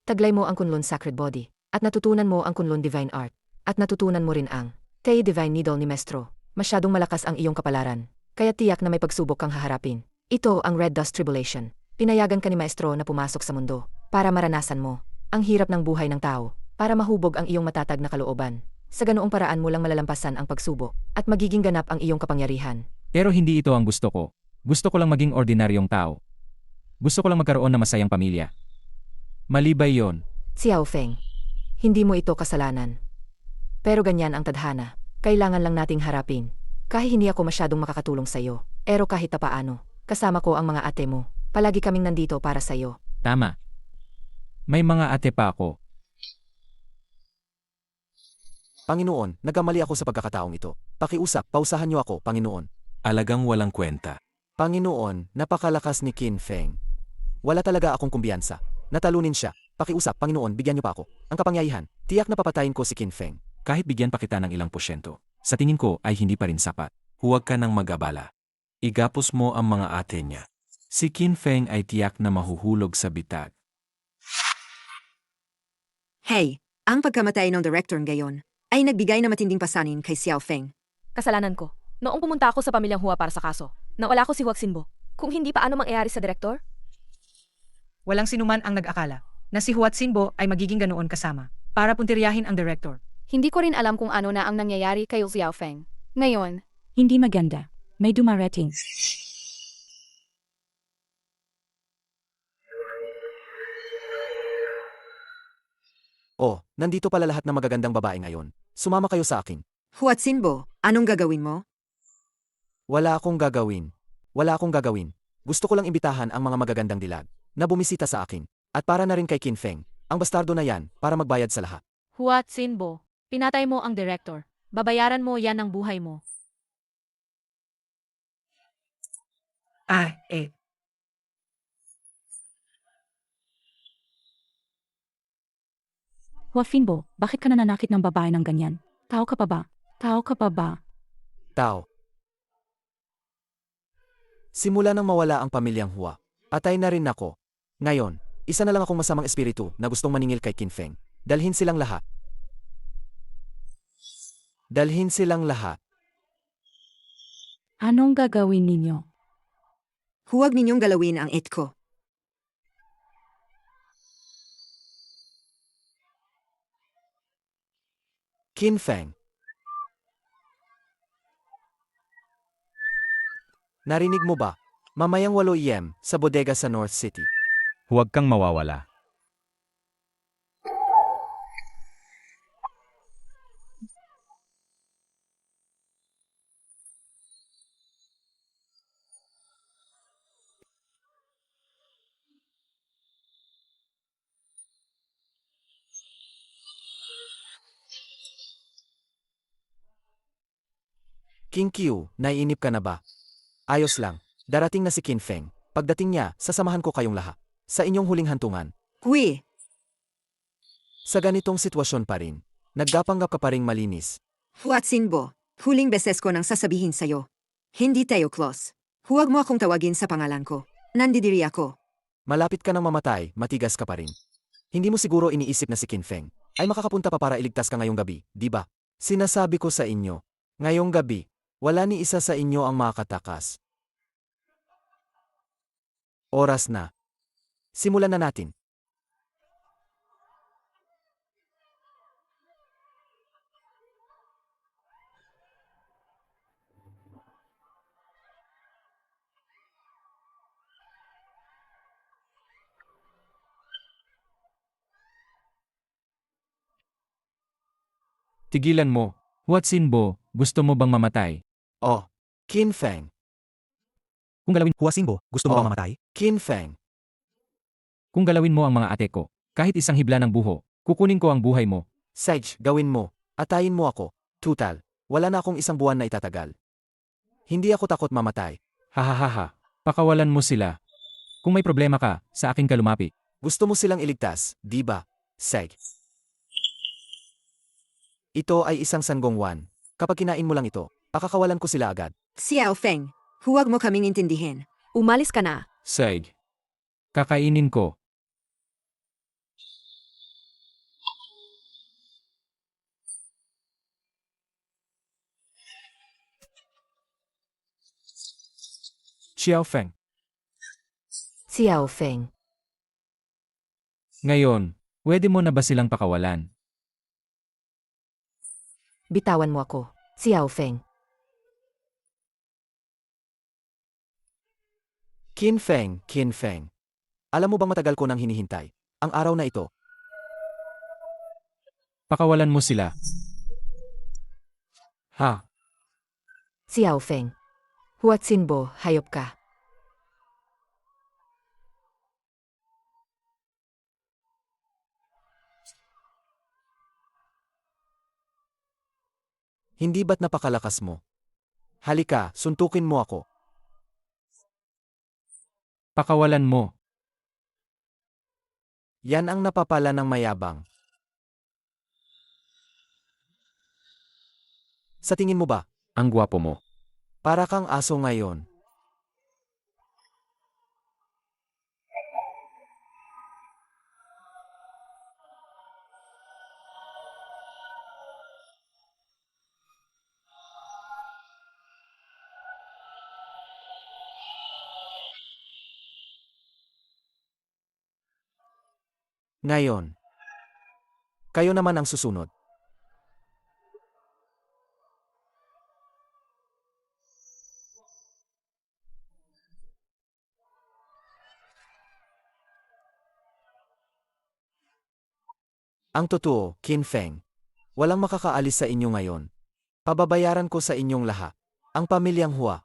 Taglay mo ang Kunlun Sacred Body, at natutunan mo ang Kunlun Divine Art, at natutunan mo rin ang Tei Divine Needle ni Maestro. Masyadong malakas ang iyong kapalaran, kaya tiyak na may pagsubok kang haharapin. Ito ang Red Dust Tribulation. Pinayagan ka ni Maestro na pumasok sa mundo, para maranasan mo ang hirap ng buhay ng tao, para mahubog ang iyong matatag na kalooban. Sa ganoong paraan mo lang malalampasan ang pagsubok, at magiging ganap ang iyong kapangyarihan. Pero hindi ito ang gusto ko. Gusto ko lang maging ordinaryong tao. Gusto ko lang magkaroon ng masayang pamilya. Mali ba yon? Xiao Feng, hindi mo ito kasalanan. Pero ganyan ang tadhana. Kailangan lang nating harapin. Kahit hindi ako masyadong makakatulong sa iyo, pero kahit paano, kasama ko ang mga ate mo. Palagi kaming nandito para sa iyo. Tama. May mga ate pa ako. Panginoon, nagkamali ako sa pagkakataong ito. Pakiusap, pausahan niyo ako, Panginoon. Alagang walang kwenta. Panginoon, napakalakas ni Qin Feng. Wala talaga akong kumbiyansa. Natalunin siya. Pakiusap, Panginoon, bigyan niyo pa ako. Ang kapangyarihan, tiyak na papatayin ko si Qin Feng. Kahit bigyan pa kita ng ilang porsyento, sa tingin ko ay hindi pa rin sapat. Huwag ka nang mag-abala. Igapos mo ang mga ate niya. Si Qin Feng ay tiyak na mahuhulog sa bitag. Hey, ang pagkamatay ng director ngayon ay nagbigay na matinding pasanin kay Xiao Feng. Kasalanan ko. Noong pumunta ako sa pamilyang Hua para sa kaso, nawala ko si Huwag Sinbo. Kung hindi paano mangyayari sa direktor? Walang sinuman ang nag-akala na si Huat Sinbo ay magiging ganoon kasama para puntiryahin ang director. Hindi ko rin alam kung ano na ang nangyayari kay Xiao Feng. Ngayon, Hindi maganda. May dumarating. Oh, nandito pala lahat ng magagandang babae ngayon. Sumama kayo sa akin. Huat Sinbo, anong gagawin mo? Wala akong gagawin. Wala akong gagawin. Gusto ko lang imbitahan ang mga magagandang dilag na bumisita sa akin. At para na rin kay Qin Feng, ang bastardo na yan para magbayad sa lahat. Hua Tsinbo, pinatay mo ang director. Babayaran mo yan ng buhay mo. Ah, eh. Hua Finbo, bakit ka nananakit ng babae ng ganyan? Tao ka pa ba? Tao ka pa ba? Tao. Simula nang mawala ang pamilyang Hua, atay na rin ako. Ngayon, isa na lang akong masamang espiritu na gustong maningil kay Qin Feng. Dalhin silang lahat. Dalhin silang lahat. Anong gagawin ninyo? Huwag ninyong galawin ang it ko. Qin Feng. Narinig mo ba? Mamayang 8 AM sa bodega sa North City. Huwag kang mawawala. King Q, naiinip ka na ba? Ayos lang. Darating na si Qin Feng. Pagdating niya, sasamahan ko kayong lahat. Sa inyong huling hantungan. Hui! Sa ganitong sitwasyon pa rin, naggapanggap ka pa ring malinis. Hua Tsinbo, huling beses ko nang sasabihin sa'yo. Hindi tayo close. Huwag mo akong tawagin sa pangalan ko. Nandidiri ako. Malapit ka nang mamatay, matigas ka pa rin. Hindi mo siguro iniisip na si Qin Feng ay makakapunta pa para iligtas ka ngayong gabi, di ba? Sinasabi ko sa inyo, ngayong gabi, wala ni isa sa inyo ang makakatakas. Oras na. Simulan na natin. Tigilan mo. Hua Tsinbo, gusto mo bang mamatay? Oh, Qin Feng. Kung galawin Hua Tsinbo, gusto mo Oh. bang mamatay? Qin Feng. Kung galawin mo ang mga ate ko, kahit isang hibla ng buho, kukunin ko ang buhay mo. Sage, gawin mo. Atayin mo ako. Tutal, wala na akong isang buwan na itatagal. Hindi ako takot mamatay. Hahaha. Pakawalan mo sila. Kung may problema ka, sa akin ka lumapit. Gusto mo silang iligtas, di ba? Sage. Ito ay isang sanggongwan. Kapag kinain mo lang ito, pakakawalan ko sila agad. Xiao Feng, huwag mo kaming intindihin. Umalis ka na. Saig. Kakainin ko. Xiao Feng. Xiao Feng. Ngayon, pwede mo na ba silang pakawalan? Bitawan mo ako. Xiao Feng. Qin Feng, Qin Feng. Alam mo bang matagal ko nang hinihintay? Ang araw na ito. Pakawalan mo sila. Ha? Xiao Feng. Hua Tsinbo, hayop ka. Hindi ba't napakalakas mo? Halika, suntukin mo ako. Pakawalan mo. Yan ang napapala ng mayabang. Sa tingin mo ba, Ang gwapo mo. para kang aso ngayon? Ngayon, kayo naman ang susunod. Ang totoo, Qin Feng, walang makakaalis sa inyo ngayon. Pababayaran ko sa inyong lahat. Ang pamilyang Hua,